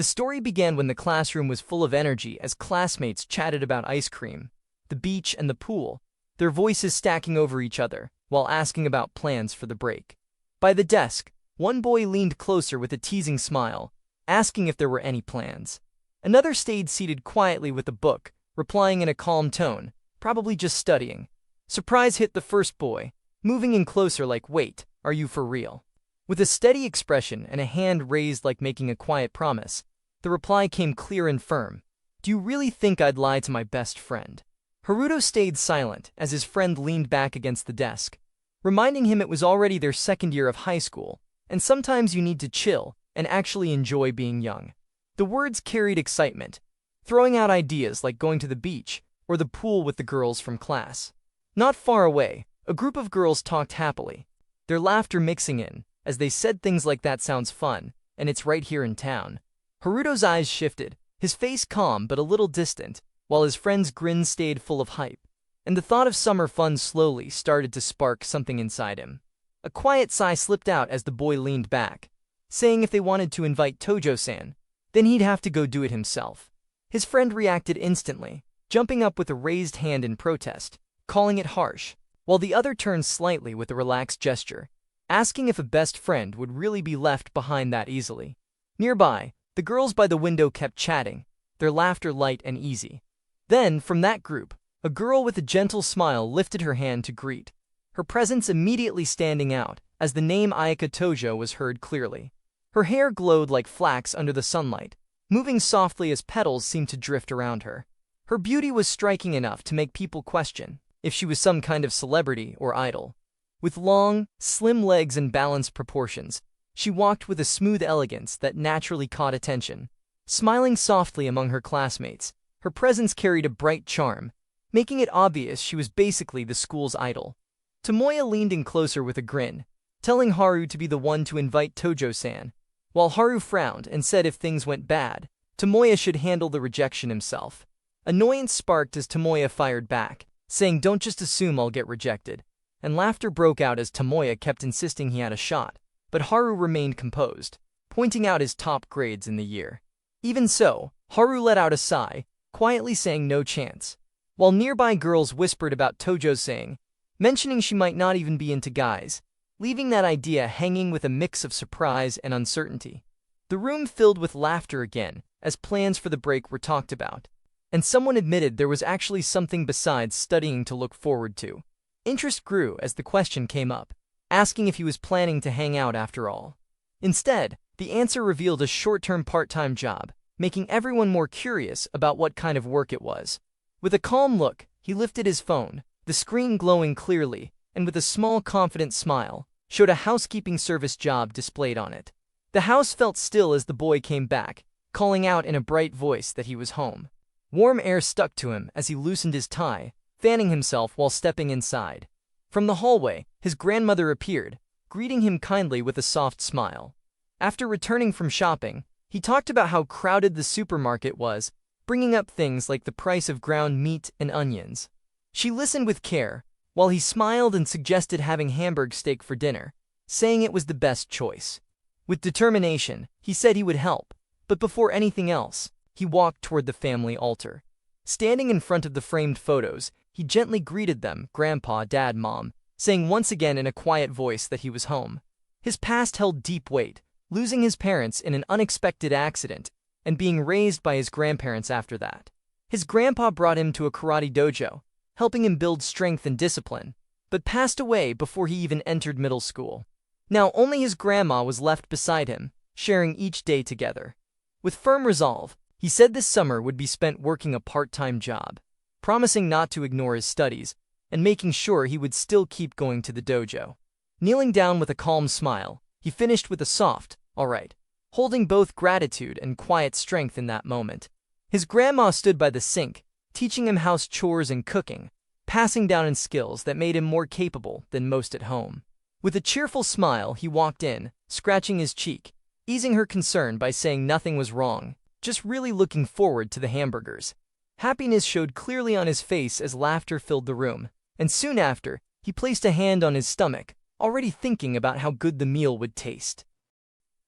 The story began when the classroom was full of energy as classmates chatted about ice cream, the beach, and the pool, their voices stacking over each other while asking about plans for the break. By the desk, one boy leaned closer with a teasing smile, asking if there were any plans. Another stayed seated quietly with a book, replying in a calm tone, probably just studying. Surprise hit the first boy, moving in closer like, "Wait, are you for real?" With a steady expression and a hand raised like making a quiet promise, the reply came clear and firm. "Do you really think I'd lie to my best friend?" Haruto stayed silent as his friend leaned back against the desk, reminding him it was already their second year of high school, and sometimes you need to chill and actually enjoy being young. The words carried excitement, throwing out ideas like going to the beach or the pool with the girls from class. Not far away, a group of girls talked happily, their laughter mixing in, as they said things like, "That sounds fun, and it's right here in town." Haruto's eyes shifted, his face calm but a little distant, while his friend's grin stayed full of hype, and the thought of summer fun slowly started to spark something inside him. A quiet sigh slipped out as the boy leaned back, saying if they wanted to invite Tojo-san, then he'd have to go do it himself. His friend reacted instantly, jumping up with a raised hand in protest, calling it harsh, while the other turned slightly with a relaxed gesture, asking if a best friend would really be left behind that easily. Nearby, the girls by the window kept chatting, their laughter light and easy. Then, from that group, a girl with a gentle smile lifted her hand to greet, her presence immediately standing out as the name Ayaka Tojo was heard clearly. Her hair glowed like flax under the sunlight, moving softly as petals seemed to drift around her. Her beauty was striking enough to make people question if she was some kind of celebrity or idol. With long, slim legs and balanced proportions, she walked with a smooth elegance that naturally caught attention. Smiling softly among her classmates, her presence carried a bright charm, making it obvious she was basically the school's idol. Tomoya leaned in closer with a grin, telling Haru to be the one to invite Tojo-san, while Haru frowned and said if things went bad, Tomoya should handle the rejection himself. Annoyance sparked as Tomoya fired back, saying, "Don't just assume I'll get rejected," and laughter broke out as Tomoya kept insisting he had a shot, but Haru remained composed, pointing out his top grades in the year. Even so, Haru let out a sigh, quietly saying no chance, while nearby girls whispered about Tojo saying, mentioning she might not even be into guys, leaving that idea hanging with a mix of surprise and uncertainty. The room filled with laughter again, as plans for the break were talked about, and someone admitted there was actually something besides studying to look forward to. Interest grew as the question came up, asking if he was planning to hang out after all. Instead, the answer revealed a short-term part-time job, making everyone more curious about what kind of work it was. With a calm look, he lifted his phone, the screen glowing clearly, and with a small confident smile, showed a housekeeping service job displayed on it. The house felt still as the boy came back, calling out in a bright voice that he was home. Warm air stuck to him as he loosened his tie, fanning himself while stepping inside. From the hallway, his grandmother appeared, greeting him kindly with a soft smile. After returning from shopping, he talked about how crowded the supermarket was, bringing up things like the price of ground meat and onions. She listened with care, while he smiled and suggested having Hamburg steak for dinner, saying it was the best choice. With determination, he said he would help, but before anything else, he walked toward the family altar. Standing in front of the framed photos, he gently greeted them, Grandpa, Dad, Mom, saying once again in a quiet voice that he was home. His past held deep weight, losing his parents in an unexpected accident and being raised by his grandparents after that. His grandpa brought him to a karate dojo, helping him build strength and discipline, but passed away before he even entered middle school. Now only his grandma was left beside him, sharing each day together. With firm resolve, he said this summer would be spent working a part-time job, promising not to ignore his studies, and making sure he would still keep going to the dojo. Kneeling down with a calm smile, he finished with a soft, "All right," holding both gratitude and quiet strength in that moment. His grandma stood by the sink, teaching him house chores and cooking, passing down in skills that made him more capable than most at home. With a cheerful smile, he walked in, scratching his cheek, easing her concern by saying nothing was wrong, just really looking forward to the hamburgers. Happiness showed clearly on his face as laughter filled the room, and soon after, he placed a hand on his stomach, already thinking about how good the meal would taste.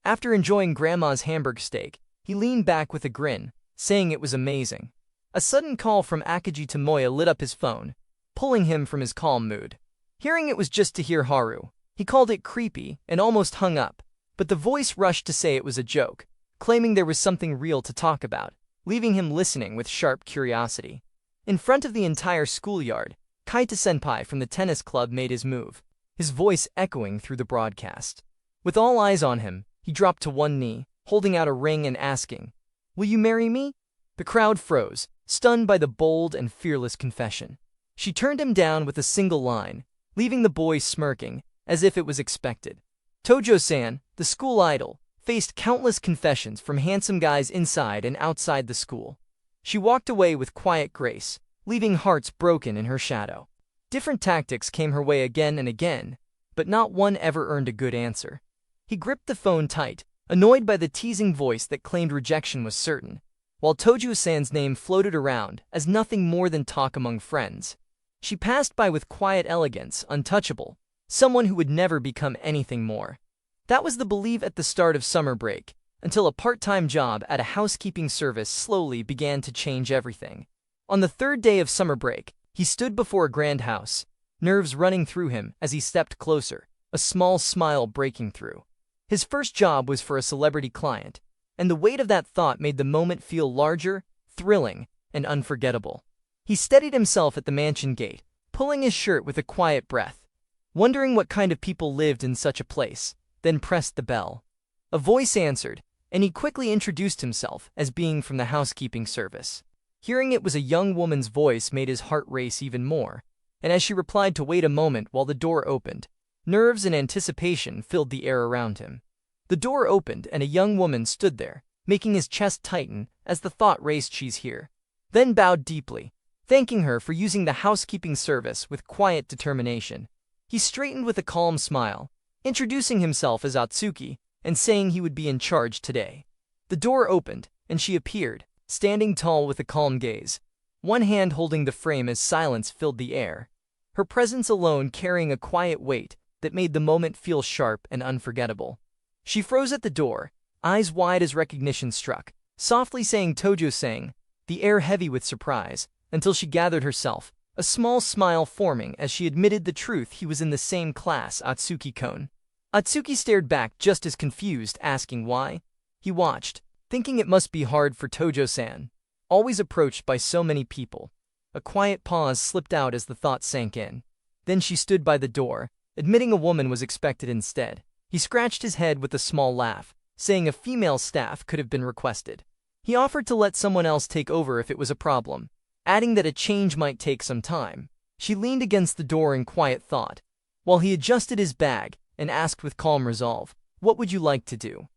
After enjoying Grandma's Hamburg steak, He leaned back with a grin, saying it was amazing. A sudden call from Akagi Tomoya lit up his phone, pulling him from his calm mood. Hearing it was just to hear Haru, he called it creepy and almost hung up, but the voice rushed to say it was a joke, claiming there was something real to talk about, leaving him listening with sharp curiosity. In front of the entire schoolyard, Kaita-senpai from the tennis club made his move, his voice echoing through the broadcast. With all eyes on him, he dropped to one knee, holding out a ring and asking, "Will you marry me?" The crowd froze, stunned by the bold and fearless confession. She turned him down with a single line, leaving the boy smirking, as if it was expected. Tojo-san, the school idol, faced countless confessions from handsome guys inside and outside the school. She walked away with quiet grace, leaving hearts broken in her shadow. Different tactics came her way again and again, but not one ever earned a good answer. He gripped the phone tight, annoyed by the teasing voice that claimed rejection was certain, while Tojo-san's name floated around as nothing more than talk among friends. She passed by with quiet elegance, untouchable, someone who would never become anything more. That was the belief at the start of summer break, until a part-time job at a housekeeping service slowly began to change everything. On the third day of summer break, he stood before a grand house, nerves running through him as he stepped closer, a small smile breaking through. His first job was for a celebrity client, and the weight of that thought made the moment feel larger, thrilling, and unforgettable. He steadied himself at the mansion gate, pulling his shirt with a quiet breath, wondering what kind of people lived in such a place, then pressed the bell. A voice answered, and he quickly introduced himself as being from the housekeeping service. Hearing it was a young woman's voice made his heart race even more, and as she replied to wait a moment while the door opened, nerves and anticipation filled the air around him. The door opened and a young woman stood there, making his chest tighten as the thought raced, "She's here," then bowed deeply, thanking her for using the housekeeping service with quiet determination. He straightened with a calm smile, introducing himself as Atsuki and saying he would be in charge today. The door opened, and she appeared, standing tall with a calm gaze, one hand holding the frame as silence filled the air, her presence alone carrying a quiet weight that made the moment feel sharp and unforgettable. She froze at the door, eyes wide as recognition struck, softly saying Tojo-san, the air heavy with surprise, until she gathered herself, a small smile forming as she admitted the truth: he was in the same class Atsuki-kun. Atsuki stared back just as confused, asking why. He watched, thinking it must be hard for Tojo-san, always approached by so many people. A quiet pause slipped out as the thought sank in. Then she stood by the door, admitting a woman was expected instead. He scratched his head with a small laugh, saying a female staff could have been requested. He offered to let someone else take over if it was a problem, adding that a change might take some time. She leaned against the door in quiet thought, while he adjusted his bag and asked with calm resolve, "What would you like to do?"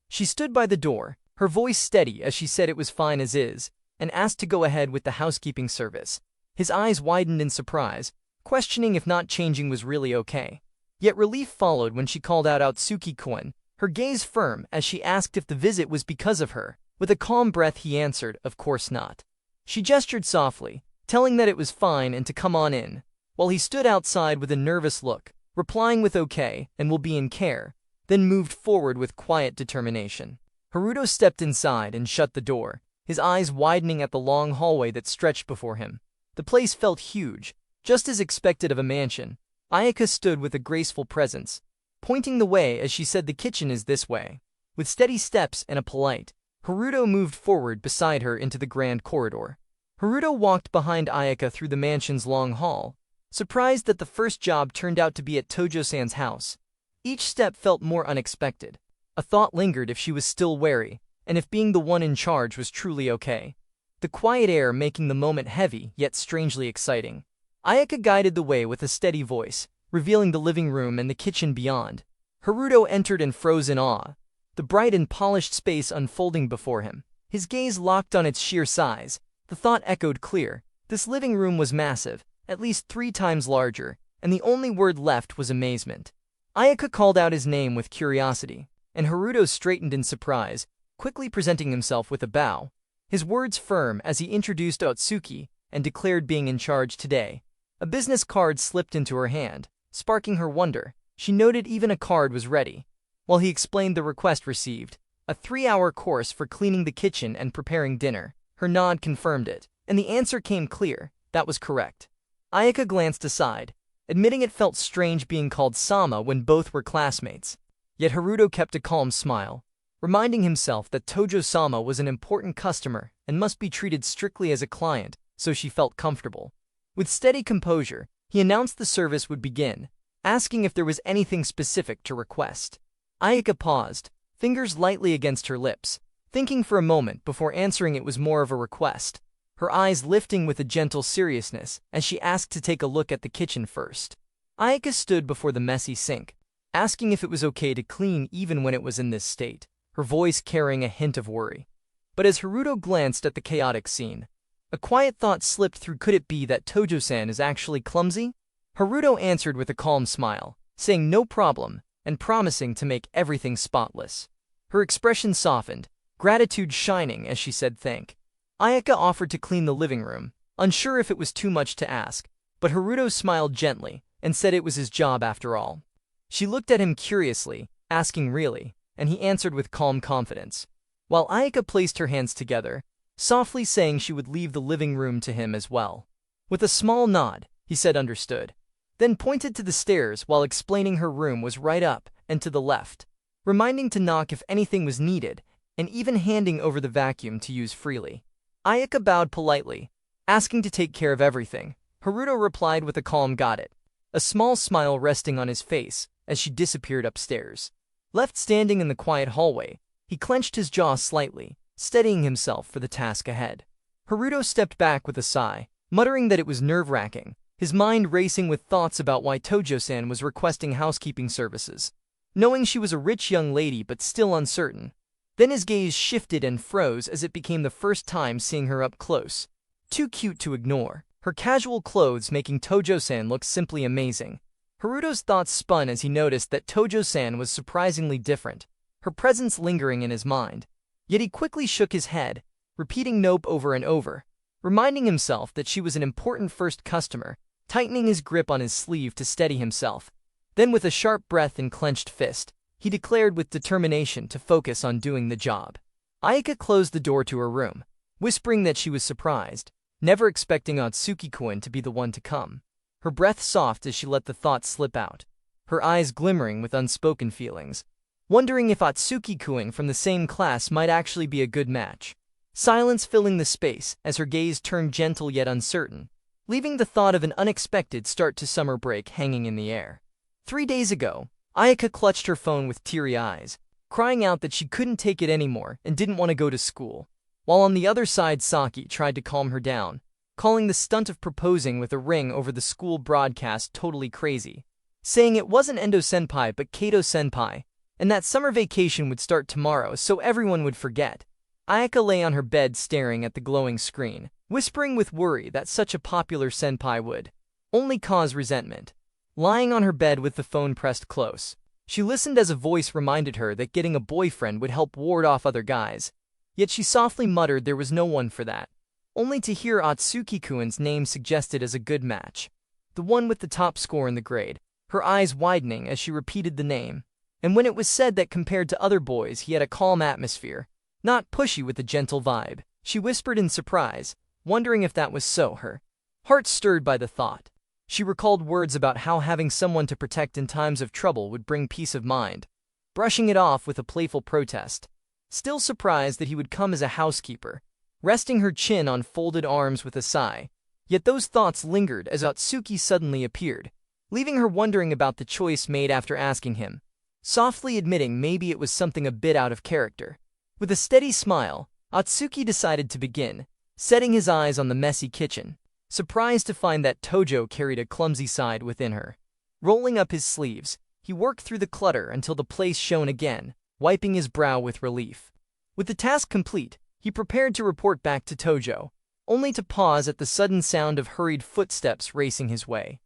She stood by the door, her voice steady as she said it was fine as is, and asked to go ahead with the housekeeping service. His eyes widened in surprise, questioning if not changing was really okay. Yet relief followed when she called out Atsuki-kun, her gaze firm as she asked if the visit was because of her. With a calm breath he answered, "Of course not." She gestured softly, telling that it was fine and to come on in, while he stood outside with a nervous look, replying with "okay" and "will be in care," then moved forward with quiet determination. Haruto stepped inside and shut the door, his eyes widening at the long hallway that stretched before him. The place felt huge, just as expected of a mansion. Ayaka stood with a graceful presence, pointing the way as she said, "The kitchen is this way." With steady steps and a polite, Haruto moved forward beside her into the grand corridor. Haruto walked behind Ayaka through the mansion's long hall, surprised that the first job turned out to be at Tojo-san's house. Each step felt more unexpected. A thought lingered if she was still wary, and if being the one in charge was truly okay. The quiet air making the moment heavy yet strangely exciting. Ayaka guided the way with a steady voice, revealing the living room and the kitchen beyond. Haruto entered and froze in awe, the bright and polished space unfolding before him. His gaze locked on its sheer size. The thought echoed clear. This living room was massive, at least 3 times larger, and the only word left was amazement. Ayaka called out his name with curiosity, and Haruto straightened in surprise, quickly presenting himself with a bow. His words firm as he introduced Atsuki and declared being in charge today. A business card slipped into her hand, sparking her wonder. She noted even a card was ready. While he explained the request received, a 3-hour course for cleaning the kitchen and preparing dinner. Her nod confirmed it, and the answer came clear. That was correct. Ayaka glanced aside, admitting it felt strange being called Sama when both were classmates. Yet Haruto kept a calm smile, reminding himself that Tojo-sama was an important customer and must be treated strictly as a client, so she felt comfortable. With steady composure, he announced the service would begin, asking if there was anything specific to request. Ayaka paused, fingers lightly against her lips, thinking for a moment before answering it was more of a request, her eyes lifting with a gentle seriousness as she asked to take a look at the kitchen first. Ayaka stood before the messy sink, asking if it was okay to clean even when it was in this state, her voice carrying a hint of worry. But as Haruto glanced at the chaotic scene, a quiet thought slipped through. Could it be that Tojo-san is actually clumsy? Haruto answered with a calm smile, saying no problem, and promising to make everything spotless. Her expression softened, gratitude shining as she said thank. Ayaka offered to clean the living room, unsure if it was too much to ask, but Haruto smiled gently and said it was his job after all. She looked at him curiously, asking really, and he answered with calm confidence, while Ayaka placed her hands together, softly saying she would leave the living room to him as well. With a small nod, he said understood, then pointed to the stairs while explaining her room was right up and to the left, reminding to knock if anything was needed, and even handing over the vacuum to use freely. Ayaka bowed politely, asking to take care of everything. Haruto replied with a calm got it, a small smile resting on his face as she disappeared upstairs. Left standing in the quiet hallway, he clenched his jaw slightly, steadying himself for the task ahead. Haruto stepped back with a sigh, muttering that it was nerve-wracking, his mind racing with thoughts about why Tojo-san was requesting housekeeping services, knowing she was a rich young lady but still uncertain. Then his gaze shifted and froze as it became the first time seeing her up close. Too cute to ignore, her casual clothes making Tojo-san look simply amazing. Haruto's thoughts spun as he noticed that Tojo-san was surprisingly different, her presence lingering in his mind. Yet he quickly shook his head, repeating nope over and over, reminding himself that she was an important first customer, tightening his grip on his sleeve to steady himself. Then with a sharp breath and clenched fist, he declared with determination to focus on doing the job. Ayaka closed the door to her room, whispering that she was surprised, never expecting Atsuki-kun to be the one to come. Her breath soft as she let the thought slip out, her eyes glimmering with unspoken feelings, wondering if Atsuki-kun from the same class might actually be a good match. Silence filling the space as her gaze turned gentle yet uncertain, leaving the thought of an unexpected start to summer break hanging in the air. 3 days ago, Ayaka clutched her phone with teary eyes, crying out that she couldn't take it anymore and didn't want to go to school, while on the other side Saki tried to calm her down, calling the stunt of proposing with a ring over the school broadcast totally crazy, saying it wasn't Endo-senpai but Kato-senpai, and that summer vacation would start tomorrow so everyone would forget. Ayaka lay on her bed staring at the glowing screen, whispering with worry that such a popular senpai would only cause resentment. Lying on her bed with the phone pressed close, she listened as a voice reminded her that getting a boyfriend would help ward off other guys, yet she softly muttered there was no one for that, only to hear Atsuki-kun's name suggested as a good match, the one with the top score in the grade, her eyes widening as she repeated the name. And when it was said that compared to other boys he had a calm atmosphere, not pushy with a gentle vibe, she whispered in surprise, wondering if that was so. Her heart stirred by the thought. She recalled words about how having someone to protect in times of trouble would bring peace of mind, brushing it off with a playful protest, still surprised that he would come as a housekeeper, resting her chin on folded arms with a sigh. Yet those thoughts lingered as Atsuki suddenly appeared, leaving her wondering about the choice made after asking him, softly admitting maybe it was something a bit out of character. With a steady smile, Atsuki decided to begin, setting his eyes on the messy kitchen, surprised to find that Tojo carried a clumsy side within her. Rolling up his sleeves, he worked through the clutter until the place shone again, wiping his brow with relief. With the task complete, he prepared to report back to Tojo, only to pause at the sudden sound of hurried footsteps racing his way.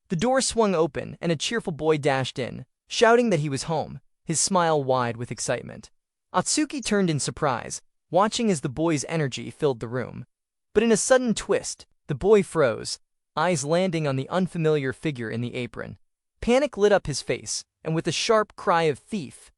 The door swung open and a cheerful boy dashed in, shouting that he was home, his smile wide with excitement. Atsuki turned in surprise, watching as the boy's energy filled the room. But in a sudden twist, the boy froze, eyes landing on the unfamiliar figure in the apron. Panic lit up his face, and with a sharp cry of thief,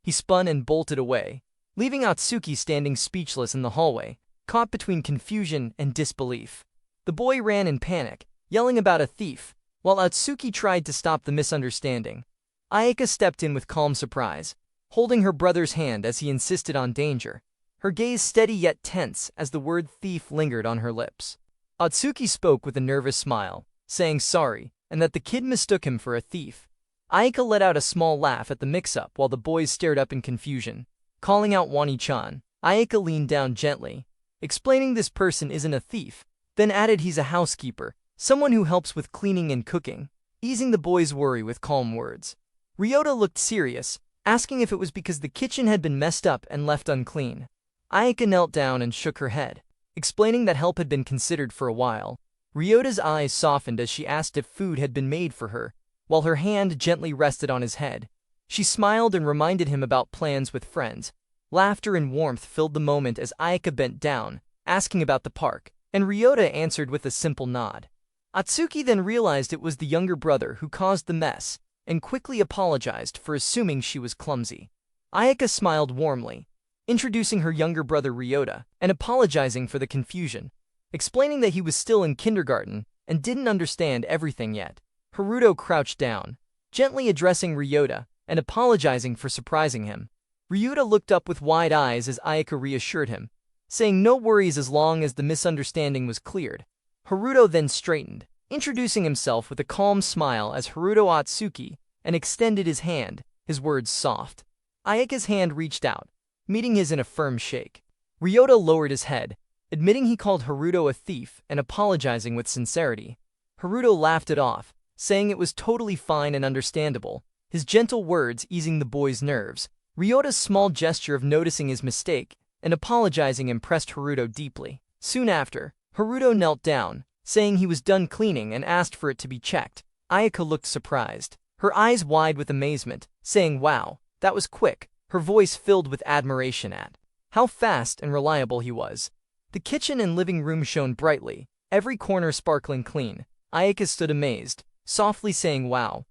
he spun and bolted away, leaving Atsuki standing speechless in the hallway, caught between confusion and disbelief. The boy ran in panic, yelling about a thief, while Atsuki tried to stop the misunderstanding. Ayaka stepped in with calm surprise, holding her brother's hand as he insisted on danger, her gaze steady yet tense as the word thief lingered on her lips. Atsuki spoke with a nervous smile, saying sorry, and that the kid mistook him for a thief. Ayaka let out a small laugh at the mix-up while the boys stared up in confusion. Calling out Wani-chan, Ayaka leaned down gently, explaining this person isn't a thief, then added he's a housekeeper, someone who helps with cleaning and cooking, easing the boys' worry with calm words. Ryota looked serious, asking if it was because the kitchen had been messed up and left unclean. Ayaka knelt down and shook her head, explaining that help had been considered for a while. Ryota's eyes softened as she asked if food had been made for her, while her hand gently rested on his head. She smiled and reminded him about plans with friends. Laughter and warmth filled the moment as Ayaka bent down, asking about the park, and Ryota answered with a simple nod. Atsuki then realized it was the younger brother who caused the mess, and quickly apologized for assuming she was clumsy. Ayaka smiled warmly, introducing her younger brother Ryota, and apologizing for the confusion, explaining that he was still in kindergarten and didn't understand everything yet. Haruto crouched down, gently addressing Ryota and apologizing for surprising him. Ryota looked up with wide eyes as Ayaka reassured him, saying no worries as long as the misunderstanding was cleared. Haruto then straightened, introducing himself with a calm smile as Haruto Atsuki, and extended his hand, his words soft. Ayaka's hand reached out, meeting his in a firm shake. Ryota lowered his head, admitting he called Haruto a thief and apologizing with sincerity. Haruto laughed it off, saying it was totally fine and understandable, his gentle words easing the boy's nerves. Ryota's small gesture of noticing his mistake and apologizing impressed Haruto deeply. Soon after, Haruto knelt down, saying he was done cleaning and asked for it to be checked. Ayaka looked surprised, her eyes wide with amazement, saying wow, that was quick, her voice filled with admiration at how fast and reliable he was. The kitchen and living room shone brightly, every corner sparkling clean. Ayaka stood amazed, softly saying wow.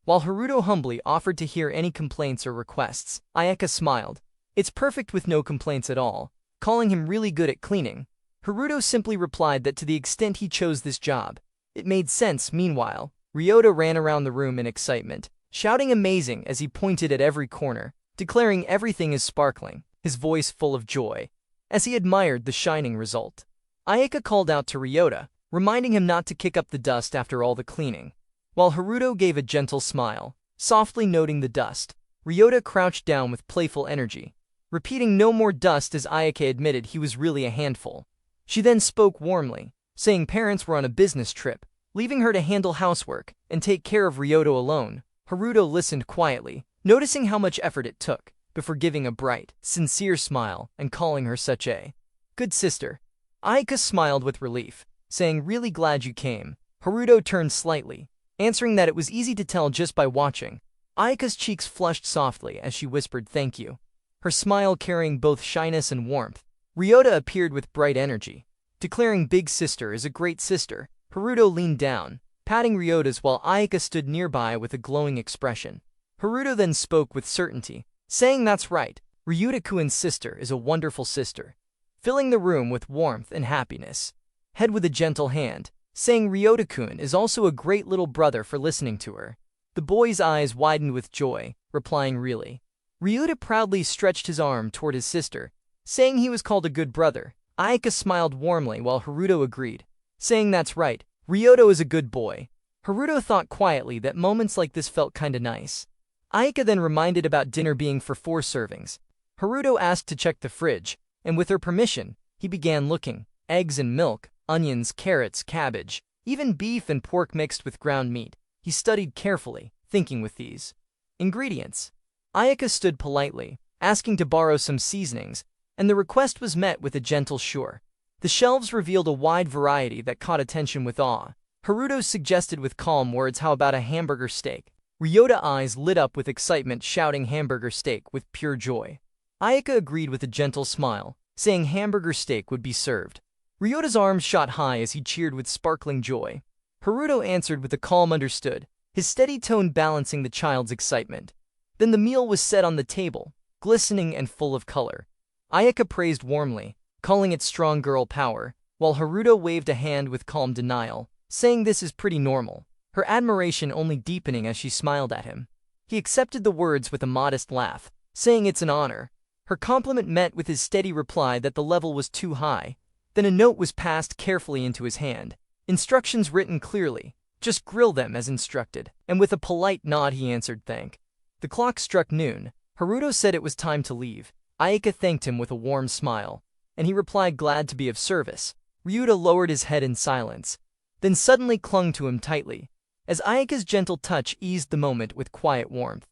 While Haruto humbly offered to hear any complaints or requests, Ayaka smiled. It's perfect with no complaints at all, calling him really good at cleaning. Haruto simply replied that to the extent he chose this job, it made sense. Meanwhile, Ryota ran around the room in excitement, shouting amazing as he pointed at every corner, declaring everything is sparkling, his voice full of joy, as he admired the shining result. Ayaka called out to Ryota, reminding him not to kick up the dust after all the cleaning. While Haruto gave a gentle smile, softly noting the dust, Ryota crouched down with playful energy, repeating no more dust as Ayaka admitted he was really a handful. She then spoke warmly, saying parents were on a business trip, leaving her to handle housework and take care of Ryota alone. Haruto listened quietly, noticing how much effort it took, before giving a bright, sincere smile and calling her such a good sister. Ayaka smiled with relief, saying really glad you came. Haruto turned slightly, answering that it was easy to tell just by watching. Ayaka's cheeks flushed softly as she whispered thank you, her smile carrying both shyness and warmth. Ryota appeared with bright energy, declaring big sister is a great sister. Haruto leaned down, patting Ryota's while Ayaka stood nearby with a glowing expression. Haruto then spoke with certainty, saying that's right, Ryota-kun's sister is a wonderful sister, filling the room with warmth and happiness. Head with a gentle hand, saying Ryota-kun is also a great little brother for listening to her. The boy's eyes widened with joy, replying really. Ryota proudly stretched his arm toward his sister, saying he was called a good brother. Ayaka smiled warmly while Haruto agreed, saying that's right, Ryota is a good boy. Haruto thought quietly that moments like this felt kinda nice. Ayaka then reminded about dinner being for 4 servings. Haruto asked to check the fridge, and with her permission, he began looking. Eggs and milk, onions, carrots, cabbage, even beef and pork mixed with ground meat. He studied carefully, thinking with these ingredients. Ayaka stood politely, asking to borrow some seasonings, and the request was met with a gentle sure. The shelves revealed a wide variety that caught attention with awe. Haruto suggested with calm words how about a hamburger steak. Ryota's eyes lit up with excitement, shouting hamburger steak with pure joy. Ayaka agreed with a gentle smile, saying hamburger steak would be served. Ryota's arms shot high as he cheered with sparkling joy. Haruto answered with a calm understood, his steady tone balancing the child's excitement. Then the meal was set on the table, glistening and full of color. Ayaka praised warmly, calling it strong girl power, while Haruto waved a hand with calm denial, saying this is pretty normal, her admiration only deepening as she smiled at him. He accepted the words with a modest laugh, saying it's an honor. Her compliment met with his steady reply that the level was too high. Then a note was passed carefully into his hand. Instructions written clearly. Just grill them as instructed. And with a polite nod he answered thank. The clock struck noon. Haruto said it was time to leave. Ayaka thanked him with a warm smile, and he replied glad to be of service. Ryuta lowered his head in silence, then suddenly clung to him tightly, as Ayaka's gentle touch eased the moment with quiet warmth.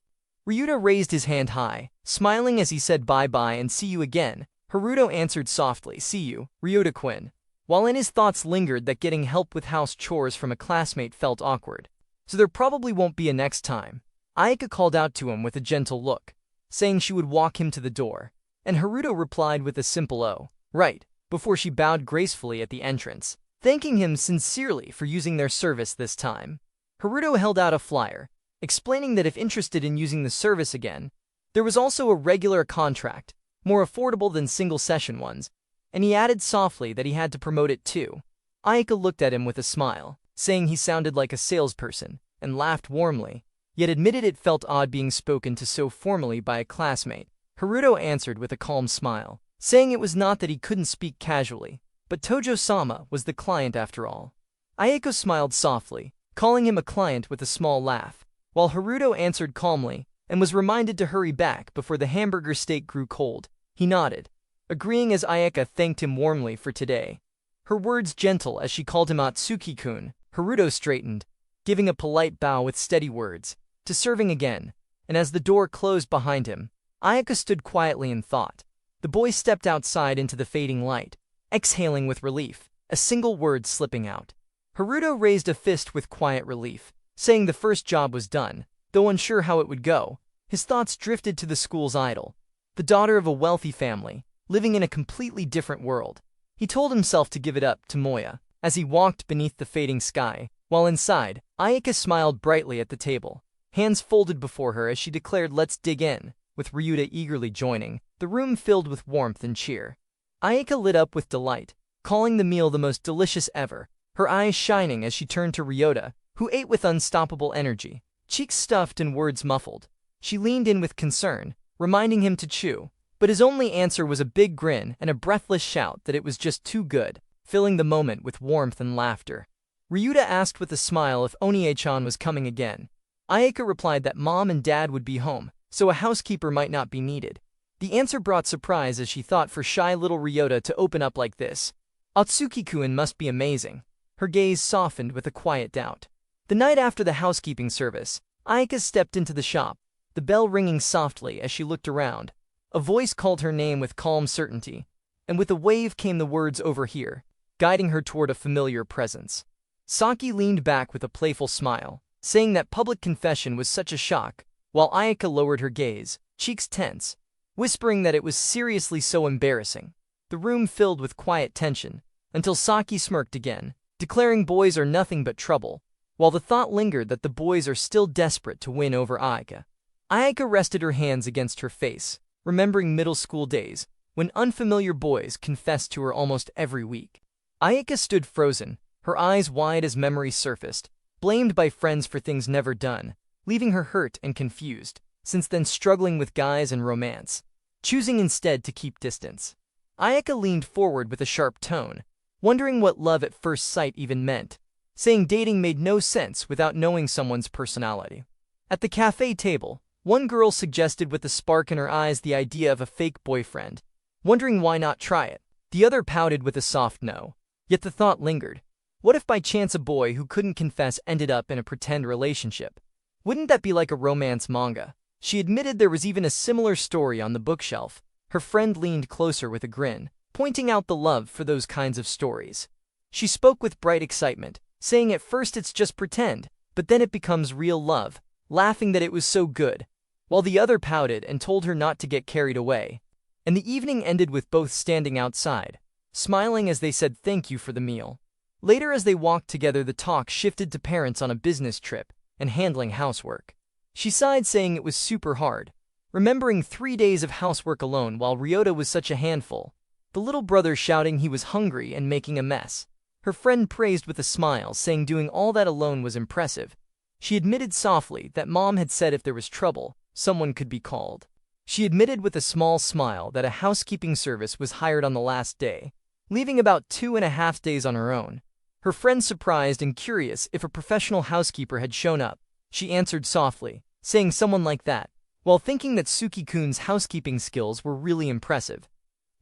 Ryuta raised his hand high, smiling as he said bye-bye and see you again. Haruto answered softly, see you, Ryuta-kun, while in his thoughts lingered that getting help with house chores from a classmate felt awkward. So there probably won't be a next time. Ayaka called out to him with a gentle look, saying she would walk him to the door, and Haruto replied with a simple "oh, right," before she bowed gracefully at the entrance, thanking him sincerely for using their service this time. Haruto held out a flyer, explaining that if interested in using the service again, there was also a regular contract, more affordable than single-session ones, and he added softly that he had to promote it too. Ayaka looked at him with a smile, saying he sounded like a salesperson, and laughed warmly, yet admitted it felt odd being spoken to so formally by a classmate. Haruto answered with a calm smile, saying it was not that he couldn't speak casually, but Tojo-sama was the client after all. Ayako smiled softly, calling him a client with a small laugh, while Haruto answered calmly and was reminded to hurry back before the hamburger steak grew cold. He nodded, agreeing as Ayaka thanked him warmly for today. Her words gentle as she called him Atsuki-kun. Haruto straightened, giving a polite bow with steady words, to serving again, and as the door closed behind him, Ayaka stood quietly in thought. The boy stepped outside into the fading light, exhaling with relief, a single word slipping out. Haruto raised a fist with quiet relief, saying the first job was done. Though unsure how it would go, his thoughts drifted to the school's idol, the daughter of a wealthy family, living in a completely different world. He told himself to give it up to Moya, as he walked beneath the fading sky, while inside, Ayaka smiled brightly at the table, hands folded before her as she declared let's dig in, with Ryuta eagerly joining, the room filled with warmth and cheer. Ayaka lit up with delight, calling the meal the most delicious ever, her eyes shining as she turned to Ryota, who ate with unstoppable energy, cheeks stuffed and words muffled. She leaned in with concern, reminding him to chew, but his only answer was a big grin and a breathless shout that it was just too good, filling the moment with warmth and laughter. Ryuta asked with a smile if Onie-chan was coming again. Ayaka replied that mom and dad would be home, so a housekeeper might not be needed. The answer brought surprise as she thought for shy little Ryota to open up like this. Atsuki-kun must be amazing. Her gaze softened with a quiet doubt. The night after the housekeeping service, Ayaka stepped into the shop, the bell ringing softly as she looked around. A voice called her name with calm certainty, and with a wave came the words "over here," guiding her toward a familiar presence. Saki leaned back with a playful smile, saying that public confession was such a shock, while Ayaka lowered her gaze, cheeks tense, whispering that it was seriously so embarrassing. The room filled with quiet tension, until Saki smirked again, declaring boys are nothing but trouble, while the thought lingered that the boys are still desperate to win over Ayaka. Ayaka rested her hands against her face, remembering middle school days, when unfamiliar boys confessed to her almost every week. Ayaka stood frozen, her eyes wide as memory surfaced, blamed by friends for things never done, leaving her hurt and confused, since then struggling with guys and romance, choosing instead to keep distance. Ayaka leaned forward with a sharp tone, wondering what love at first sight even meant, saying dating made no sense without knowing someone's personality. At the cafe table, one girl suggested with a spark in her eyes the idea of a fake boyfriend, wondering why not try it. The other pouted with a soft no. Yet the thought lingered. What if by chance a boy who couldn't confess ended up in a pretend relationship? Wouldn't that be like a romance manga? She admitted there was even a similar story on the bookshelf. Her friend leaned closer with a grin, pointing out the love for those kinds of stories. She spoke with bright excitement, saying at first it's just pretend, but then it becomes real love, laughing that it was so good, while the other pouted and told her not to get carried away. And the evening ended with both standing outside, smiling as they said thank you for the meal. Later as they walked together the talk shifted to parents on a business trip and handling housework. She sighed saying it was super hard, remembering 3 days of housework alone while Ryota was such a handful. The little brother shouting he was hungry and making a mess. Her friend praised with a smile, saying doing all that alone was impressive. She admitted softly that Mom had said if there was trouble, someone could be called. She admitted with a small smile that a housekeeping service was hired on the last day, leaving about 2.5 days on her own. Her friend, surprised and curious if a professional housekeeper had shown up, she answered softly, saying someone like that, while thinking that Suki-kun's housekeeping skills were really impressive.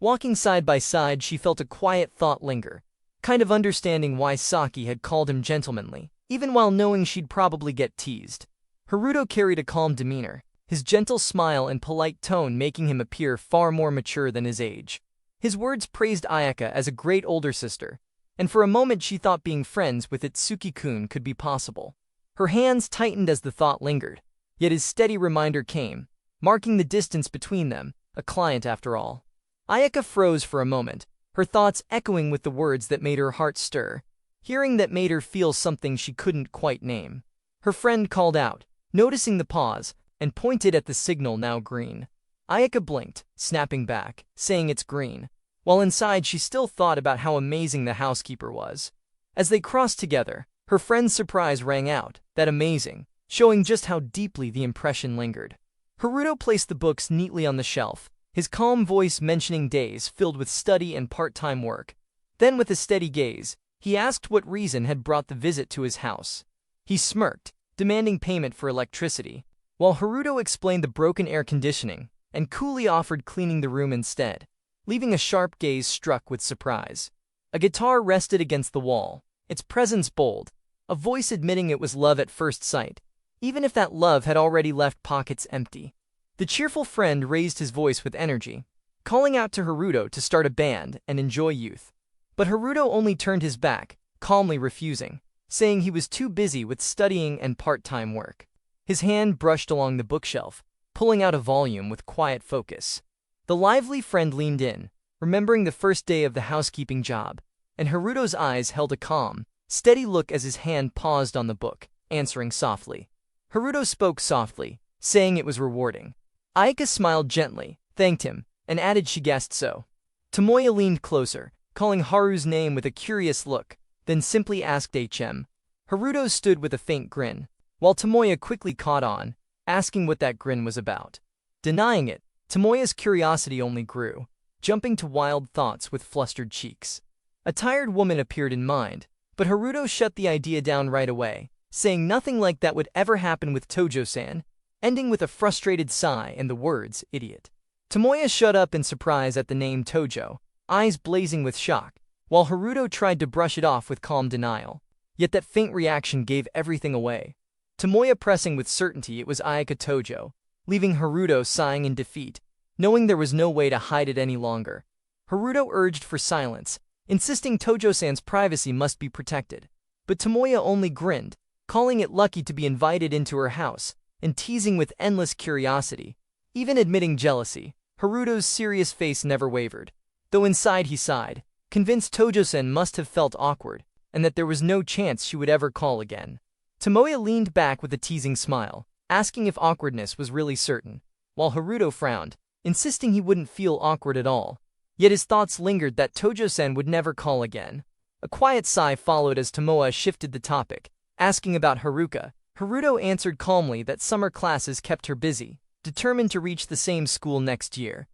Walking side by side, she felt a quiet thought linger, kind of understanding why Saki had called him gentlemanly, even while knowing she'd probably get teased. Haruto carried a calm demeanor, his gentle smile and polite tone making him appear far more mature than his age. His words praised Ayaka as a great older sister, and for a moment she thought being friends with Itsuki-kun could be possible. Her hands tightened as the thought lingered, yet his steady reminder came, marking the distance between them, a client after all. Ayaka froze for a moment, her thoughts echoing with the words that made her heart stir, hearing that made her feel something she couldn't quite name. Her friend called out, noticing the pause, and pointed at the signal now green. Ayaka blinked, snapping back, saying it's green, while inside she still thought about how amazing the housekeeper was. As they crossed together, her friend's surprise rang out, that amazing, showing just how deeply the impression lingered. Haruto placed the books neatly on the shelf, his calm voice mentioning days filled with study and part-time work. Then with a steady gaze, he asked what reason had brought the visit to his house. He smirked, demanding payment for electricity, while Haruto explained the broken air conditioning, and coolly offered cleaning the room instead, leaving a sharp gaze struck with surprise. A guitar rested against the wall, its presence bold, a voice admitting it was love at first sight, even if that love had already left pockets empty. The cheerful friend raised his voice with energy, calling out to Haruto to start a band and enjoy youth. But Haruto only turned his back, calmly refusing, saying he was too busy with studying and part-time work. His hand brushed along the bookshelf, pulling out a volume with quiet focus. The lively friend leaned in, remembering the first day of the housekeeping job, and Haruto's eyes held a calm, steady look as his hand paused on the book, answering softly. Haruto spoke softly, saying it was rewarding. Ayaka smiled gently, thanked him, and added she guessed so. Tomoya leaned closer, calling Haru's name with a curious look, then simply asked HM. Haruto stood with a faint grin, while Tomoya quickly caught on, asking what that grin was about. Denying it, Tomoya's curiosity only grew, jumping to wild thoughts with flustered cheeks. A tired woman appeared in mind, but Haruto shut the idea down right away, saying nothing like that would ever happen with Tojo-san, ending with a frustrated sigh and the words, idiot. Tomoya shut up in surprise at the name Tojo, eyes blazing with shock, while Haruto tried to brush it off with calm denial. Yet that faint reaction gave everything away. Tomoya pressing with certainty it was Ayaka Tojo, leaving Haruto sighing in defeat, knowing there was no way to hide it any longer. Haruto urged for silence, insisting Tojo-san's privacy must be protected. But Tomoya only grinned, calling it lucky to be invited into her house, and teasing with endless curiosity. Even admitting jealousy, Haruto's serious face never wavered, though inside he sighed, convinced Tojo-san must have felt awkward, and that there was no chance she would ever call again. Tomoya leaned back with a teasing smile, asking if awkwardness was really certain, while Haruto frowned, insisting he wouldn't feel awkward at all. Yet his thoughts lingered that Tojo-san would never call again. A quiet sigh followed as Tomoya shifted the topic, asking about Haruka. Haruto answered calmly that summer classes kept her busy, determined to reach the same school next year.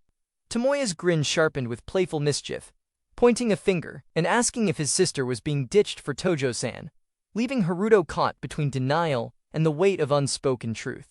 Tomoya's grin sharpened with playful mischief, pointing a finger and asking if his sister was being ditched for Tojo-san, leaving Haruto caught between denial and the weight of unspoken truth.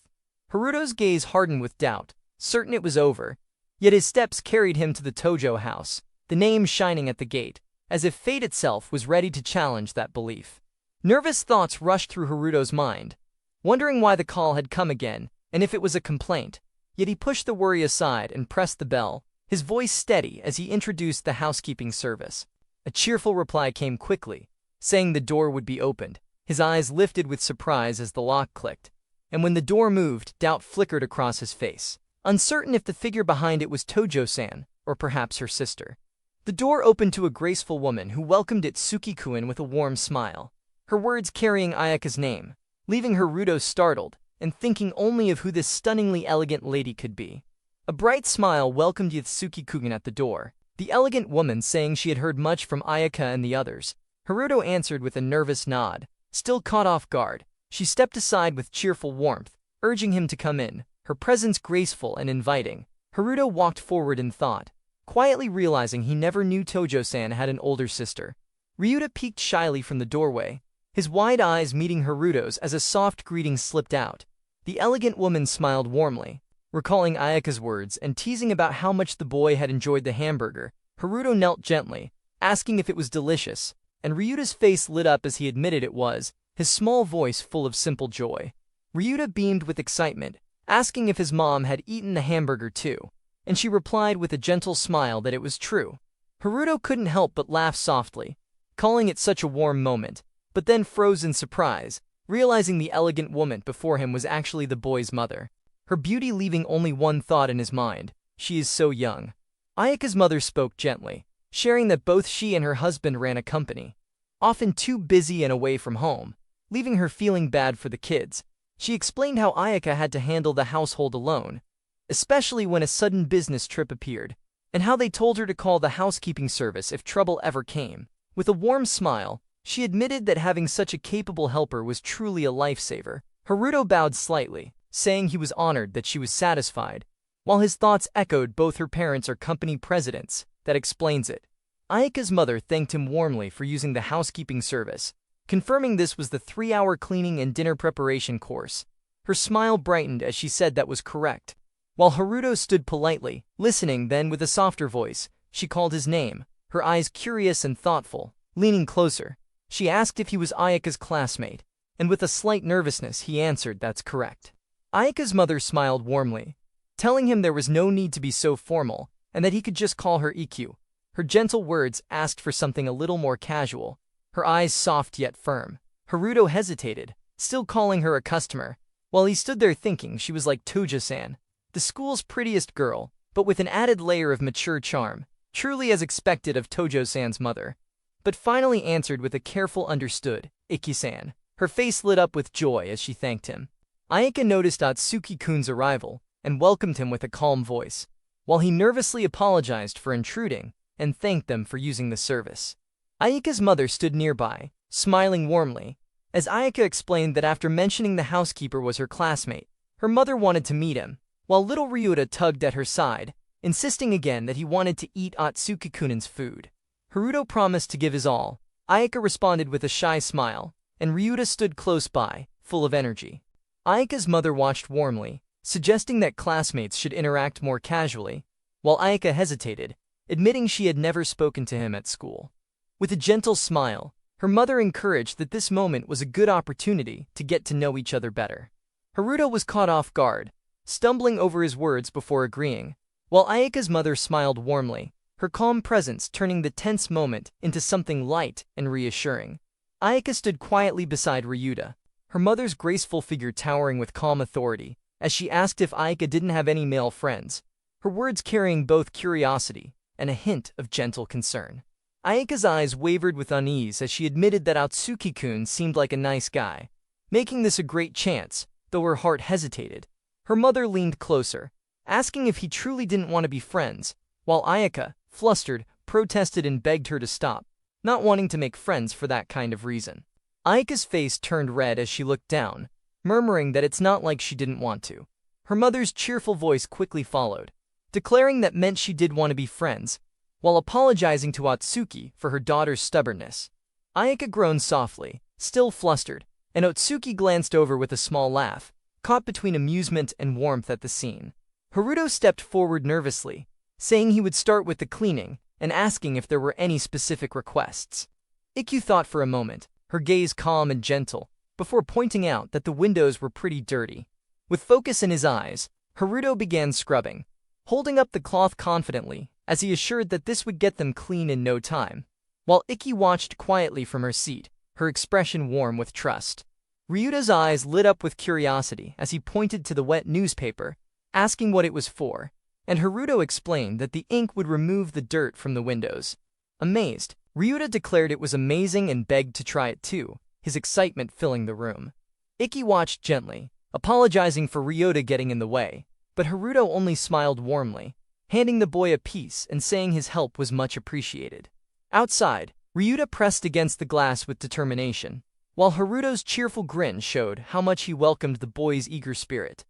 Haruto's gaze hardened with doubt, certain it was over, yet his steps carried him to the Tojo house, the name shining at the gate, as if fate itself was ready to challenge that belief. Nervous thoughts rushed through Haruto's mind, wondering why the call had come again, and if it was a complaint. Yet he pushed the worry aside and pressed the bell, his voice steady as he introduced the housekeeping service. A cheerful reply came quickly, saying the door would be opened. His eyes lifted with surprise as the lock clicked, and when the door moved, doubt flickered across his face, uncertain if the figure behind it was Tojo-san, or perhaps her sister. The door opened to a graceful woman who welcomed Itsuki-kun with a warm smile, her words carrying Ayaka's name, leaving Haruto startled, and thinking only of who this stunningly elegant lady could be. A bright smile welcomed Yutsuki-kun at the door, the elegant woman saying she had heard much from Ayaka and the others. Haruto answered with a nervous nod. Still caught off guard, she stepped aside with cheerful warmth, urging him to come in, her presence graceful and inviting. Haruto walked forward in thought, quietly realizing he never knew Tojo-san had an older sister. Ryuta peeked shyly from the doorway, his wide eyes meeting Haruto's as a soft greeting slipped out. The elegant woman smiled warmly. Recalling Ayaka's words and teasing about how much the boy had enjoyed the hamburger, Haruto knelt gently, asking if it was delicious, and Ryuta's face lit up as he admitted it was, his small voice full of simple joy. Ryuta beamed with excitement, asking if his mom had eaten the hamburger too, and she replied with a gentle smile that it was true. Haruto couldn't help but laugh softly, calling it such a warm moment, but then froze in surprise, realizing the elegant woman before him was actually the boy's mother. Her beauty leaving only one thought in his mind: she is so young. Ayaka's mother spoke gently, sharing that both she and her husband ran a company, often too busy and away from home, leaving her feeling bad for the kids. She explained how Ayaka had to handle the household alone, especially when a sudden business trip appeared, and how they told her to call the housekeeping service if trouble ever came. With a warm smile, she admitted that having such a capable helper was truly a lifesaver. Haruto bowed slightly, saying he was honored that she was satisfied, while his thoughts echoed both her parents are company presidents. That explains it. Ayaka's mother thanked him warmly for using the housekeeping service, confirming this was the 3-hour cleaning and dinner preparation course. Her smile brightened as she said that was correct. While Haruto stood politely, listening, then with a softer voice, she called his name, her eyes curious and thoughtful. Leaning closer, she asked if he was Ayaka's classmate, and with a slight nervousness he answered that's correct. Ayaka's mother smiled warmly, telling him there was no need to be so formal, and that he could just call her Ikkyu. Her gentle words asked for something a little more casual, her eyes soft yet firm. Haruto hesitated, still calling her a customer, while he stood there thinking she was like Tojo-san, the school's prettiest girl, but with an added layer of mature charm, truly as expected of Tojo-san's mother. But finally answered with a careful understood, Ikki-san. Her face lit up with joy as she thanked him. Ayaka noticed Atsuki-kun's arrival, and welcomed him with a calm voice, while he nervously apologized for intruding, and thanked them for using the service. Ayaka's mother stood nearby, smiling warmly, as Ayaka explained that after mentioning the housekeeper was her classmate, her mother wanted to meet him, while little Ryuta tugged at her side, insisting again that he wanted to eat Atsuki-kun's food. Haruto promised to give his all. Ayaka responded with a shy smile, and Ryuta stood close by, full of energy. Ayaka's mother watched warmly, suggesting that classmates should interact more casually, while Ayaka hesitated, admitting she had never spoken to him at school. With a gentle smile, her mother encouraged that this moment was a good opportunity to get to know each other better. Haruto was caught off guard, stumbling over his words before agreeing, while Ayaka's mother smiled warmly, her calm presence turning the tense moment into something light and reassuring. Ayaka stood quietly beside Ryuta, her mother's graceful figure towering with calm authority, as she asked if Ayaka didn't have any male friends, her words carrying both curiosity and a hint of gentle concern. Ayaka's eyes wavered with unease as she admitted that Atsuki-kun seemed like a nice guy, making this a great chance, though her heart hesitated. Her mother leaned closer, asking if he truly didn't want to be friends, while Ayaka, flustered, protested and begged her to stop, not wanting to make friends for that kind of reason. Ayaka's face turned red as she looked down, murmuring that it's not like she didn't want to. Her mother's cheerful voice quickly followed, declaring that meant she did want to be friends, while apologizing to Atsuki for her daughter's stubbornness. Ayaka groaned softly, still flustered, and Atsuki glanced over with a small laugh, caught between amusement and warmth at the scene. Haruto stepped forward nervously, saying he would start with the cleaning, and asking if there were any specific requests. Ikkyu thought for a moment, her gaze calm and gentle, before pointing out that the windows were pretty dirty. With focus in his eyes, Haruto began scrubbing, holding up the cloth confidently, as he assured that this would get them clean in no time, while Ikkyu watched quietly from her seat, her expression warm with trust. Ryuta's eyes lit up with curiosity as he pointed to the wet newspaper, asking what it was for, and Haruto explained that the ink would remove the dirt from the windows. Amazed, Ryuta declared it was amazing and begged to try it too, his excitement filling the room. Ikkyu watched gently, apologizing for Ryota getting in the way, but Haruto only smiled warmly, handing the boy a piece and saying his help was much appreciated. Outside, Ryuta pressed against the glass with determination, while Haruto's cheerful grin showed how much he welcomed the boy's eager spirit.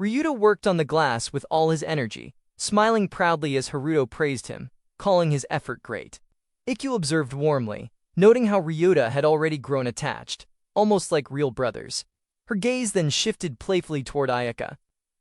Ryuta worked on the glass with all his energy, smiling proudly as Haruto praised him, calling his effort great. Ikkyu observed warmly, noting how Ryuta had already grown attached, almost like real brothers. Her gaze then shifted playfully toward Ayaka,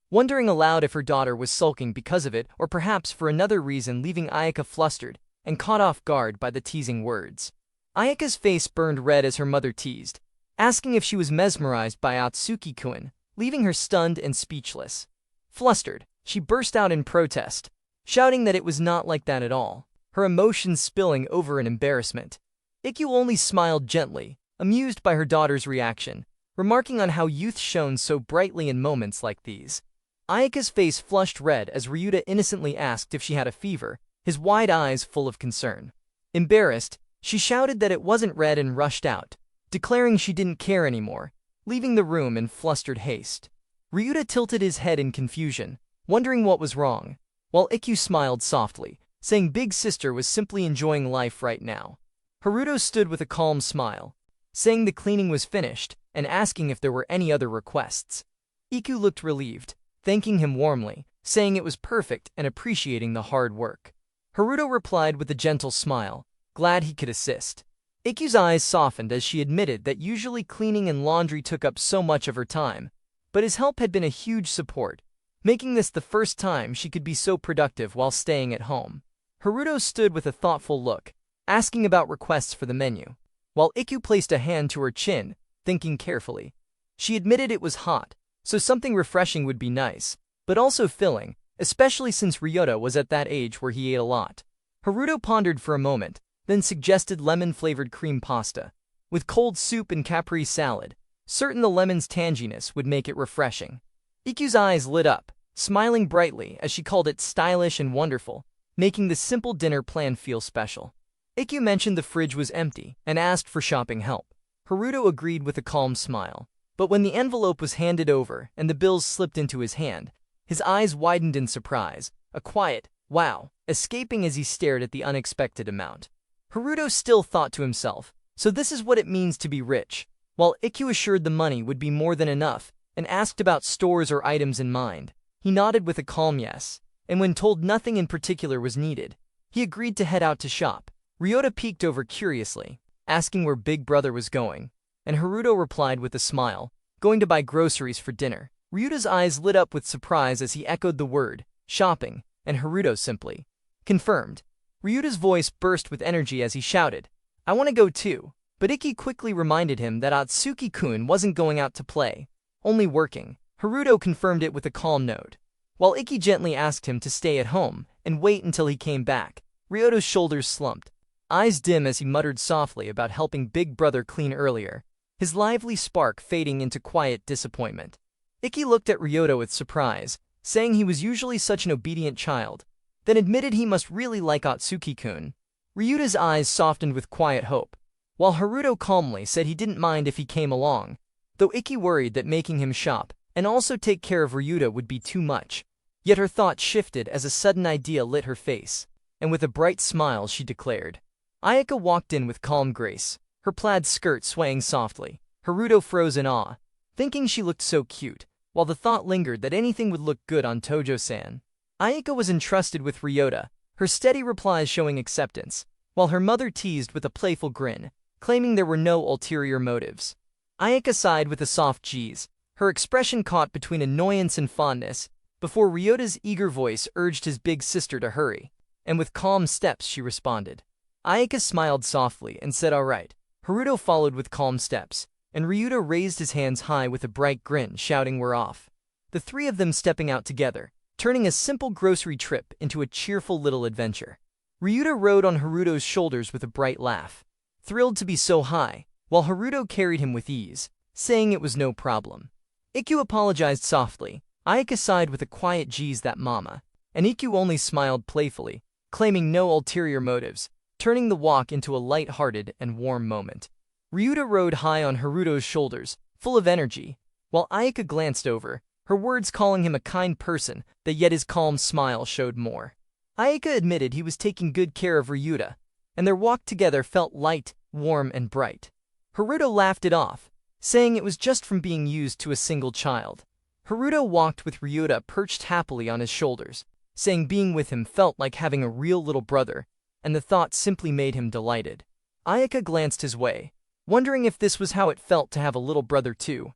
wondering aloud if her daughter was sulking because of it or perhaps for another reason, leaving Ayaka flustered and caught off guard by the teasing words. Ayaka's face burned red as her mother teased, asking if she was mesmerized by Atsuki-kun, leaving her stunned and speechless. Flustered, she burst out in protest, shouting that it was not like that at all, her emotions spilling over in embarrassment. Ikkyu only smiled gently, amused by her daughter's reaction, remarking on how youth shone so brightly in moments like these. Ayaka's face flushed red as Ryuta innocently asked if she had a fever, his wide eyes full of concern. Embarrassed, she shouted that it wasn't red and rushed out, declaring she didn't care anymore, leaving the room in flustered haste. Ryuta tilted his head in confusion, wondering what was wrong, while Ikkyu smiled softly, saying big sister was simply enjoying life right now. Haruto stood with a calm smile, saying the cleaning was finished and asking if there were any other requests. Ikkyu looked relieved, thanking him warmly, saying it was perfect and appreciating the hard work. Haruto replied with a gentle smile, glad he could assist. Ikkyu's eyes softened as she admitted that usually cleaning and laundry took up so much of her time, but his help had been a huge support, making this the first time she could be so productive while staying at home. Haruto stood with a thoughtful look, asking about requests for the menu, while Ikkyu placed a hand to her chin, thinking carefully. She admitted it was hot, so something refreshing would be nice, but also filling, especially since Ryota was at that age where he ate a lot. Haruto pondered for a moment, then suggested lemon-flavored cream pasta, with cold soup and capri salad, certain the lemon's tanginess would make it refreshing. Ikkyu's eyes lit up, smiling brightly as she called it stylish and wonderful, making the simple dinner plan feel special. Ikkyu mentioned the fridge was empty and asked for shopping help. Haruto agreed with a calm smile, but when the envelope was handed over and the bills slipped into his hand, his eyes widened in surprise, a quiet, wow, escaping as he stared at the unexpected amount. Haruto still thought to himself, so this is what it means to be rich, while Ikkyu assured the money would be more than enough and asked about stores or items in mind. He nodded with a calm yes, and when told nothing in particular was needed, he agreed to head out to shop. Ryota peeked over curiously, asking where Big Brother was going, and Haruto replied with a smile, going to buy groceries for dinner. Ryuta's eyes lit up with surprise as he echoed the word, shopping, and Haruto simply confirmed. Ryuta's voice burst with energy as he shouted, I want to go too, but Ikkyu quickly reminded him that Atsuki-kun wasn't going out to play, only working. Haruto confirmed it with a calm note, while Ikkyu gently asked him to stay at home and wait until he came back. Ryota's shoulders slumped, eyes dim as he muttered softly about helping Big Brother clean earlier, his lively spark fading into quiet disappointment. Ikkyu looked at Ryota with surprise, saying he was usually such an obedient child, then admitted he must really like Atsuki-kun. Ryuta's eyes softened with quiet hope, while Haruto calmly said he didn't mind if he came along, though Ikkyu worried that making him shop and also take care of Ryuta would be too much. Yet her thoughts shifted as a sudden idea lit her face, and with a bright smile she declared. Ayaka walked in with calm grace, her plaid skirt swaying softly. Haruto froze in awe, thinking she looked so cute, while the thought lingered that anything would look good on Tojo-san. Ayaka was entrusted with Ryota, her steady replies showing acceptance, while her mother teased with a playful grin, claiming there were no ulterior motives. Ayaka sighed with a soft geeze, her expression caught between annoyance and fondness, before Ryota's eager voice urged his big sister to hurry, and with calm steps she responded. Ayaka smiled softly and said all right. Haruto followed with calm steps, and Ryuta raised his hands high with a bright grin, shouting we're off. The three of them stepping out together, turning a simple grocery trip into a cheerful little adventure. Ryuta rode on Haruto's shoulders with a bright laugh, thrilled to be so high, while Haruto carried him with ease, saying it was no problem. Ikkyu apologized softly, Ayaka sighed with a quiet geez that mama, and Ikkyu only smiled playfully, claiming no ulterior motives, turning the walk into a light-hearted and warm moment. Ryuta rode high on Haruto's shoulders, full of energy, While Ayaka glanced over, her words calling him a kind person, that yet his calm smile showed more. Ayaka admitted he was taking good care of Ryuta, and their walk together felt light, warm, and bright. Haruto laughed it off, saying it was just from being used to a single child. Haruto walked with Ryuta perched happily on his shoulders, saying being with him felt like having a real little brother, and the thought simply made him delighted. Ayaka glanced his way, wondering if this was how it felt to have a little brother too,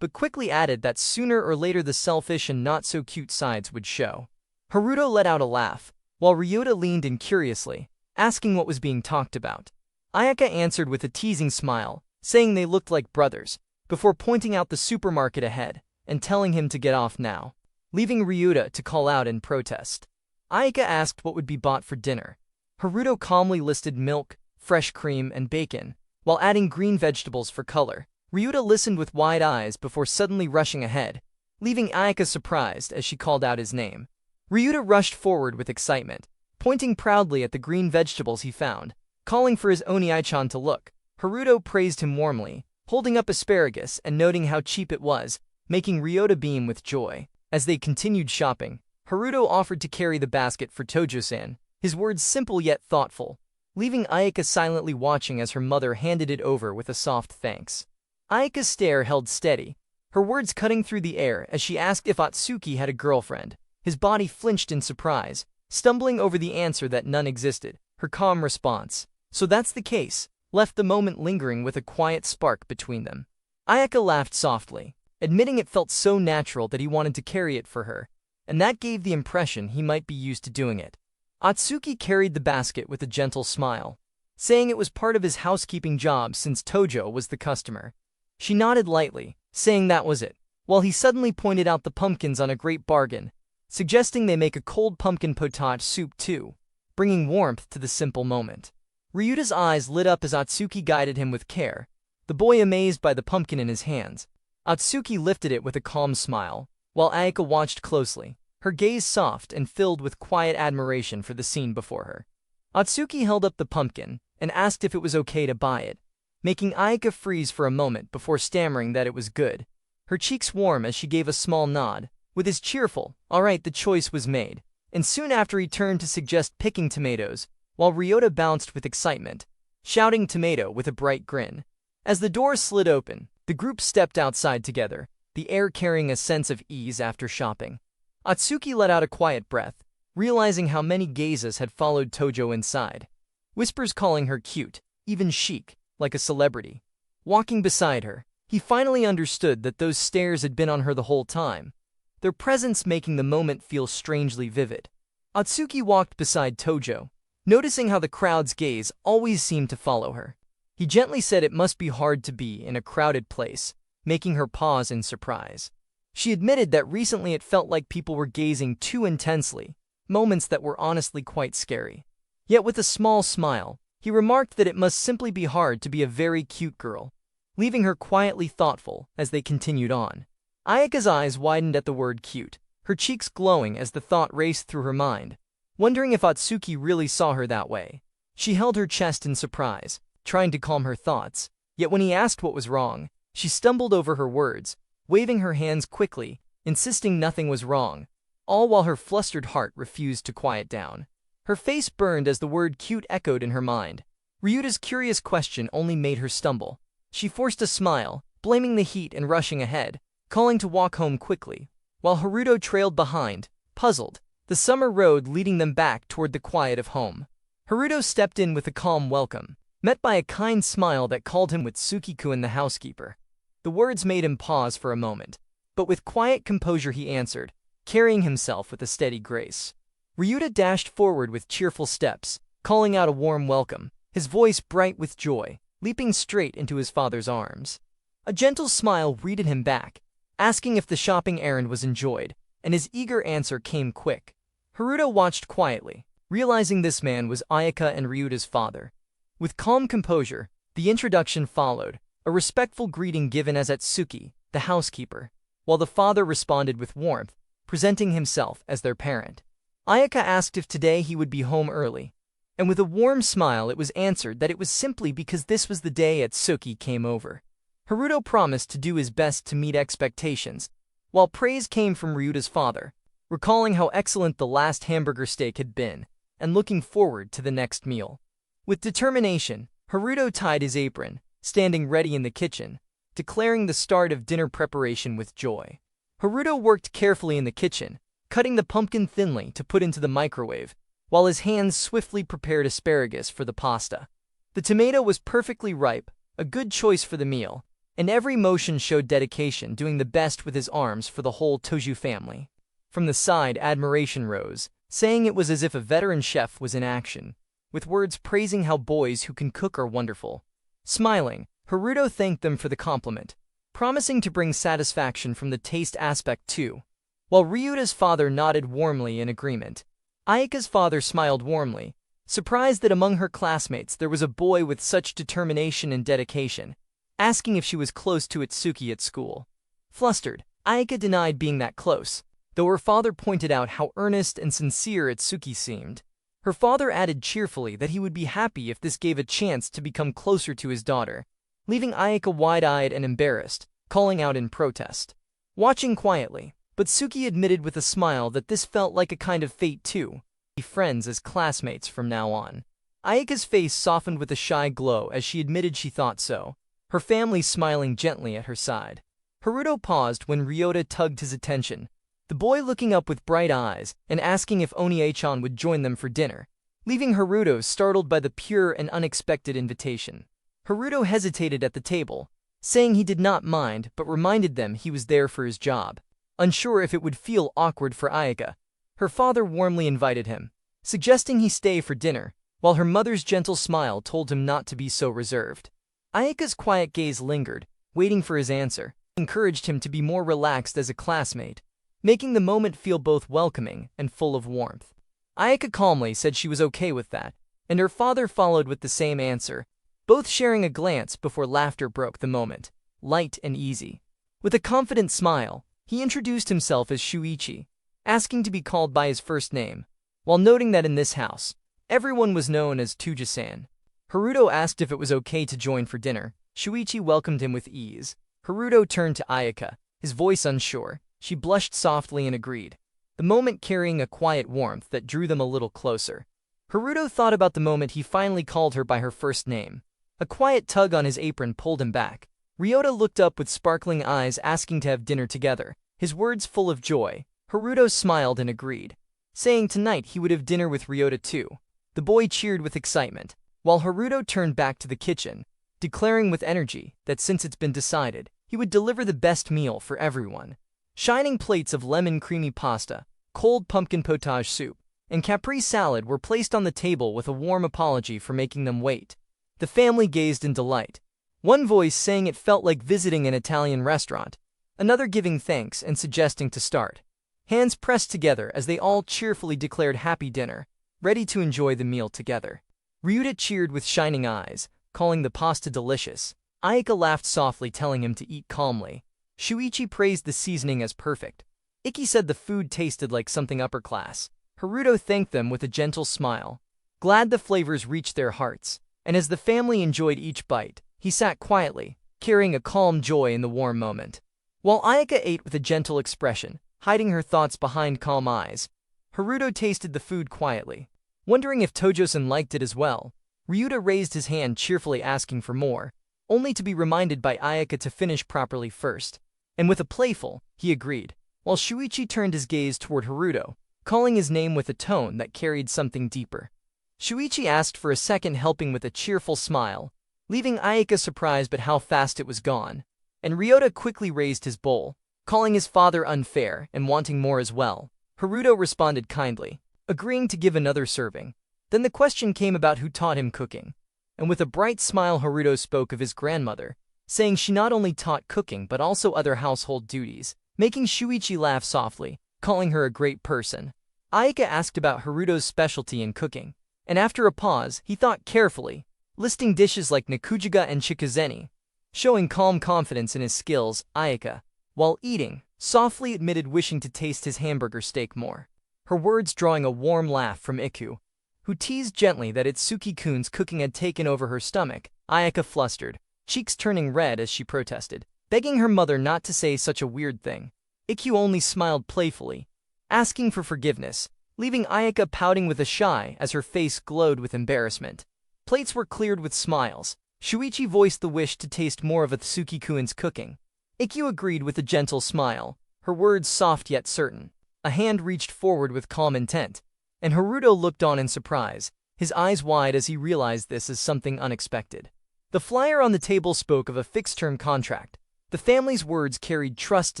but quickly added that sooner or later the selfish and not-so-cute sides would show. Haruto let out a laugh, while Ryuta leaned in curiously, asking what was being talked about. Ayaka answered with a teasing smile, saying they looked like brothers, before pointing out the supermarket ahead and telling him to get off now, leaving Ryuta to call out in protest. Ayaka asked what would be bought for dinner. Haruto calmly listed milk, fresh cream, and bacon, while adding green vegetables for color. Ryuta listened with wide eyes before suddenly rushing ahead, leaving Ayaka surprised as she called out his name. Ryuta rushed forward with excitement, pointing proudly at the green vegetables he found, calling for his Oni-chan to look. Haruto praised him warmly, holding up asparagus and noting how cheap it was, making Ryuta beam with joy. As they continued shopping, Haruto offered to carry the basket for Tojo-san, his words simple yet thoughtful, leaving Ayaka silently watching as her mother handed it over with a soft thanks. Ayaka's stare held steady, her words cutting through the air as she asked if Atsuki had a girlfriend. His body flinched in surprise, stumbling over the answer that none existed. Her calm response, "So that's the case," left the moment lingering with a quiet spark between them. Ayaka laughed softly, admitting it felt so natural that he wanted to carry it for her, and that gave the impression he might be used to doing it. Atsuki carried the basket with a gentle smile, saying it was part of his housekeeping job since Tojo was the customer. She nodded lightly, saying that was it, while he suddenly pointed out the pumpkins on a great bargain, suggesting they make a cold pumpkin potage soup too, bringing warmth to the simple moment. Ryuta's eyes lit up as Atsuki guided him with care, the boy amazed by the pumpkin in his hands. Atsuki lifted it with a calm smile, while Ayaka watched closely, her gaze soft and filled with quiet admiration for the scene before her. Atsuki held up the pumpkin and asked if it was okay to buy it, making Ayaka freeze for a moment before stammering that it was good. Her cheeks warm as she gave a small nod. With his cheerful, "All right," the choice was made, and soon after he turned to suggest picking tomatoes, while Ryota bounced with excitement, shouting tomato with a bright grin. As the door slid open, the group stepped outside together, the air carrying a sense of ease after shopping. Atsuki let out a quiet breath, realizing how many gazes had followed Tojo inside, whispers calling her cute, even chic, like a celebrity. Walking beside her, he finally understood that those stares had been on her the whole time, their presence making the moment feel strangely vivid. Atsuki walked beside Tojo, noticing how the crowd's gaze always seemed to follow her. He gently said it must be hard to be in a crowded place, making her pause in surprise. She admitted that recently it felt like people were gazing too intensely, moments that were honestly quite scary. Yet with a small smile, he remarked that it must simply be hard to be a very cute girl, leaving her quietly thoughtful as they continued on. Ayaka's eyes widened at the word cute, her cheeks glowing as the thought raced through her mind, wondering if Atsuki really saw her that way. She held her chest in surprise, trying to calm her thoughts, yet when he asked what was wrong, she stumbled over her words, waving her hands quickly, insisting nothing was wrong, all while her flustered heart refused to quiet down. Her face burned as the word cute echoed in her mind. Ryuta's curious question only made her stumble. She forced a smile, blaming the heat and rushing ahead, calling to walk home quickly, while Haruto trailed behind, puzzled, the summer road leading them back toward the quiet of home. Haruto stepped in with a calm welcome, met by a kind smile that called him with Tsukikun the housekeeper. The words made him pause for a moment, but with quiet composure he answered, carrying himself with a steady grace. Ryuta dashed forward with cheerful steps, calling out a warm welcome, his voice bright with joy, leaping straight into his father's arms. A gentle smile greeted him back, asking if the shopping errand was enjoyed, and his eager answer came quick. Haruto watched quietly, realizing this man was Ayaka and Ryuta's father. With calm composure, the introduction followed, a respectful greeting given as Atsuki, the housekeeper, while the father responded with warmth, presenting himself as their parent. Ayaka asked if today he would be home early, and with a warm smile it was answered that it was simply because this was the day Atsuki came over. Haruto promised to do his best to meet expectations, while praise came from Ryuta's father, recalling how excellent the last hamburger steak had been, and looking forward to the next meal. With determination, Haruto tied his apron, standing ready in the kitchen, declaring the start of dinner preparation with joy. Haruto worked carefully in the kitchen, cutting the pumpkin thinly to put into the microwave, while his hands swiftly prepared asparagus for the pasta. The tomato was perfectly ripe, a good choice for the meal, and every motion showed dedication, doing the best with his arms for the whole Toju family. From the side, admiration rose, saying it was as if a veteran chef was in action, with words praising how boys who can cook are wonderful. Smiling, Haruto thanked them for the compliment, promising to bring satisfaction from the taste aspect too. While Ryuta's father nodded warmly in agreement, Ayaka's father smiled warmly, surprised that among her classmates there was a boy with such determination and dedication, asking if she was close to Itsuki at school. Flustered, Ayaka denied being that close, though her father pointed out how earnest and sincere Itsuki seemed. Her father added cheerfully that he would be happy if this gave a chance to become closer to his daughter, leaving Ayaka wide-eyed and embarrassed, calling out in protest. Watching quietly, but Suki admitted with a smile that this felt like a kind of fate too. Be friends as classmates from now on. Ayaka's face softened with a shy glow as she admitted she thought so, her family smiling gently at her side. Haruto paused when Ryota tugged his attention, the boy looking up with bright eyes and asking if Onie-chan would join them for dinner, leaving Haruto startled by the pure and unexpected invitation. Haruto hesitated at the table, saying he did not mind but reminded them he was there for his job. Unsure if it would feel awkward for Ayaka, her father warmly invited him, suggesting he stay for dinner, while her mother's gentle smile told him not to be so reserved. Ayaka's quiet gaze lingered, waiting for his answer, encouraged him to be more relaxed as a classmate, making the moment feel both welcoming and full of warmth. Ayaka calmly said she was okay with that, and her father followed with the same answer, both sharing a glance before laughter broke the moment, light and easy. With a confident smile, he introduced himself as Shuichi, asking to be called by his first name, while noting that in this house, everyone was known as Tuja-san. Haruto asked if it was okay to join for dinner. Shuichi welcomed him with ease. Haruto turned to Ayaka, his voice unsure. She blushed softly and agreed, the moment carrying a quiet warmth that drew them a little closer. Haruto thought about the moment he finally called her by her first name. A quiet tug on his apron pulled him back. Ryota looked up with sparkling eyes asking to have dinner together, his words full of joy. Haruto smiled and agreed, saying tonight he would have dinner with Ryota too. The boy cheered with excitement, while Haruto turned back to the kitchen, declaring with energy that since it's been decided, he would deliver the best meal for everyone. Shining plates of lemon creamy pasta, cold pumpkin potage soup, and Capri salad were placed on the table with a warm apology for making them wait. The family gazed in delight, one voice saying it felt like visiting an Italian restaurant, another giving thanks and suggesting to start. Hands pressed together as they all cheerfully declared happy dinner, ready to enjoy the meal together. Ryuta cheered with shining eyes, calling the pasta delicious. Ayaka laughed softly, telling him to eat calmly. Shuichi praised the seasoning as perfect. Ikki said the food tasted like something upper class. Haruto thanked them with a gentle smile, glad the flavors reached their hearts, and as the family enjoyed each bite, he sat quietly, carrying a calm joy in the warm moment. While Ayaka ate with a gentle expression, hiding her thoughts behind calm eyes, Haruto tasted the food quietly, wondering if Tojo-san liked it as well. Ryuta raised his hand cheerfully asking for more, only to be reminded by Ayaka to finish properly first, and with a playful, he agreed, while Shuichi turned his gaze toward Haruto, calling his name with a tone that carried something deeper. Shuichi asked for a second helping with a cheerful smile, leaving Ayaka surprised at how fast it was gone, and Ryota quickly raised his bowl, calling his father unfair and wanting more as well. Haruto responded kindly, agreeing to give another serving. Then the question came about who taught him cooking, and with a bright smile Haruto spoke of his grandmother, saying she not only taught cooking but also other household duties, making Shuichi laugh softly, calling her a great person. Ayaka asked about Haruto's specialty in cooking, and after a pause, he thought carefully, listing dishes like Nikujiga and Chikuzeni. Showing calm confidence in his skills, Ayaka, while eating, softly admitted wishing to taste his hamburger steak more, her words drawing a warm laugh from Iku, who teased gently that Itsuki-kun's cooking had taken over her stomach. Ayaka flustered, cheeks turning red as she protested, begging her mother not to say such a weird thing. Ikkyu only smiled playfully, asking for forgiveness, leaving Ayaka pouting with a sigh as her face glowed with embarrassment. Plates were cleared with smiles. Shuichi voiced the wish to taste more of Atsuki-kun's cooking. Ikkyu agreed with a gentle smile, her words soft yet certain. A hand reached forward with calm intent, and Haruto looked on in surprise, his eyes wide as he realized this as something unexpected. The flyer on the table spoke of a fixed-term contract. The family's words carried trust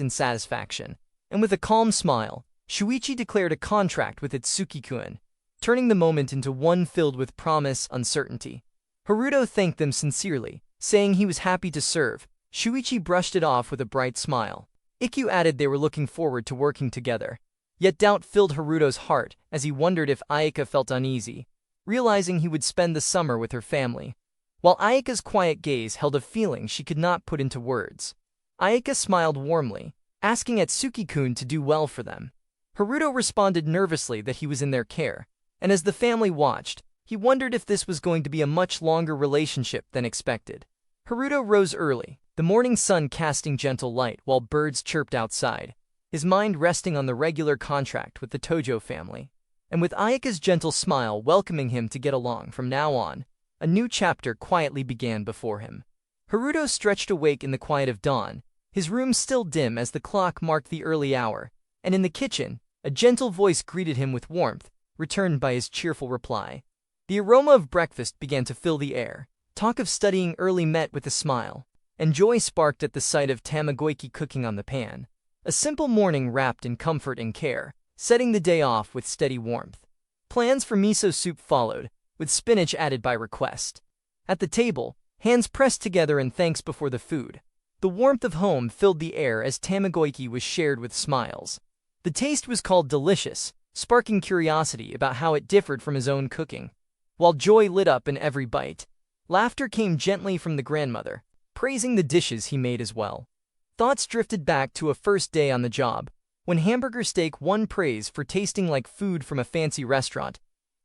and satisfaction, and with a calm smile, Shuichi declared a contract with Atsuki-kun, turning the moment into one filled with promise, uncertainty. Haruto thanked them sincerely, saying he was happy to serve. Shuichi brushed it off with a bright smile. Ikkyu added they were looking forward to working together. Yet doubt filled Haruto's heart as he wondered if Ayaka felt uneasy, realizing he would spend the summer with her family. While Ayaka's quiet gaze held a feeling she could not put into words. Ayaka smiled warmly, asking Atsuki-kun to do well for them. Haruto responded nervously that he was in their care, and as the family watched, he wondered if this was going to be a much longer relationship than expected. Haruto rose early, the morning sun casting gentle light while birds chirped outside, his mind resting on the regular contract with the Tojo family. And with Ayaka's gentle smile welcoming him to get along from now on, a new chapter quietly began before him. Haruto stretched awake in the quiet of dawn, his room still dim as the clock marked the early hour, and in the kitchen, a gentle voice greeted him with warmth, returned by his cheerful reply. The aroma of breakfast began to fill the air. Talk of studying early met with a smile, and joy sparked at the sight of tamagoyaki cooking on the pan. A simple morning wrapped in comfort and care, setting the day off with steady warmth. Plans for miso soup followed, with spinach added by request. At the table, hands pressed together in thanks before the food. The warmth of home filled the air as tamagoyaki was shared with smiles. The taste was called delicious, sparking curiosity about how it differed from his own cooking. While joy lit up in every bite, laughter came gently from the grandmother, praising the dishes he made as well. Thoughts drifted back to a first day on the job, when hamburger steak won praise for tasting like food from a fancy restaurant,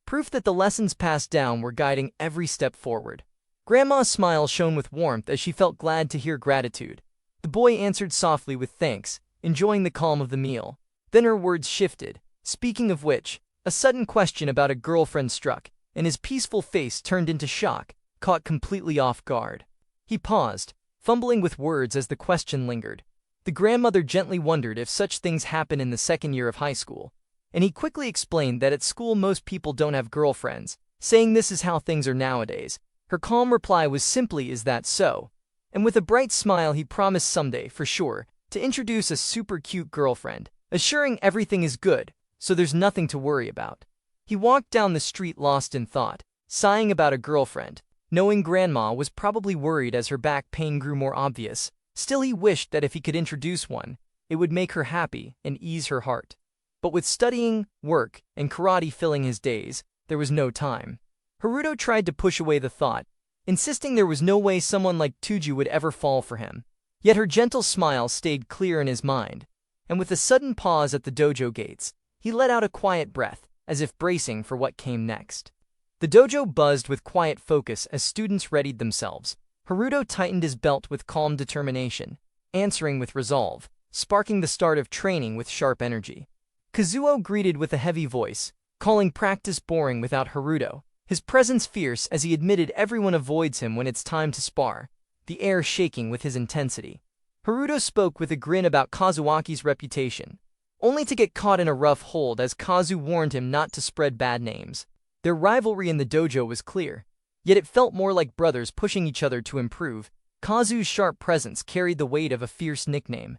proof that the lessons passed down were guiding every step forward. Grandma's smile shone with warmth as she felt glad to hear gratitude. The boy answered softly with thanks, enjoying the calm of the meal. Then her words shifted, speaking of which, a sudden question about a girlfriend struck, and his peaceful face turned into shock, caught completely off guard. He paused, fumbling with words as the question lingered. The grandmother gently wondered if such things happen in the second year of high school, and he quickly explained that at school most people don't have girlfriends, saying this is how things are nowadays. Her calm reply was simply, "Is that so?" And with a bright smile he promised someday, for sure, to introduce a super cute girlfriend, assuring everything is good, so there's nothing to worry about. He walked down the street lost in thought, sighing about a girlfriend, knowing Grandma was probably worried as her back pain grew more obvious. Still he wished that if he could introduce one, it would make her happy and ease her heart. But with studying, work, and karate filling his days, there was no time. Haruto tried to push away the thought, insisting there was no way someone like Tuju would ever fall for him. Yet her gentle smile stayed clear in his mind, and with a sudden pause at the dojo gates, he let out a quiet breath, as if bracing for what came next. The dojo buzzed with quiet focus as students readied themselves. Haruto tightened his belt with calm determination, answering with resolve, sparking the start of training with sharp energy. Kazuo greeted with a heavy voice, calling practice boring without Haruto, his presence fierce as he admitted everyone avoids him when it's time to spar, the air shaking with his intensity. Haruto spoke with a grin about Kazuaki's reputation, only to get caught in a rough hold as Kazu warned him not to spread bad names. Their rivalry in the dojo was clear, yet it felt more like brothers pushing each other to improve. Kazu's sharp presence carried the weight of a fierce nickname.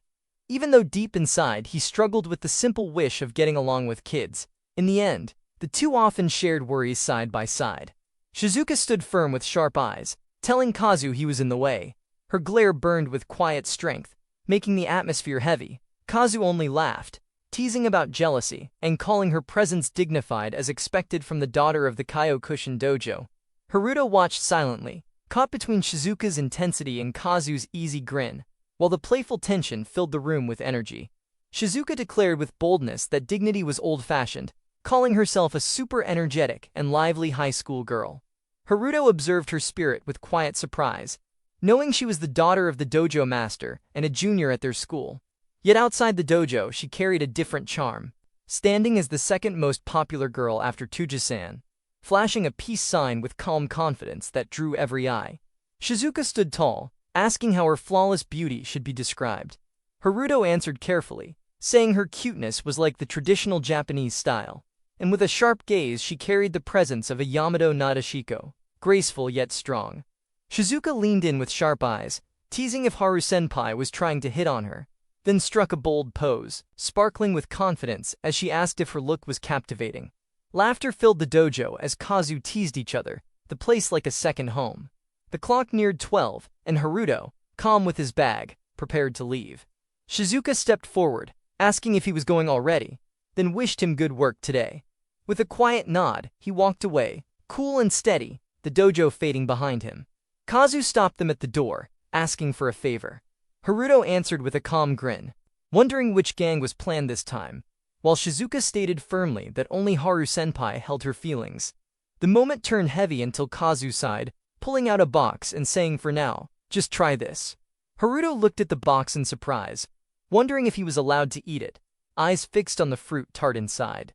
Even though deep inside he struggled with the simple wish of getting along with kids, in the end, the two often shared worries side by side. Shizuka stood firm with sharp eyes, telling Kazu he was in the way. Her glare burned with quiet strength, making the atmosphere heavy. Kazu only laughed, teasing about jealousy, and calling her presence dignified as expected from the daughter of the Kyokushin dojo. Haruto watched silently, caught between Shizuka's intensity and Kazu's easy grin, while the playful tension filled the room with energy. Shizuka declared with boldness that dignity was old-fashioned, calling herself a super energetic and lively high school girl. Haruto observed her spirit with quiet surprise, knowing she was the daughter of the dojo master and a junior at their school. Yet outside the dojo, she carried a different charm, standing as the second most popular girl after Tuja-san, flashing a peace sign with calm confidence that drew every eye. Shizuka stood tall, asking how her flawless beauty should be described. Haruto answered carefully, saying her cuteness was like the traditional Japanese style, and with a sharp gaze she carried the presence of a Yamato Nadeshiko, graceful yet strong. Shizuka leaned in with sharp eyes, teasing if Haru-senpai was trying to hit on her, then struck a bold pose, sparkling with confidence as she asked if her look was captivating. Laughter filled the dojo as Kazu teased each other, the place like a second home. The clock neared 12, and Haruto, calm with his bag, prepared to leave. Shizuka stepped forward, asking if he was going already, then wished him good work today. With a quiet nod, he walked away, cool and steady, the dojo fading behind him. Kazu stopped them at the door, asking for a favor. Haruto answered with a calm grin, wondering which gang was planned this time, while Shizuka stated firmly that only Haru-senpai held her feelings. The moment turned heavy until Kazu sighed, pulling out a box and saying for now, just try this. Haruto looked at the box in surprise, wondering if he was allowed to eat it, eyes fixed on the fruit tart inside.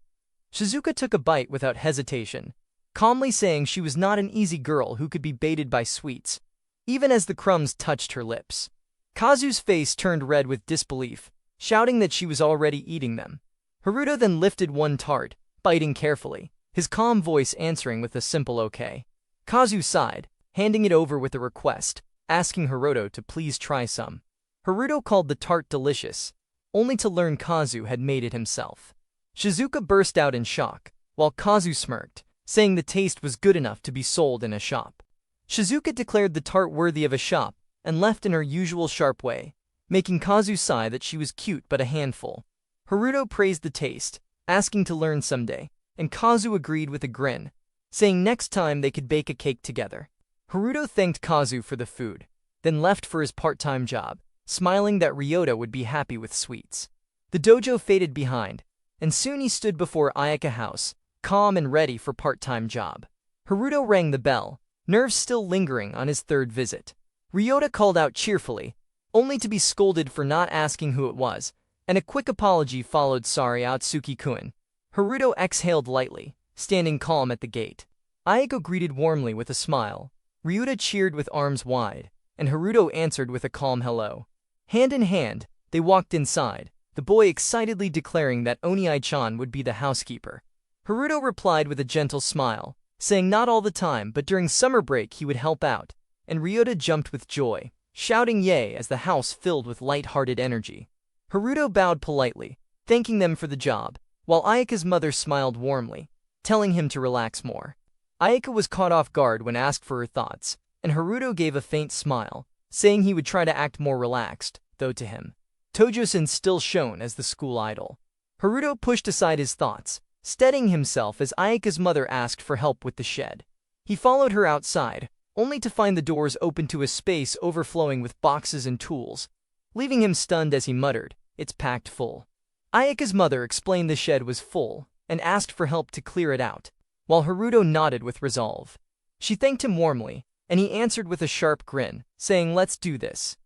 Shizuka took a bite without hesitation, calmly saying she was not an easy girl who could be baited by sweets, even as the crumbs touched her lips. Kazu's face turned red with disbelief, shouting that she was already eating them. Haruto then lifted one tart, biting carefully, his calm voice answering with a simple okay. Kazu sighed, handing it over with a request, asking Haruto to please try some. Haruto called the tart delicious, only to learn Kazu had made it himself. Shizuka burst out in shock, while Kazu smirked, saying the taste was good enough to be sold in a shop. Shizuka declared the tart worthy of a shop, and left in her usual sharp way, making Kazu sigh that she was cute but a handful. Haruto praised the taste, asking to learn someday, and Kazu agreed with a grin, saying next time they could bake a cake together. Haruto thanked Kazu for the food, then left for his part-time job, smiling that Ryota would be happy with sweets. The dojo faded behind, and soon he stood before Ayaka House, calm and ready for part-time job. Haruto rang the bell, nerves still lingering on his third visit. Ryota called out cheerfully, only to be scolded for not asking who it was, and a quick apology followed. Sorry, Atsuki-kun. Haruto exhaled lightly, standing calm at the gate. Ayako greeted warmly with a smile. Ryota cheered with arms wide, and Haruto answered with a calm hello. Hand in hand, they walked inside, the boy excitedly declaring that Oniai-chan would be the housekeeper. Haruto replied with a gentle smile, saying not all the time but during summer break he would help out, and Ryota jumped with joy, shouting yay as the house filled with light-hearted energy. Haruto bowed politely, thanking them for the job, while Ayaka's mother smiled warmly, telling him to relax more. Ayaka was caught off guard when asked for her thoughts, and Haruto gave a faint smile, saying he would try to act more relaxed, though to him, Tojo-san still shone as the school idol. Haruto pushed aside his thoughts, steadying himself as Ayaka's mother asked for help with the shed. He followed her outside, only to find the doors open to a space overflowing with boxes and tools, leaving him stunned as he muttered, "It's packed full." Ayaka's mother explained the shed was full, and asked for help to clear it out, while Haruto nodded with resolve. She thanked him warmly, and he answered with a sharp grin, saying let's do this.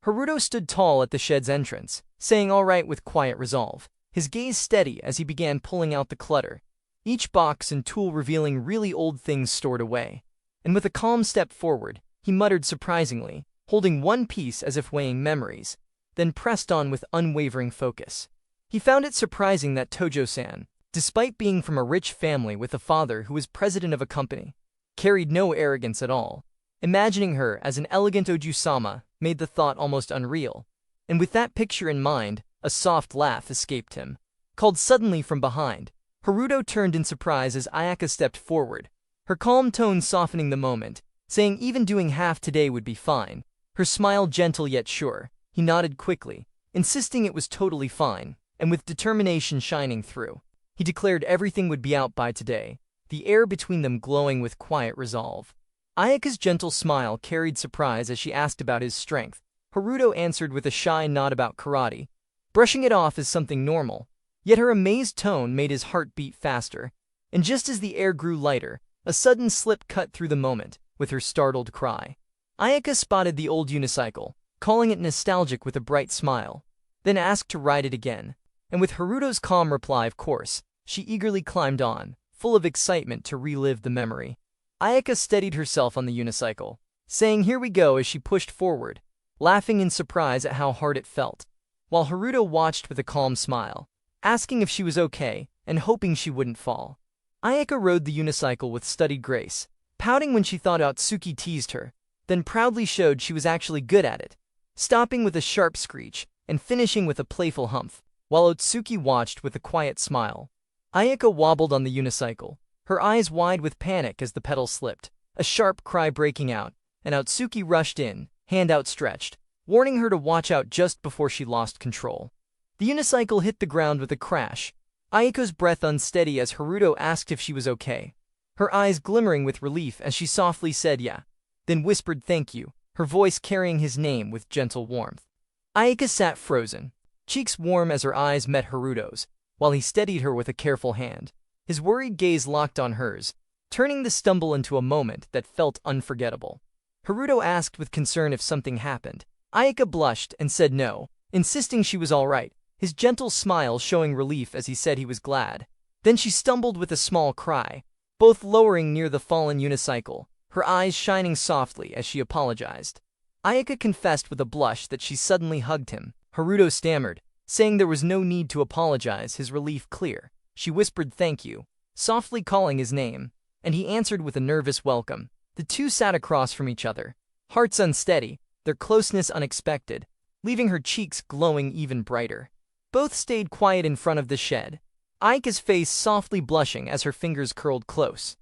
Haruto stood tall at the shed's entrance, saying all right with quiet resolve, his gaze steady as he began pulling out the clutter, each box and tool revealing really old things stored away. And with a calm step forward, he muttered surprisingly, holding one piece as if weighing memories, then pressed on with unwavering focus. He found it surprising that Tojo-san, despite being from a rich family with a father who was president of a company, carried no arrogance at all. Imagining her as an elegant Oju-sama made the thought almost unreal, and with that picture in mind, a soft laugh escaped him. Called suddenly from behind, Haruto turned in surprise as Ayaka stepped forward, her calm tone softening the moment, saying even doing half today would be fine, her smile gentle yet sure. He nodded quickly, insisting it was totally fine, and with determination shining through, he declared everything would be out by today, the air between them glowing with quiet resolve. Ayaka's gentle smile carried surprise as she asked about his strength. Haruto answered with a shy nod about karate, brushing it off as something normal, yet her amazed tone made his heart beat faster, and just as the air grew lighter, a sudden slip cut through the moment, with her startled cry. Ayaka spotted the old unicycle, calling it nostalgic with a bright smile, then asked to ride it again. And with Haruto's calm reply of course, she eagerly climbed on, full of excitement to relive the memory. Ayaka steadied herself on the unicycle, saying here we go as she pushed forward, laughing in surprise at how hard it felt, while Haruto watched with a calm smile, asking if she was okay and hoping she wouldn't fall. Ayaka rode the unicycle with studied grace, pouting when she thought Otsuki teased her, then proudly showed she was actually good at it, stopping with a sharp screech and finishing with a playful humph, while Otsuki watched with a quiet smile. Ayaka wobbled on the unicycle, her eyes wide with panic as the pedal slipped, a sharp cry breaking out, and Otsuki rushed in, hand outstretched, warning her to watch out just before she lost control. The unicycle hit the ground with a crash, Ayaka's breath unsteady as Haruto asked if she was okay, her eyes glimmering with relief as she softly said yeah, then whispered thank you, her voice carrying his name with gentle warmth. Ayaka sat frozen, cheeks warm as her eyes met Haruto's, while he steadied her with a careful hand, his worried gaze locked on hers, turning the stumble into a moment that felt unforgettable. Haruto asked with concern if something happened. Ayaka blushed and said no, insisting she was all right, his gentle smile showing relief as he said he was glad. Then she stumbled with a small cry, both lowering near the fallen unicycle, her eyes shining softly as she apologized. Ayaka confessed with a blush that she suddenly hugged him. Haruto stammered, saying there was no need to apologize, his relief clear. She whispered thank you, softly calling his name, and he answered with a nervous welcome. The two sat across from each other, hearts unsteady, their closeness unexpected, leaving her cheeks glowing even brighter. Both stayed quiet in front of the shed, Ayaka's face softly blushing as her fingers curled close.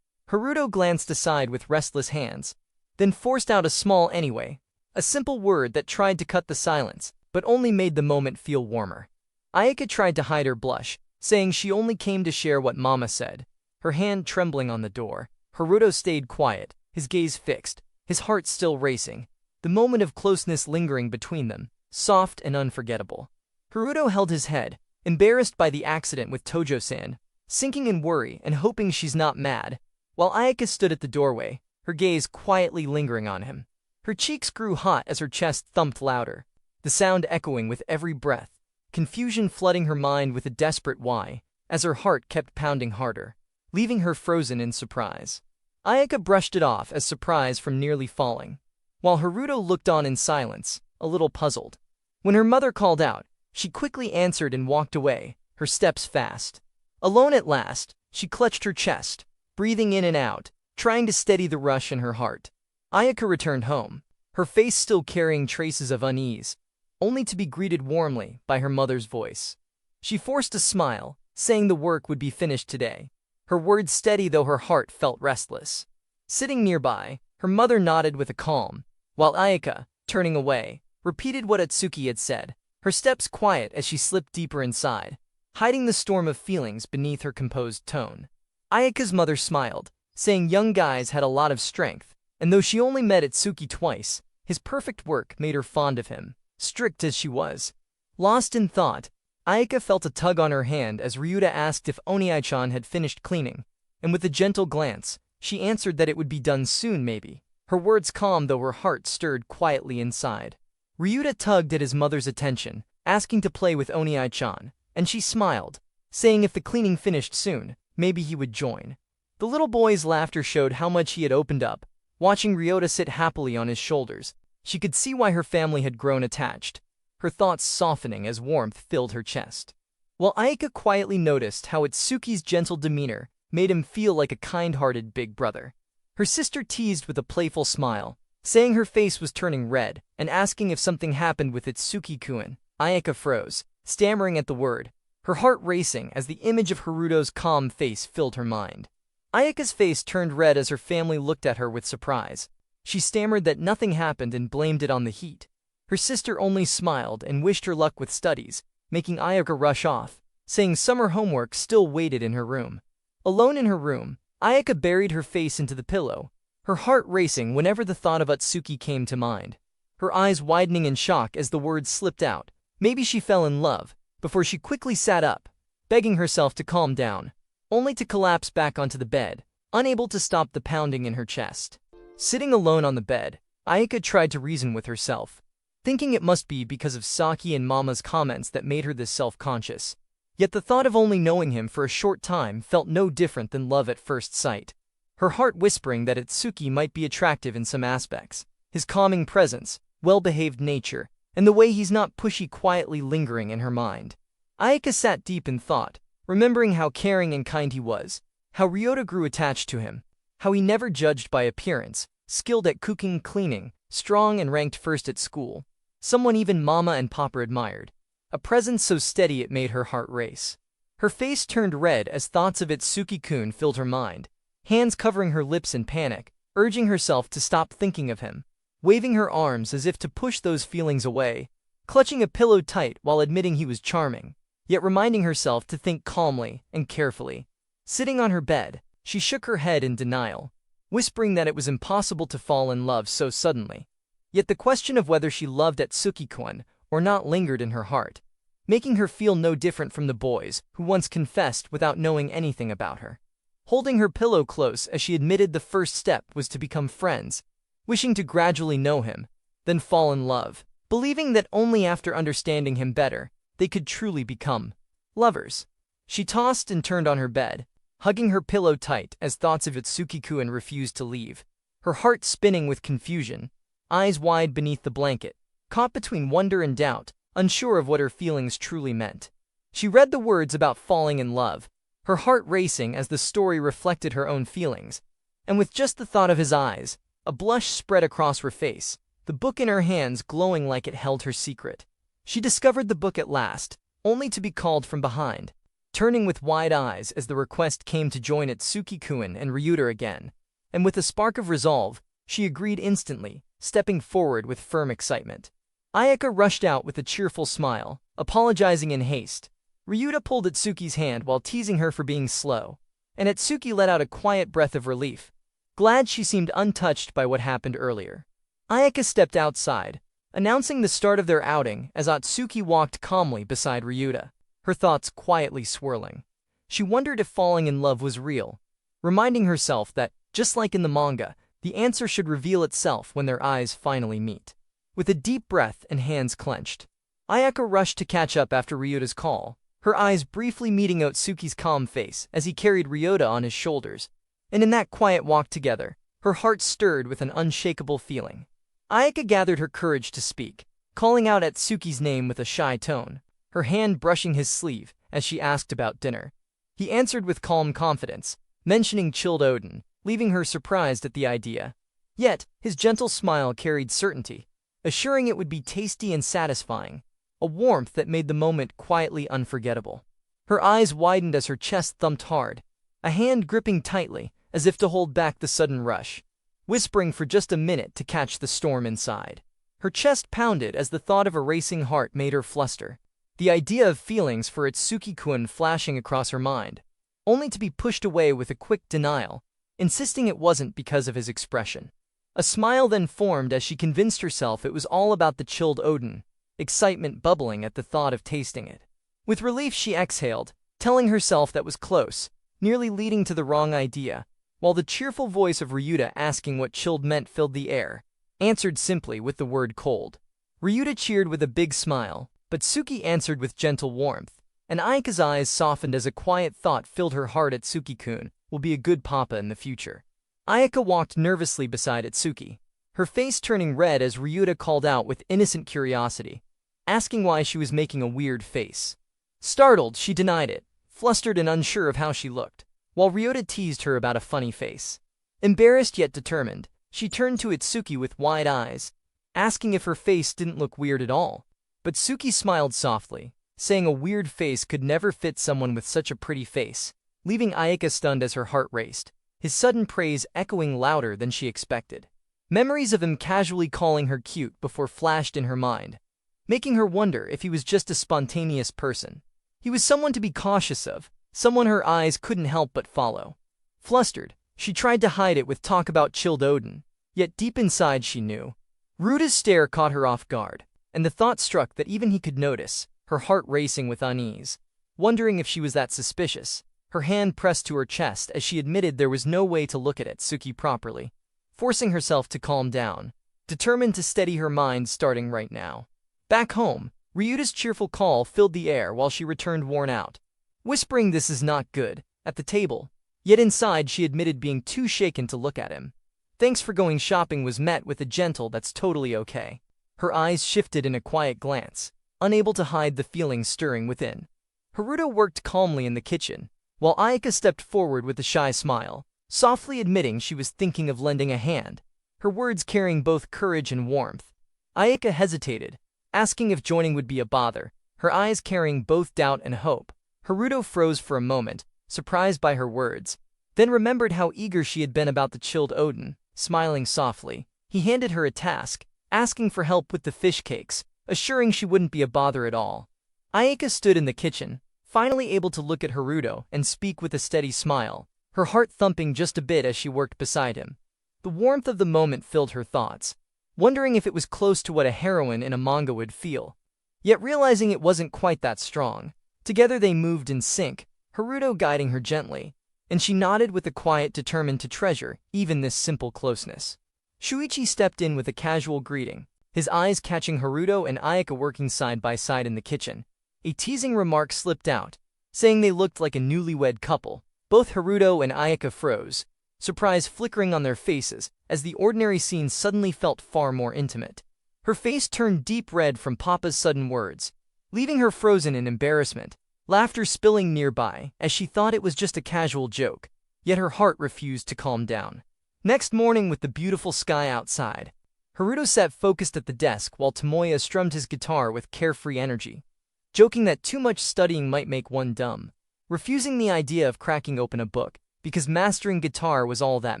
Haruto glanced aside with restless hands, then forced out a small anyway, a simple word that tried to cut the silence, but only made the moment feel warmer. Ayaka tried to hide her blush, saying she only came to share what Mama said, her hand trembling on the door. Haruto stayed quiet, his gaze fixed, his heart still racing, the moment of closeness lingering between them, soft and unforgettable. Haruto held his head, embarrassed by the accident with Tojo-san, sinking in worry and hoping she's not mad, while Ayaka stood at the doorway, her gaze quietly lingering on him. Her cheeks grew hot as her chest thumped louder, the sound echoing with every breath, confusion flooding her mind with a desperate why, as her heart kept pounding harder, leaving her frozen in surprise. Ayaka brushed it off as surprise from nearly falling, while Haruto looked on in silence, a little puzzled. When her mother called out, she quickly answered and walked away, her steps fast. Alone at last, she clutched her chest, breathing in and out, trying to steady the rush in her heart. Ayaka returned home, her face still carrying traces of unease, only to be greeted warmly by her mother's voice. She forced a smile, saying the work would be finished today, her words steady though her heart felt restless. Sitting nearby, her mother nodded with a calm, while Ayaka, turning away, repeated what Atsuki had said, her steps quiet as she slipped deeper inside, hiding the storm of feelings beneath her composed tone. Ayaka's mother smiled, saying young guys had a lot of strength, and though she only met Atsuki twice, his perfect work made her fond of him, strict as she was. Lost in thought, Ayaka felt a tug on her hand as Ryuta asked if Oniai-chan had finished cleaning, and with a gentle glance, she answered that it would be done soon maybe, her words calm though her heart stirred quietly inside. Ryuta tugged at his mother's attention, asking to play with Oniai-chan, and she smiled, saying if the cleaning finished soon, maybe he would join. The little boy's laughter showed how much he had opened up. Watching Ryota sit happily on his shoulders, she could see why her family had grown attached, her thoughts softening as warmth filled her chest. While Ayaka quietly noticed how Atsuki's gentle demeanor made him feel like a kind-hearted big brother. Her sister teased with a playful smile, saying her face was turning red, and asking if something happened with Itsuki-kun. Ayaka froze, stammering at the word, her heart racing as the image of Haruto's calm face filled her mind. Ayaka's face turned red as her family looked at her with surprise. She stammered that nothing happened and blamed it on the heat. Her sister only smiled and wished her luck with studies, making Ayaka rush off, saying summer homework still waited in her room. Alone in her room, Ayaka buried her face into the pillow, her heart racing whenever the thought of Atsuki came to mind. Her eyes widening in shock as the words slipped out, maybe she fell in love, before she quickly sat up, begging herself to calm down, only to collapse back onto the bed, unable to stop the pounding in her chest. Sitting alone on the bed, Ayaka tried to reason with herself, thinking it must be because of Saki and Mama's comments that made her this self-conscious. Yet the thought of only knowing him for a short time felt no different than love at first sight. Her heart whispering that Itsuki might be attractive in some aspects. His calming presence, well-behaved nature, and the way he's not pushy quietly lingering in her mind. Ayaka sat deep in thought, remembering how caring and kind he was, how Ryota grew attached to him, how he never judged by appearance, skilled at cooking, cleaning, strong and ranked first at school, someone even Mama and Papa admired. A presence so steady it made her heart race. Her face turned red as thoughts of Itsuki-kun filled her mind, hands covering her lips in panic, urging herself to stop thinking of him, waving her arms as if to push those feelings away, clutching a pillow tight while admitting he was charming, yet reminding herself to think calmly and carefully. Sitting on her bed, she shook her head in denial, whispering that it was impossible to fall in love so suddenly. Yet the question of whether she loved Itsuki-kun or not lingered in her heart, making her feel no different from the boys who once confessed without knowing anything about her. Holding her pillow close as she admitted the first step was to become friends, wishing to gradually know him, then fall in love, believing that only after understanding him better, they could truly become lovers. She tossed and turned on her bed, hugging her pillow tight as thoughts of Itsuki-kun refused to leave, her heart spinning with confusion, eyes wide beneath the blanket, caught between wonder and doubt, unsure of what her feelings truly meant. She read the words about falling in love, her heart racing as the story reflected her own feelings, and with just the thought of his eyes, a blush spread across her face, the book in her hands glowing like it held her secret. She discovered the book at last, only to be called from behind, turning with wide eyes as the request came to join Itsuki-kun and Ryuta again, and with a spark of resolve, she agreed instantly, stepping forward with firm excitement. Ayaka rushed out with a cheerful smile, apologizing in haste. Ryuta pulled Itsuki's hand while teasing her for being slow, and Itsuki let out a quiet breath of relief, glad she seemed untouched by what happened earlier. Ayaka stepped outside, announcing the start of their outing as Atsuki walked calmly beside Ryuta, her thoughts quietly swirling. She wondered if falling in love was real, reminding herself that, just like in the manga, the answer should reveal itself when their eyes finally meet. With a deep breath and hands clenched, Ayaka rushed to catch up after Ryuta's call, her eyes briefly meeting Otsuki's calm face as he carried Ryota on his shoulders, and in that quiet walk together, her heart stirred with an unshakable feeling. Ayaka gathered her courage to speak, calling out Atsuki's name with a shy tone, her hand brushing his sleeve as she asked about dinner. He answered with calm confidence, mentioning chilled Odin, leaving her surprised at the idea. Yet, his gentle smile carried certainty, assuring it would be tasty and satisfying, a warmth that made the moment quietly unforgettable. Her eyes widened as her chest thumped hard, a hand gripping tightly, as if to hold back the sudden rush, whispering for just a minute to catch the storm inside. Her chest pounded as the thought of a racing heart made her fluster, the idea of feelings for Itsuki-kun flashing across her mind, only to be pushed away with a quick denial, insisting it wasn't because of his expression. A smile then formed as she convinced herself it was all about the chilled Odin, excitement bubbling at the thought of tasting it. With relief she exhaled, telling herself that was close, nearly leading to the wrong idea, while the cheerful voice of Ryuta asking what chilled meant filled the air, answered simply with the word cold. Ryuta cheered with a big smile, but Suki answered with gentle warmth, and Ayaka's eyes softened as a quiet thought filled her heart. Itsuki-kun will be a good papa in the future. Ayaka walked nervously beside Itsuki, her face turning red as Ryuta called out with innocent curiosity, asking why she was making a weird face. Startled, she denied it, flustered and unsure of how she looked, while Ryuta teased her about a funny face. Embarrassed yet determined, she turned to Itsuki with wide eyes, asking if her face didn't look weird at all. But Suki smiled softly, saying a weird face could never fit someone with such a pretty face, leaving Ayaka stunned as her heart raced, his sudden praise echoing louder than she expected. Memories of him casually calling her cute before flashed in her mind, making her wonder if he was just a spontaneous person. He was someone to be cautious of, someone her eyes couldn't help but follow. Flustered, she tried to hide it with talk about chilled Odin, yet deep inside she knew. Ryuta's stare caught her off guard, and the thought struck that even he could notice, her heart racing with unease. Wondering if she was that suspicious, her hand pressed to her chest as she admitted there was no way to look at Itsuki properly. Forcing herself to calm down, determined to steady her mind starting right now. Back home, Ryuta's cheerful call filled the air while she returned worn out, whispering this is not good, at the table. Yet inside she admitted being too shaken to look at him. Thanks for going shopping was met with a gentle that's totally okay. Her eyes shifted in a quiet glance, unable to hide the feelings stirring within. Haruto worked calmly in the kitchen, while Ayaka stepped forward with a shy smile, softly admitting she was thinking of lending a hand, her words carrying both courage and warmth. Ayaka hesitated, asking if joining would be a bother, her eyes carrying both doubt and hope. Haruto froze for a moment, surprised by her words, then remembered how eager she had been about the chilled Odin. Smiling softly, he handed her a task, asking for help with the fish cakes, assuring she wouldn't be a bother at all. Ayaka stood in the kitchen, finally able to look at Haruto and speak with a steady smile, her heart thumping just a bit as she worked beside him. The warmth of the moment filled her thoughts, wondering if it was close to what a heroine in a manga would feel, yet realizing it wasn't quite that strong. Together they moved in sync, Haruto guiding her gently, and she nodded with a quiet determined to treasure even this simple closeness. Shuichi stepped in with a casual greeting, his eyes catching Haruto and Ayaka working side by side in the kitchen. A teasing remark slipped out, saying they looked like a newlywed couple. Both Haruto and Ayaka froze, surprise flickering on their faces as the ordinary scene suddenly felt far more intimate. Her face turned deep red from Papa's sudden words, leaving her frozen in embarrassment, laughter spilling nearby as she thought it was just a casual joke, yet her heart refused to calm down. Next morning, with the beautiful sky outside, Haruto sat focused at the desk while Tomoya strummed his guitar with carefree energy, joking that too much studying might make one dumb, refusing the idea of cracking open a book, because mastering guitar was all that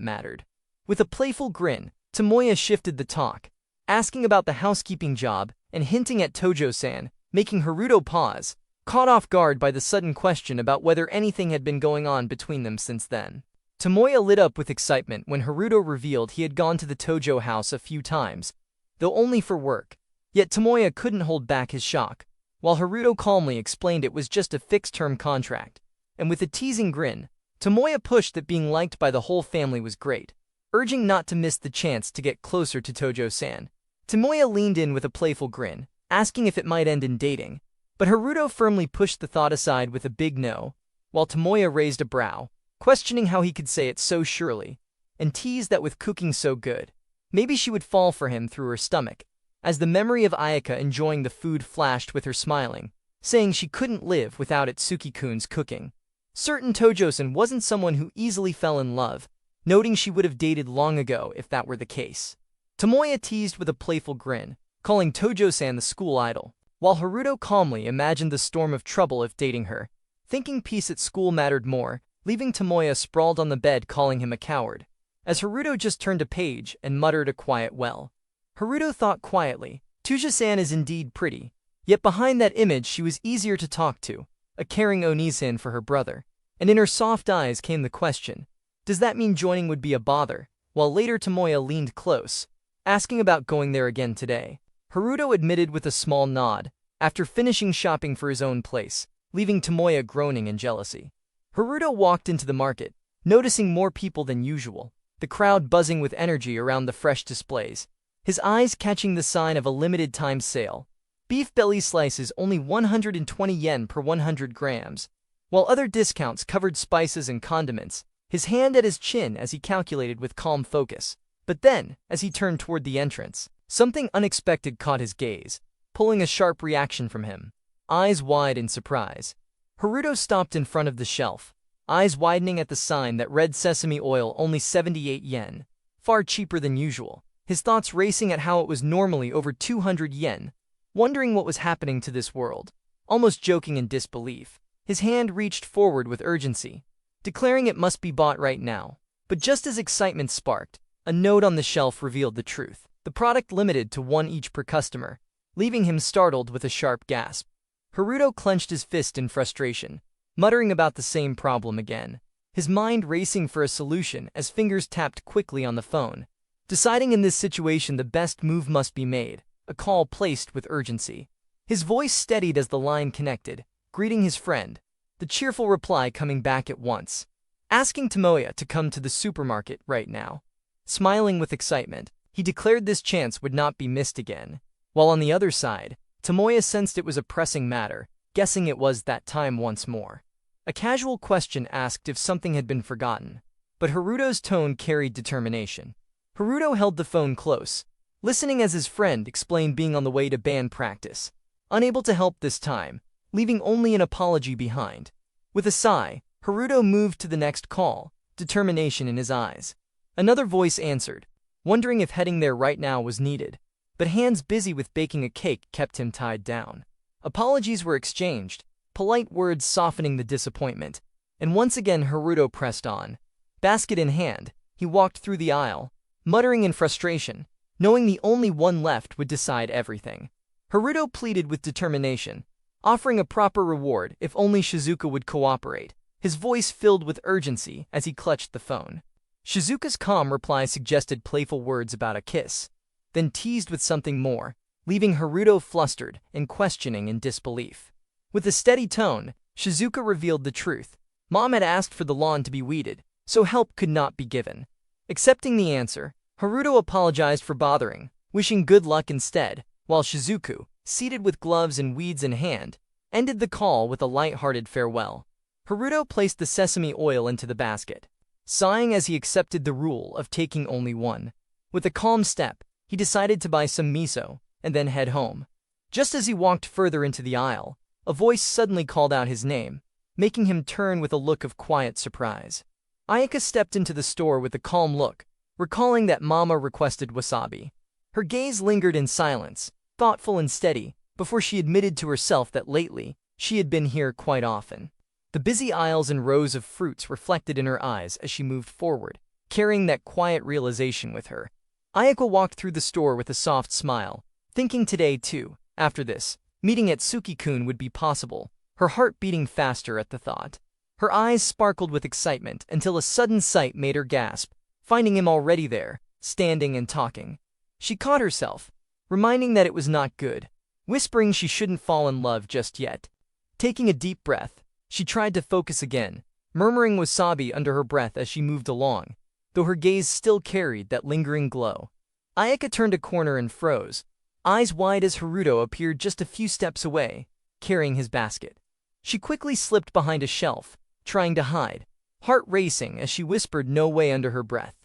mattered. With a playful grin, Tomoya shifted the talk, asking about the housekeeping job and hinting at Tojo-san, making Haruto pause, caught off guard by the sudden question about whether anything had been going on between them since then. Tomoya lit up with excitement when Haruto revealed he had gone to the Tojo house a few times, though only for work. Yet Tomoya couldn't hold back his shock, while Haruto calmly explained it was just a fixed-term contract. And with a teasing grin, Tomoya pushed that being liked by the whole family was great, urging not to miss the chance to get closer to Tojo-san. Tomoya leaned in with a playful grin, asking if it might end in dating, but Haruto firmly pushed the thought aside with a big no, while Tomoya raised a brow, questioning how he could say it so surely, and teased that with cooking so good, maybe she would fall for him through her stomach, as the memory of Ayaka enjoying the food flashed with her smiling, saying she couldn't live without Itsuki-kun's cooking. Certain Tojo-san wasn't someone who easily fell in love, noting she would have dated long ago if that were the case. Tomoya teased with a playful grin, calling Tojo-san the school idol, while Haruto calmly imagined the storm of trouble if dating her, thinking peace at school mattered more, leaving Tomoya sprawled on the bed calling him a coward, as Haruto just turned a page and muttered a quiet well. Haruto thought quietly, Tojo-san is indeed pretty, yet behind that image she was easier to talk to, a caring Onisan for her brother, and in her soft eyes came the question, does that mean joining would be a bother? While later Tomoya leaned close, asking about going there again today. Haruto admitted with a small nod, after finishing shopping for his own place, leaving Tomoya groaning in jealousy. Haruto walked into the market, noticing more people than usual, the crowd buzzing with energy around the fresh displays, his eyes catching the sign of a limited-time sale. Beef belly slices only 120 yen per 100 grams, while other discounts covered spices and condiments, his hand at his chin as he calculated with calm focus. But then, as he turned toward the entrance, something unexpected caught his gaze, pulling a sharp reaction from him. Eyes wide in surprise, Haruto stopped in front of the shelf, eyes widening at the sign that read sesame oil only 78 yen, far cheaper than usual, his thoughts racing at how it was normally over 200 yen, wondering what was happening to this world. Almost joking in disbelief, his hand reached forward with urgency, declaring it must be bought right now. But just as excitement sparked, a note on the shelf revealed the truth. The product limited to one each per customer, leaving him startled with a sharp gasp. Haruto clenched his fist in frustration, muttering about the same problem again, his mind racing for a solution as fingers tapped quickly on the phone. Deciding in this situation the best move must be made, a call placed with urgency. His voice steadied as the line connected, greeting his friend, the cheerful reply coming back at once, asking Tomoya to come to the supermarket right now. Smiling with excitement, He declared this chance would not be missed again. While on the other side, Tomoya sensed it was a pressing matter, guessing it was that time once more. A casual question asked if something had been forgotten, but Haruto's tone carried determination. Haruto held the phone close, listening as his friend explained being on the way to band practice, unable to help this time, leaving only an apology behind. With a sigh, Haruto moved to the next call, determination in his eyes. Another voice answered, wondering if heading there right now was needed, but hands busy with baking a cake kept him tied down. Apologies were exchanged, polite words softening the disappointment, and once again Haruto pressed on. Basket in hand, he walked through the aisle, muttering in frustration, knowing the only one left would decide everything. Haruto pleaded with determination, offering a proper reward if only Shizuka would cooperate, his voice filled with urgency as he clutched the phone. Shizuka's calm reply suggested playful words about a kiss, then teased with something more, leaving Haruto flustered and questioning in disbelief. With a steady tone, Shizuka revealed the truth. Mom had asked for the lawn to be weeded, so help could not be given. Accepting the answer, Haruto apologized for bothering, wishing good luck instead, while Shizuku, seated with gloves and weeds in hand, ended the call with a light-hearted farewell. Haruto placed the sesame oil into the basket, sighing as he accepted the rule of taking only one. With a calm step, he decided to buy some miso, and then head home. Just as he walked further into the aisle, a voice suddenly called out his name, making him turn with a look of quiet surprise. Ayaka stepped into the store with a calm look, recalling that Mama requested wasabi. Her gaze lingered in silence, thoughtful and steady, before she admitted to herself that lately, she had been here quite often. The busy aisles and rows of fruits reflected in her eyes as she moved forward, carrying that quiet realization with her. Ayaka walked through the store with a soft smile, thinking today too, after this, meeting at Suki-kun would be possible, her heart beating faster at the thought. Her eyes sparkled with excitement until a sudden sight made her gasp, finding him already there, standing and talking. She caught herself, reminding that it was not good, whispering she shouldn't fall in love just yet. Taking a deep breath, she tried to focus again, murmuring wasabi under her breath as she moved along, though her gaze still carried that lingering glow. Ayaka turned a corner and froze, eyes wide as Haruto appeared just a few steps away, carrying his basket. She quickly slipped behind a shelf, trying to hide, heart racing as she whispered no way under her breath.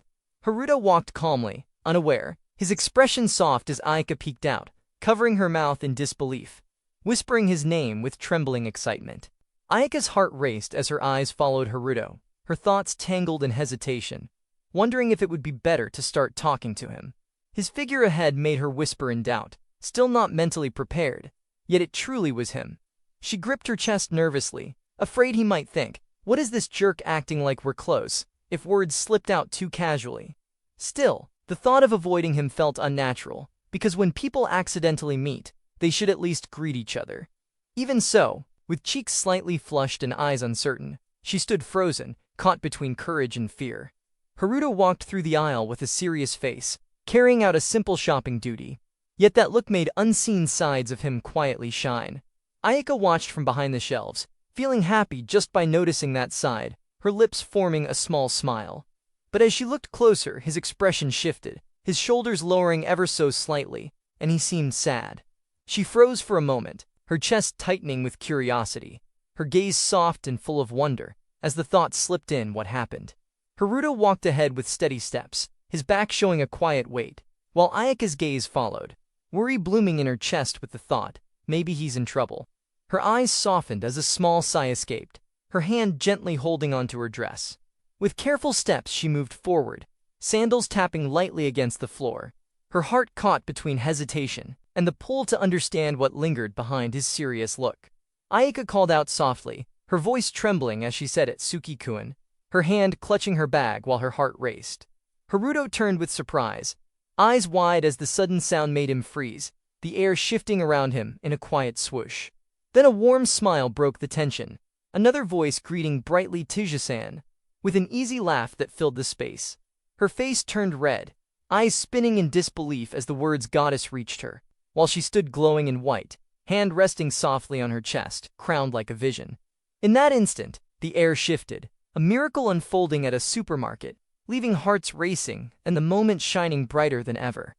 Haruto walked calmly, unaware, his expression soft as Ayaka peeked out, covering her mouth in disbelief, whispering his name with trembling excitement. Ayaka's heart raced as her eyes followed Haruto, her thoughts tangled in hesitation, wondering if it would be better to start talking to him. His figure ahead made her whisper in doubt, still not mentally prepared, yet it truly was him. She gripped her chest nervously, afraid he might think, "What is this jerk acting like we're close?" if words slipped out too casually. Still, the thought of avoiding him felt unnatural, because when people accidentally meet, they should at least greet each other. Even so, with cheeks slightly flushed and eyes uncertain, she stood frozen, caught between courage and fear. Haruto walked through the aisle with a serious face, carrying out a simple shopping duty. Yet that look made unseen sides of him quietly shine. Ayaka watched from behind the shelves, feeling happy just by noticing that side, her lips forming a small smile. But as she looked closer, his expression shifted, his shoulders lowering ever so slightly, and he seemed sad. She froze for a moment, her chest tightening with curiosity, her gaze soft and full of wonder, as the thought slipped in what happened. Haruto walked ahead with steady steps, his back showing a quiet weight, while Ayaka's gaze followed, worry blooming in her chest with the thought, maybe he's in trouble. Her eyes softened as a small sigh escaped, her hand gently holding onto her dress. With careful steps she moved forward, sandals tapping lightly against the floor, her heart caught between hesitation and the pull to understand what lingered behind his serious look. Ayaka called out softly, her voice trembling as she said it, "Suki-kun," her hand clutching her bag while her heart raced. Haruto turned with surprise, eyes wide as the sudden sound made him freeze, the air shifting around him in a quiet swoosh. Then a warm smile broke the tension, another voice greeting brightly Tija-san, with an easy laugh that filled the space. Her face turned red, eyes spinning in disbelief as the words goddess reached her, while she stood glowing in white, hand resting softly on her chest, crowned like a vision. In that instant, the air shifted, a miracle unfolding at a supermarket, leaving hearts racing and the moment shining brighter than ever.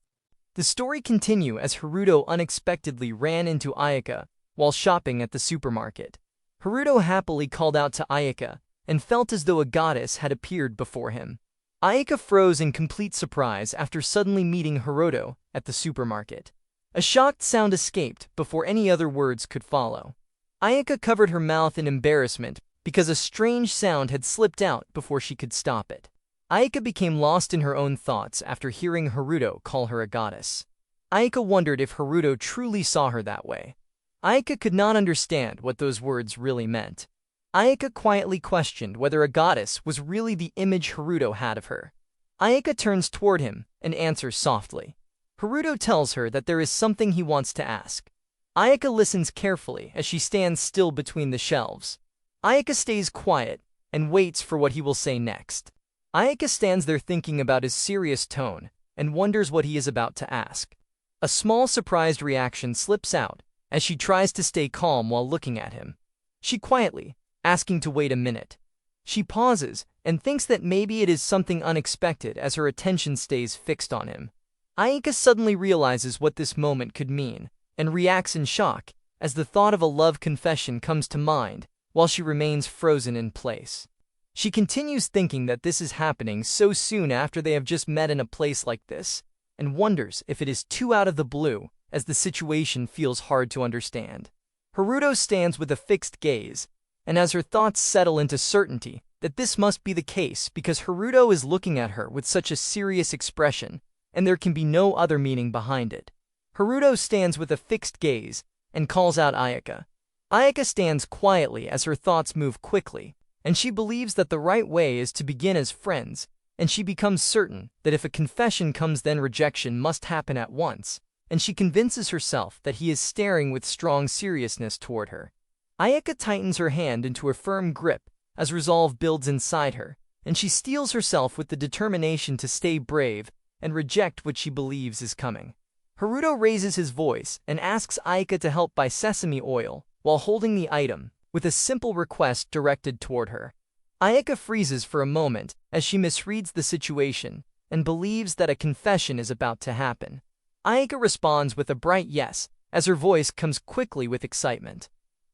The story continues as Haruto unexpectedly ran into Ayaka while shopping at the supermarket. Haruto happily called out to Ayaka and felt as though a goddess had appeared before him. Ayaka froze in complete surprise after suddenly meeting Haruto at the supermarket. A shocked sound escaped before any other words could follow. Ayaka covered her mouth in embarrassment because a strange sound had slipped out before she could stop it. Ayaka became lost in her own thoughts after hearing Haruto call her a goddess. Ayaka wondered if Haruto truly saw her that way. Ayaka could not understand what those words really meant. Ayaka quietly questioned whether a goddess was really the image Haruto had of her. Ayaka turns toward him and answers softly. Haruto tells her that there is something he wants to ask. Ayaka listens carefully as she stands still between the shelves. Ayaka stays quiet and waits for what he will say next. Ayaka stands there thinking about his serious tone and wonders what he is about to ask. A small surprised reaction slips out as she tries to stay calm while looking at him. She quietly, asking to wait a minute. She pauses and thinks that maybe it is something unexpected as her attention stays fixed on him. Ayaka suddenly realizes what this moment could mean and reacts in shock as the thought of a love confession comes to mind while she remains frozen in place. She continues thinking that this is happening so soon after they have just met in a place like this, and wonders if it is too out of the blue as the situation feels hard to understand. Haruto stands with a fixed gaze, and as her thoughts settle into certainty that this must be the case because Haruto is looking at her with such a serious expression, and there can be no other meaning behind it. Haruto stands with a fixed gaze and calls out Ayaka. Ayaka stands quietly as her thoughts move quickly, and she believes that the right way is to begin as friends, and she becomes certain that if a confession comes then rejection must happen at once, and she convinces herself that he is staring with strong seriousness toward her. Ayaka tightens her hand into a firm grip as resolve builds inside her, and she steels herself with the determination to stay brave and reject what she believes is coming. Haruto raises his voice and asks Ayaka to help buy sesame oil while holding the item, with a simple request directed toward her. Ayaka freezes for a moment as she misreads the situation and believes that a confession is about to happen. Ayaka responds with a bright yes as her voice comes quickly with excitement.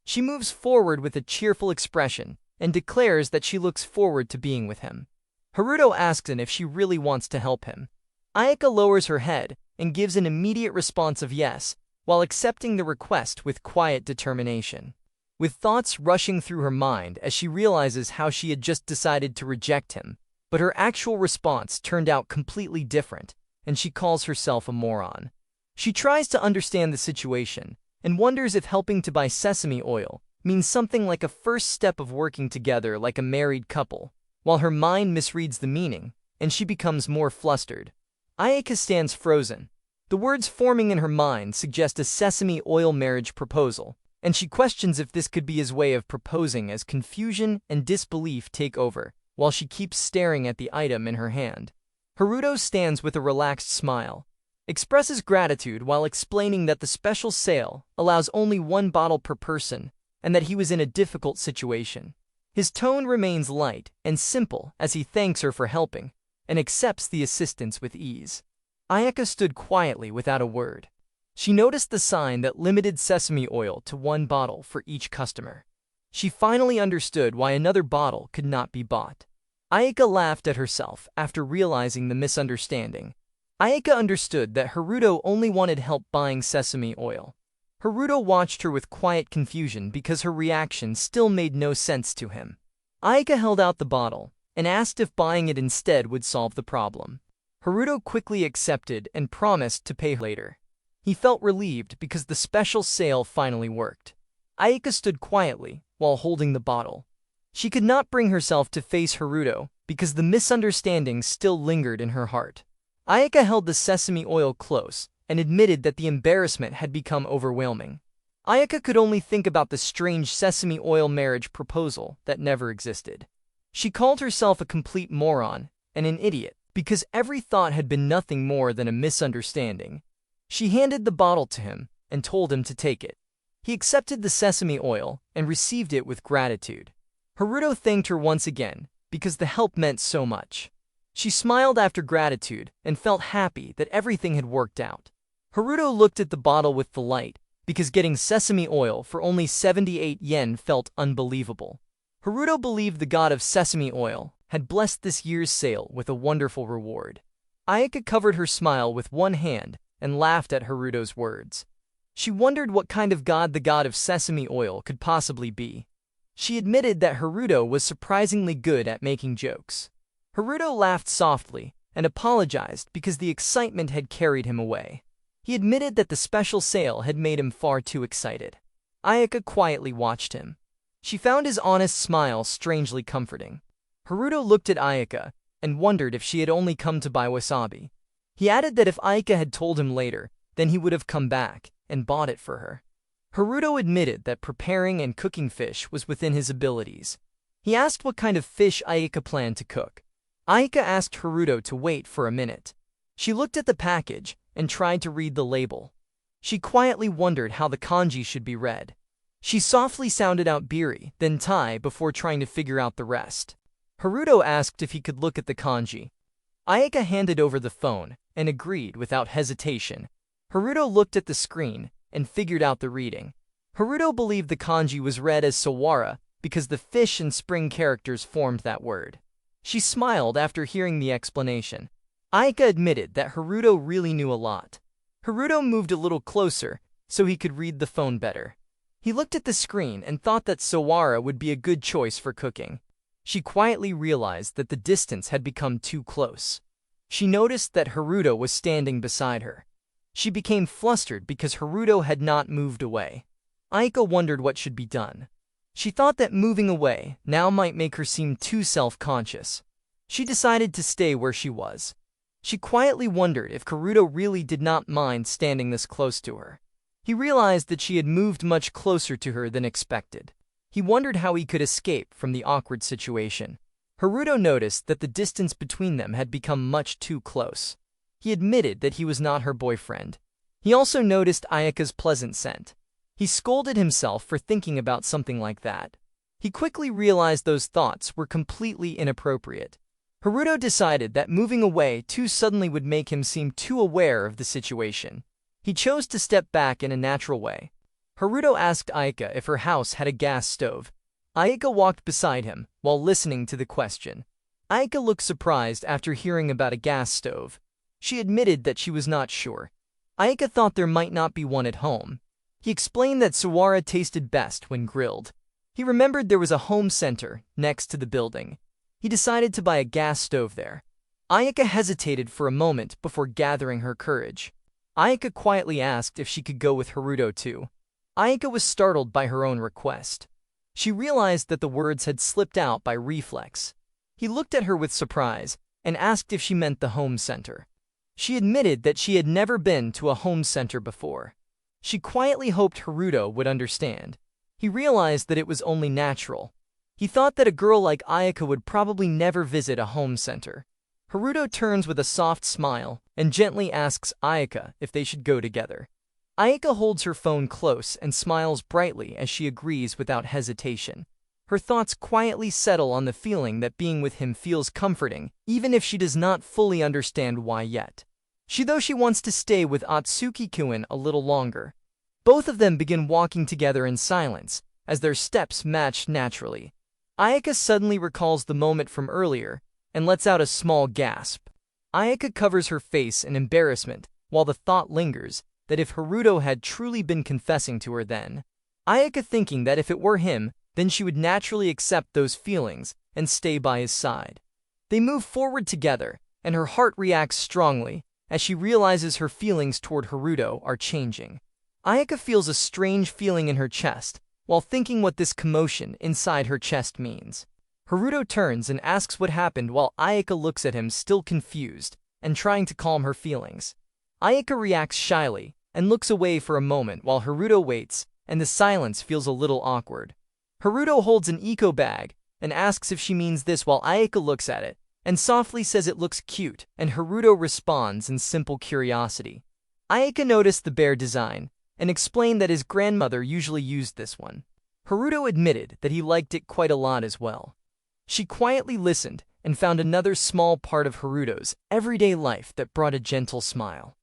She moves forward with a cheerful expression and declares that she looks forward to being with him. Haruto asks her if she really wants to help him. Ayaka lowers her head and gives an immediate response of yes, while accepting the request with quiet determination. With thoughts rushing through her mind as she realizes how she had just decided to reject him, but her actual response turned out completely different, and she calls herself a moron. She tries to understand the situation and wonders if helping to buy sesame oil means something like a first step of working together like a married couple, while her mind misreads the meaning, and she becomes more flustered. Ayaka stands frozen. The words forming in her mind suggest a sesame oil marriage proposal, and she questions if this could be his way of proposing as confusion and disbelief take over, while she keeps staring at the item in her hand. Haruto stands with a relaxed smile, expresses gratitude while explaining that the special sale allows only one bottle per person, and that he was in a difficult situation. His tone remains light and simple as he thanks her for helping, and accepts the assistance with ease. Ayaka stood quietly without a word. She noticed the sign that limited sesame oil to one bottle for each customer. She finally understood why another bottle could not be bought. Ayaka laughed at herself after realizing the misunderstanding. Ayaka understood that Haruto only wanted help buying sesame oil. Haruto watched her with quiet confusion because her reaction still made no sense to him. Ayaka held out the bottle and asked if buying it instead would solve the problem. Haruto quickly accepted and promised to pay later. He felt relieved because the special sale finally worked. Ayaka stood quietly while holding the bottle. She could not bring herself to face Haruto because the misunderstanding still lingered in her heart. Ayaka held the sesame oil close and admitted that the embarrassment had become overwhelming. Ayaka could only think about the strange sesame oil marriage proposal that never existed. She called herself a complete moron and an idiot because every thought had been nothing more than a misunderstanding. She handed the bottle to him and told him to take it. He accepted the sesame oil and received it with gratitude. Haruto thanked her once again because the help meant so much. She smiled after gratitude and felt happy that everything had worked out. Haruto looked at the bottle with delight, because getting sesame oil for only 78 yen felt unbelievable. Haruto believed the god of sesame oil had blessed this year's sale with a wonderful reward. Ayaka covered her smile with one hand and laughed at Haruto's words. She wondered what kind of god the god of sesame oil could possibly be. She admitted that Haruto was surprisingly good at making jokes. Haruto laughed softly and apologized because the excitement had carried him away. He admitted that the special sale had made him far too excited. Ayaka quietly watched him. She found his honest smile strangely comforting. Haruto looked at Ayaka and wondered if she had only come to buy wasabi. He added that if Ayaka had told him later, then he would have come back and bought it for her. Haruto admitted that preparing and cooking fish was within his abilities. He asked what kind of fish Ayaka planned to cook. Ayaka asked Haruto to wait for a minute. She looked at the package and tried to read the label. She quietly wondered how the kanji should be read. She softly sounded out biri, then tai before trying to figure out the rest. Haruto asked if he could look at the kanji. Ayaka handed over the phone and agreed without hesitation. Haruto looked at the screen and figured out the reading. Haruto believed the kanji was read as sawara because the fish and spring characters formed that word. She smiled after hearing the explanation. Ayaka admitted that Haruto really knew a lot. Haruto moved a little closer so he could read the phone better. He looked at the screen and thought that sawara would be a good choice for cooking. She quietly realized that the distance had become too close. She noticed that Haruto was standing beside her. She became flustered because Haruto had not moved away. Ayaka wondered what should be done. She thought that moving away now might make her seem too self-conscious. She decided to stay where she was. She quietly wondered if Haruto really did not mind standing this close to her. He realized that she had moved much closer to her than expected. He wondered how he could escape from the awkward situation. Haruto noticed that the distance between them had become much too close. He admitted that he was not her boyfriend. He also noticed Ayaka's pleasant scent. He scolded himself for thinking about something like that. He quickly realized those thoughts were completely inappropriate. Haruto decided that moving away too suddenly would make him seem too aware of the situation. He chose to step back in a natural way. Haruto asked Ayaka if her house had a gas stove. Ayaka walked beside him while listening to the question. Ayaka looked surprised after hearing about a gas stove. She admitted that she was not sure. Ayaka thought there might not be one at home. He explained that sawara tasted best when grilled. He remembered there was a home center next to the building. He decided to buy a gas stove there. Ayaka hesitated for a moment before gathering her courage. Ayaka quietly asked if she could go with Haruto too. Ayaka was startled by her own request. She realized that the words had slipped out by reflex. He looked at her with surprise and asked if she meant the home center. She admitted that she had never been to a home center before. She quietly hoped Haruto would understand. He realized that it was only natural. He thought that a girl like Ayaka would probably never visit a home center. Haruto turns with a soft smile and gently asks Ayaka if they should go together. Ayaka holds her phone close and smiles brightly as she agrees without hesitation. Her thoughts quietly settle on the feeling that being with him feels comforting, even if she does not fully understand why yet. Though she wants to stay with Atsuki-kun a little longer. Both of them begin walking together in silence, as their steps match naturally. Ayaka suddenly recalls the moment from earlier and lets out a small gasp. Ayaka covers her face in embarrassment, while the thought lingers that if Haruto had truly been confessing to her then, Ayaka thinking that if it were him, then she would naturally accept those feelings and stay by his side. They move forward together, and her heart reacts strongly as she realizes her feelings toward Haruto are changing. Ayaka feels a strange feeling in her chest, while thinking what this commotion inside her chest means. Haruto turns and asks what happened while Ayaka looks at him still confused and trying to calm her feelings. Ayaka reacts shyly and looks away for a moment while Haruto waits, and the silence feels a little awkward. Haruto holds an eco bag and asks if she means this while Ayaka looks at it and softly says it looks cute, and Haruto responds in simple curiosity. Ayaka noticed the bear design and explained that his grandmother usually used this one. Haruto admitted that he liked it quite a lot as well. She quietly listened and found another small part of Haruto's everyday life that brought a gentle smile.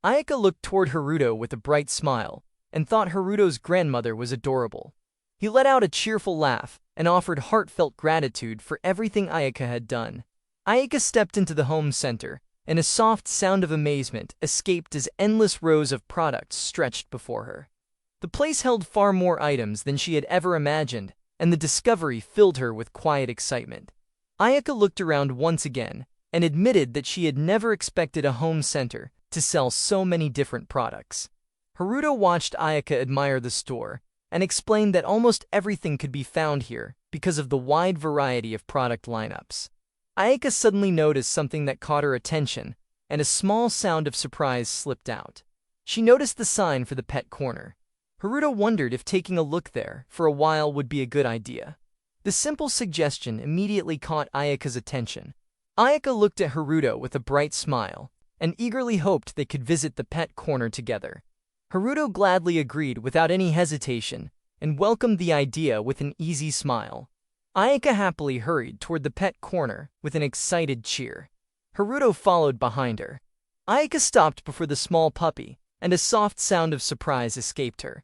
Ayaka looked toward Haruto with a bright smile and thought Haruto's grandmother was adorable. He let out a cheerful laugh and offered heartfelt gratitude for everything Ayaka had done. Ayaka stepped into the home center, and a soft sound of amazement escaped as endless rows of products stretched before her. The place held far more items than she had ever imagined, and the discovery filled her with quiet excitement. Ayaka looked around once again and admitted that she had never expected a home center to sell so many different products. Haruto watched Ayaka admire the store and explained that almost everything could be found here because of the wide variety of product lineups. Ayaka suddenly noticed something that caught her attention, and a small sound of surprise slipped out. She noticed the sign for the pet corner. Haruto wondered if taking a look there for a while would be a good idea. The simple suggestion immediately caught Ayaka's attention. Ayaka looked at Haruto with a bright smile and eagerly hoped they could visit the pet corner together. Haruto gladly agreed without any hesitation and welcomed the idea with an easy smile. Ayaka happily hurried toward the pet corner with an excited cheer. Haruto followed behind her. Ayaka stopped before the small puppy, and a soft sound of surprise escaped her.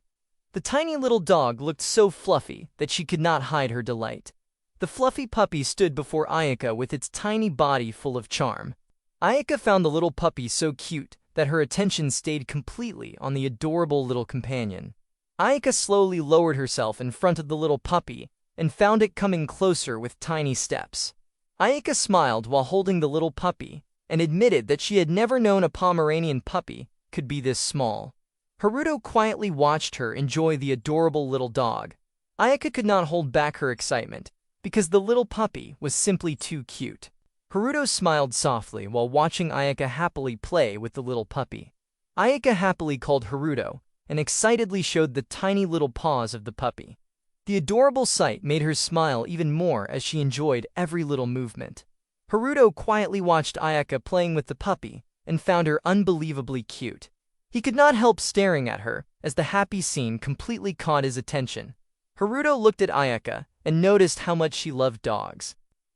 The tiny little dog looked so fluffy that she could not hide her delight. The fluffy puppy stood before Ayaka with its tiny body full of charm. Ayaka found the little puppy so cute that her attention stayed completely on the adorable little companion. Ayaka slowly lowered herself in front of the little puppy and found it coming closer with tiny steps. Ayaka smiled while holding the little puppy and admitted that she had never known a Pomeranian puppy could be this small. Haruto quietly watched her enjoy the adorable little dog. Ayaka could not hold back her excitement because the little puppy was simply too cute. Haruto smiled softly while watching Ayaka happily play with the little puppy. Ayaka happily called Haruto and excitedly showed the tiny little paws of the puppy. The adorable sight made her smile even more as she enjoyed every little movement. Haruto quietly watched Ayaka playing with the puppy and found her unbelievably cute. He could not help staring at her as the happy scene completely caught his attention. Haruto looked at Ayaka and noticed how much she loved dogs.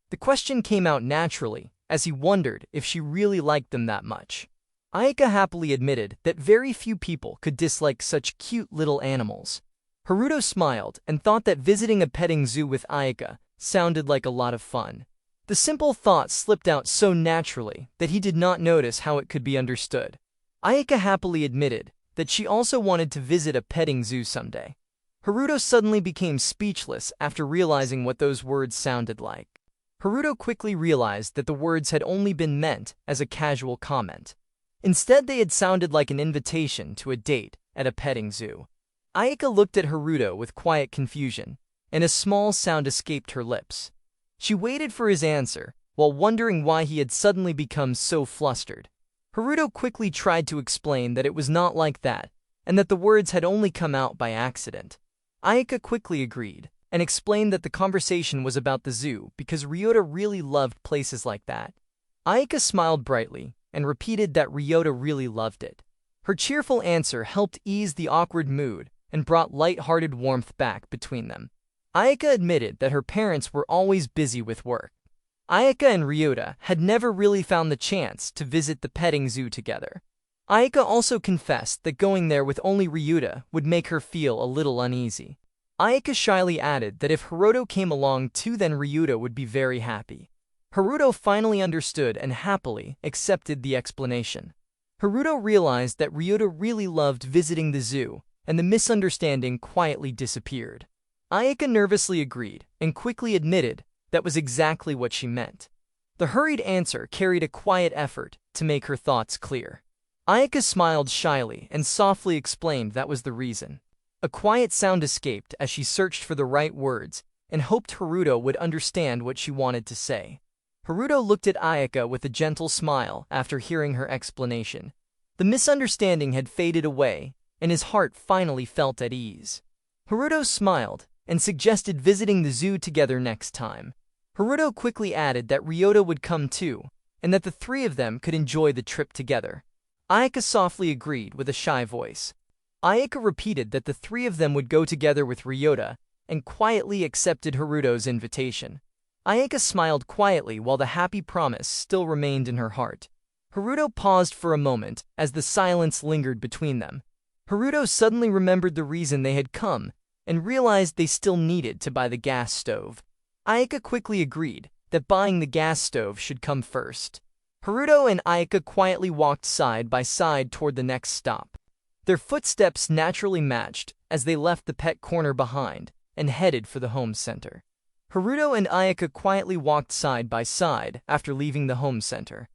The question came out naturally as he wondered if she really liked them that much. Ayaka happily admitted that very few people could dislike such cute little animals. Haruto smiled and thought that visiting a petting zoo with Ayaka sounded like a lot of fun. The simple thought slipped out so naturally that he did not notice how it could be understood. Ayaka happily admitted that she also wanted to visit a petting zoo someday. Haruto suddenly became speechless after realizing what those words sounded like. Haruto quickly realized that the words had only been meant as a casual comment. Instead, they had sounded like an invitation to a date at a petting zoo. Ayaka looked at Haruto with quiet confusion, and a small sound escaped her lips. She waited for his answer, while wondering why he had suddenly become so flustered. Haruto quickly tried to explain that it was not like that, and that the words had only come out by accident. Ayaka quickly agreed, and explained that the conversation was about the zoo because Ryota really loved places like that. Ayaka smiled brightly, and repeated that Ryota really loved it. Her cheerful answer helped ease the awkward mood and brought light-hearted warmth back between them. Ayaka admitted that her parents were always busy with work. Ayaka and Ryota had never really found the chance to visit the petting zoo together. Ayaka also confessed that going there with only Ryota would make her feel a little uneasy. Ayaka shyly added that if Haruto came along too, then Ryota would be very happy. Haruto finally understood and happily accepted the explanation. Haruto realized that Ryota really loved visiting the zoo, and the misunderstanding quietly disappeared. Ayaka nervously agreed and quickly admitted that was exactly what she meant. The hurried answer carried a quiet effort to make her thoughts clear. Ayaka smiled shyly and softly explained that was the reason. A quiet sound escaped as she searched for the right words and hoped Haruto would understand what she wanted to say. Haruto looked at Ayaka with a gentle smile after hearing her explanation. The misunderstanding had faded away, and his heart finally felt at ease. Haruto smiled and suggested visiting the zoo together next time. Haruto quickly added that Ryota would come too, and that the three of them could enjoy the trip together. Ayaka softly agreed with a shy voice. Ayaka repeated that the three of them would go together with Ryota, and quietly accepted Haruto's invitation. Ayaka smiled quietly while the happy promise still remained in her heart. Haruto paused for a moment as the silence lingered between them. Haruto suddenly remembered the reason they had come and realized they still needed to buy the gas stove. Ayaka quickly agreed that buying the gas stove should come first. Haruto and Ayaka quietly walked side by side toward the next stop. Their footsteps naturally matched as they left the pet corner behind and headed for the home center. Haruto and Ayaka quietly walked side by side after leaving the home center.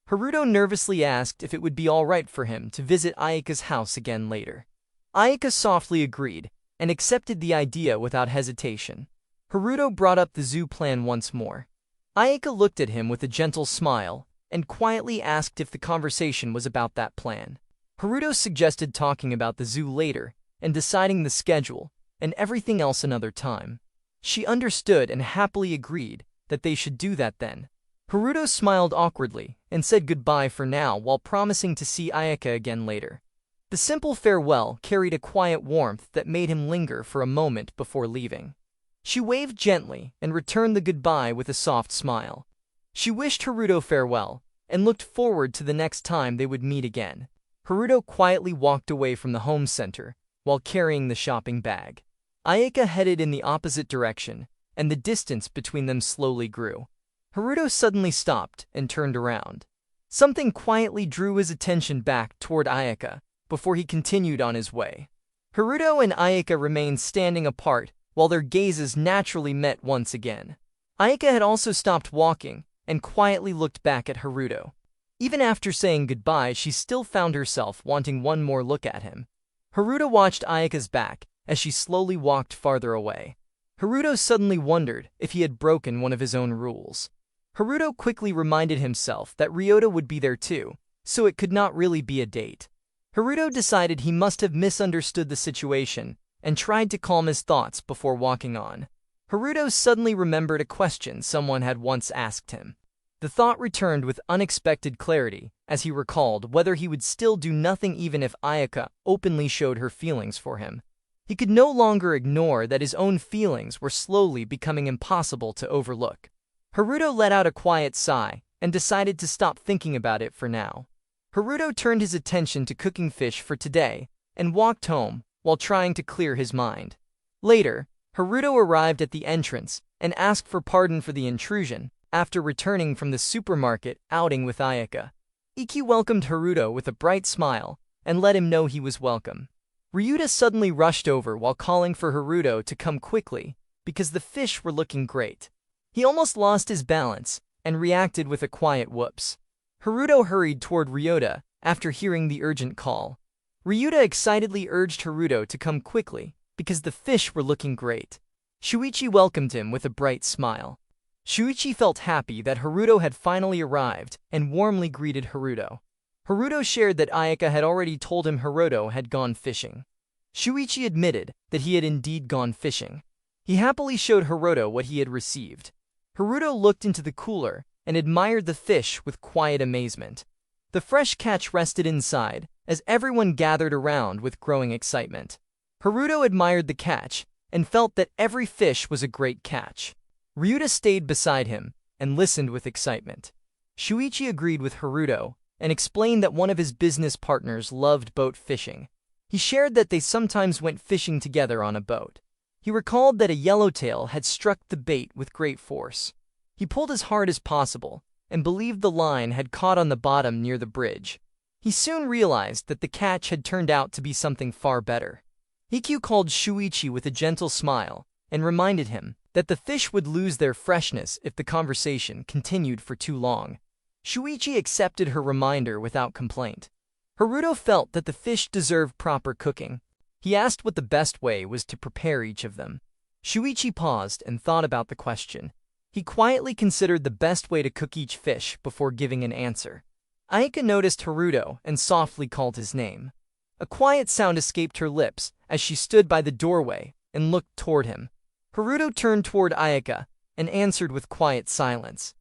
Haruto nervously asked if it would be all right for him to visit Ayaka's house again later. Ayaka softly agreed and accepted the idea without hesitation. Haruto brought up the zoo plan once more. Ayaka looked at him with a gentle smile and quietly asked if the conversation was about that plan. Haruto suggested talking about the zoo later and deciding the schedule and everything else another time. She understood and happily agreed that they should do that then. Haruto smiled awkwardly and said goodbye for now while promising to see Ayaka again later. The simple farewell carried a quiet warmth that made him linger for a moment before leaving. She waved gently and returned the goodbye with a soft smile. She wished Haruto farewell and looked forward to the next time they would meet again. Haruto quietly walked away from the home center while carrying the shopping bag. Ayaka headed in the opposite direction, and the distance between them slowly grew. Haruto suddenly stopped and turned around. Something quietly drew his attention back toward Ayaka before he continued on his way. Haruto and Ayaka remained standing apart while their gazes naturally met once again. Ayaka had also stopped walking and quietly looked back at Haruto. Even after saying goodbye, she still found herself wanting one more look at him. Haruto watched Ayaka's back as she slowly walked farther away. Haruto suddenly wondered if he had broken one of his own rules. Haruto quickly reminded himself that Ryota would be there too, so it could not really be a date. Haruto decided he must have misunderstood the situation and tried to calm his thoughts before walking on. Haruto suddenly remembered a question someone had once asked him. The thought returned with unexpected clarity as he recalled whether he would still do nothing even if Ayaka openly showed her feelings for him. He could no longer ignore that his own feelings were slowly becoming impossible to overlook. Haruto let out a quiet sigh and decided to stop thinking about it for now. Haruto turned his attention to cooking fish for today and walked home while trying to clear his mind. Later, Haruto arrived at the entrance and asked for pardon for the intrusion after returning from the supermarket outing with Ayaka. Iki welcomed Haruto with a bright smile and let him know he was welcome. Ryuta suddenly rushed over while calling for Haruto to come quickly because the fish were looking great. He almost lost his balance and reacted with a quiet whoops. Haruto hurried toward Ryuta after hearing the urgent call. Ryuta excitedly urged Haruto to come quickly because the fish were looking great. Shuichi welcomed him with a bright smile. Shuichi felt happy that Haruto had finally arrived and warmly greeted Haruto. Haruto shared that Ayaka had already told him Haruto had gone fishing. Shuichi admitted that he had indeed gone fishing. He happily showed Haruto what he had received. Haruto looked into the cooler and admired the fish with quiet amazement. The fresh catch rested inside as everyone gathered around with growing excitement. Haruto admired the catch and felt that every fish was a great catch. Ryuta stayed beside him and listened with excitement. Shuichi agreed with Haruto and explained that one of his business partners loved boat fishing. He shared that they sometimes went fishing together on a boat. He recalled that a yellowtail had struck the bait with great force. He pulled as hard as possible and believed the line had caught on the bottom near the bridge. He soon realized that the catch had turned out to be something far better. Ikkyu called Shuichi with a gentle smile and reminded him that the fish would lose their freshness if the conversation continued for too long. Shuichi accepted her reminder without complaint. Haruto felt that the fish deserved proper cooking. He asked what the best way was to prepare each of them. Shuichi paused and thought about the question. He quietly considered the best way to cook each fish before giving an answer. Ayaka noticed Haruto and softly called his name. A quiet sound escaped her lips as she stood by the doorway and looked toward him. Haruto turned toward Ayaka and answered with quiet silence.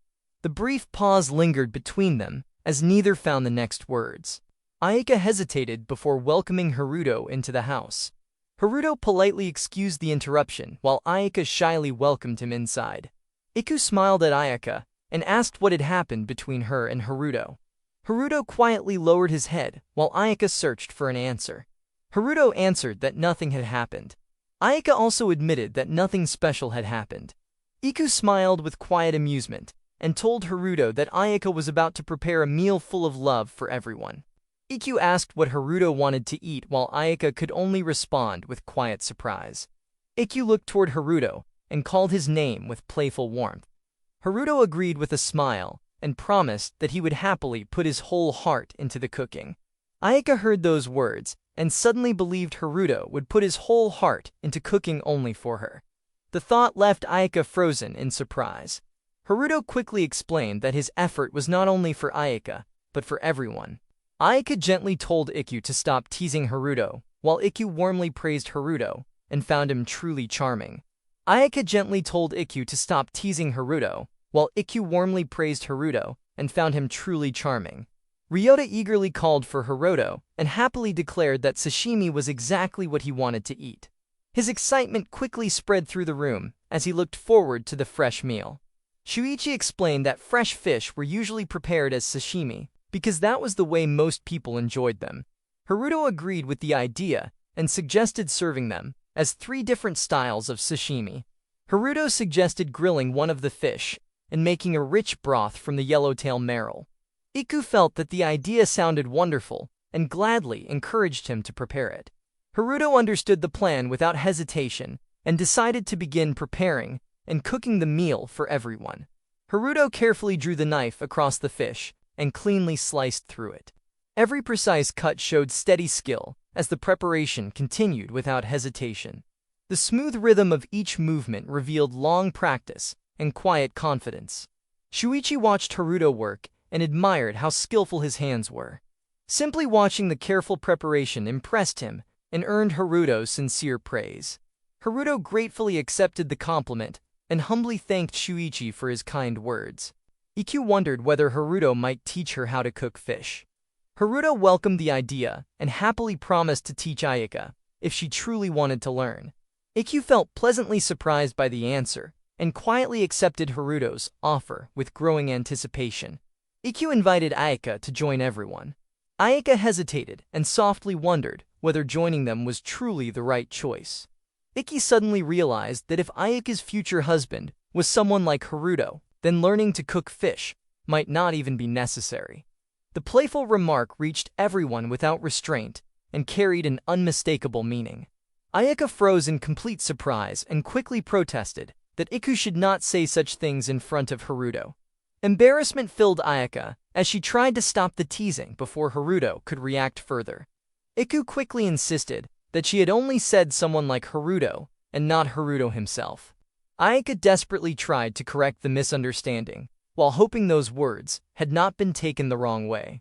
The brief pause lingered between them as neither found the next words. Ayaka hesitated before welcoming Haruto into the house. Haruto politely excused the interruption while Ayaka shyly welcomed him inside. Iku smiled at Ayaka and asked what had happened between her and Haruto. Haruto quietly lowered his head while Ayaka searched for an answer. Haruto answered that nothing had happened. Ayaka also admitted that nothing special had happened. Iku smiled with quiet amusement and told Haruto that Ayaka was about to prepare a meal full of love for everyone. Iku asked what Haruto wanted to eat while Ayaka could only respond with quiet surprise. Iku looked toward Haruto and called his name with playful warmth. Haruto agreed with a smile and promised that he would happily put his whole heart into the cooking. Ayaka heard those words and suddenly believed Haruto would put his whole heart into cooking only for her. The thought left Ayaka frozen in surprise. Haruto quickly explained that his effort was not only for Ayaka, but for everyone. Ayaka gently told Iku to stop teasing Haruto, while Iku warmly praised Haruto and found him truly charming. Ayaka gently told Iku to stop teasing Haruto, while Iku warmly praised Haruto and found him truly charming. Ryota eagerly called for Haruto and happily declared that sashimi was exactly what he wanted to eat. His excitement quickly spread through the room as he looked forward to the fresh meal. Shuichi explained that fresh fish were usually prepared as sashimi because that was the way most people enjoyed them. Haruto agreed with the idea and suggested serving them as 3 different styles of sashimi. Haruto suggested grilling one of the fish and making a rich broth from the yellowtail marrow. Iku felt that the idea sounded wonderful and gladly encouraged him to prepare it. Haruto understood the plan without hesitation and decided to begin preparing and cooking the meal for everyone. Haruto carefully drew the knife across the fish and cleanly sliced through it. Every precise cut showed steady skill as the preparation continued without hesitation. The smooth rhythm of each movement revealed long practice and quiet confidence. Shuichi watched Haruto work and admired how skillful his hands were. Simply watching the careful preparation impressed him and earned Haruto sincere praise. Haruto gratefully accepted the compliment and humbly thanked Shuichi for his kind words. Iku wondered whether Haruto might teach her how to cook fish. Haruto welcomed the idea and happily promised to teach Ayaka if she truly wanted to learn. Iku felt pleasantly surprised by the answer and quietly accepted Haruto's offer with growing anticipation. Iku invited Ayaka to join everyone. Ayaka hesitated and softly wondered whether joining them was truly the right choice. Iku suddenly realized that if Ayaka's future husband was someone like Haruto, then learning to cook fish might not even be necessary. The playful remark reached everyone without restraint and carried an unmistakable meaning. Ayaka froze in complete surprise and quickly protested that Iku should not say such things in front of Haruto. Embarrassment filled Ayaka as she tried to stop the teasing before Haruto could react further. Iku quickly insisted that she had only said someone like Haruto and not Haruto himself. Ayaka desperately tried to correct the misunderstanding, while hoping those words had not been taken the wrong way.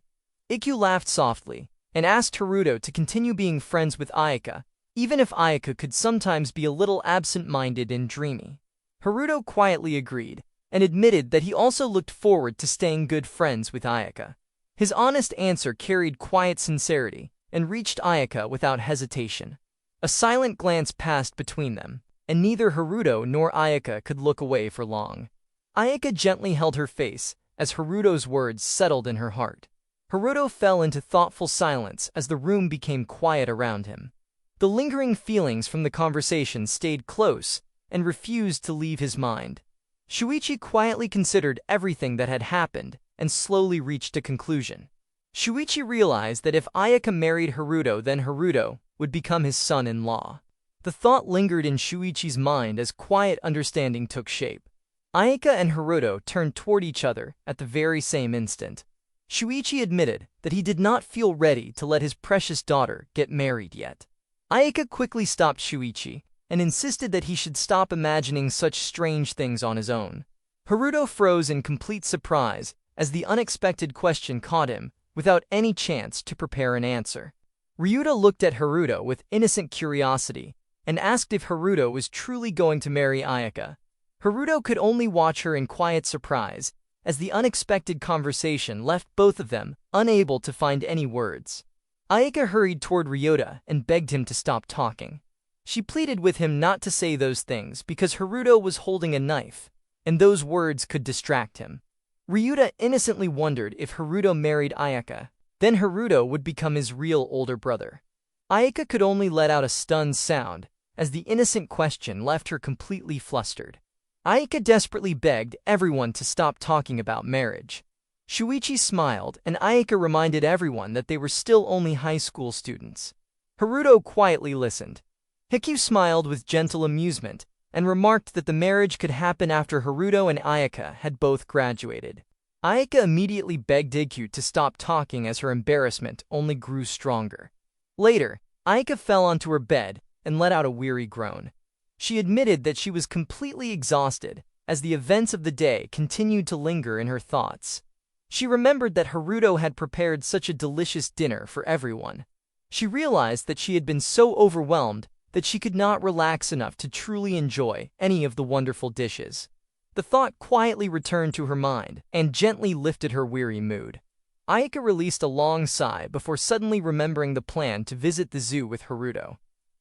Iku laughed softly and asked Haruto to continue being friends with Ayaka, even if Ayaka could sometimes be a little absent-minded and dreamy. Haruto quietly agreed and admitted that he also looked forward to staying good friends with Ayaka. His honest answer carried quiet sincerity and reached Ayaka without hesitation. A silent glance passed between them, and neither Haruto nor Ayaka could look away for long. Ayaka gently held her face as Haruto's words settled in her heart. Haruto fell into thoughtful silence as the room became quiet around him. The lingering feelings from the conversation stayed close and refused to leave his mind. Shuichi quietly considered everything that had happened and slowly reached a conclusion. Shuichi realized that if Ayaka married Haruto, then Haruto would become his son-in-law. The thought lingered in Shuichi's mind as quiet understanding took shape. Ayaka and Haruto turned toward each other at the very same instant. Shuichi admitted that he did not feel ready to let his precious daughter get married yet. Ayaka quickly stopped Shuichi and insisted that he should stop imagining such strange things on his own. Haruto froze in complete surprise as the unexpected question caught him without any chance to prepare an answer. Ryuta looked at Haruto with innocent curiosity and asked if Haruto was truly going to marry Ayaka. Haruto could only watch her in quiet surprise as the unexpected conversation left both of them unable to find any words. Ayaka hurried toward Ryuta and begged him to stop talking. She pleaded with him not to say those things because Haruto was holding a knife, and those words could distract him. Ryuta innocently wondered if Haruto married Ayaka, then Haruto would become his real older brother. Ayaka could only let out a stunned sound, as the innocent question left her completely flustered. Ayaka desperately begged everyone to stop talking about marriage. Shuichi smiled, and Ayaka reminded everyone that they were still only high school students. Haruto quietly listened. Hikyu smiled with gentle amusement, and remarked that the marriage could happen after Haruto and Ayaka had both graduated. Ayaka immediately begged Hikyu to stop talking as her embarrassment only grew stronger. Later, Ayaka fell onto her bed and let out a weary groan. She admitted that she was completely exhausted, as the events of the day continued to linger in her thoughts. She remembered that Haruto had prepared such a delicious dinner for everyone. She realized that she had been so overwhelmed that she could not relax enough to truly enjoy any of the wonderful dishes. The thought quietly returned to her mind and gently lifted her weary mood. Ayaka released a long sigh before suddenly remembering the plan to visit the zoo with Haruto.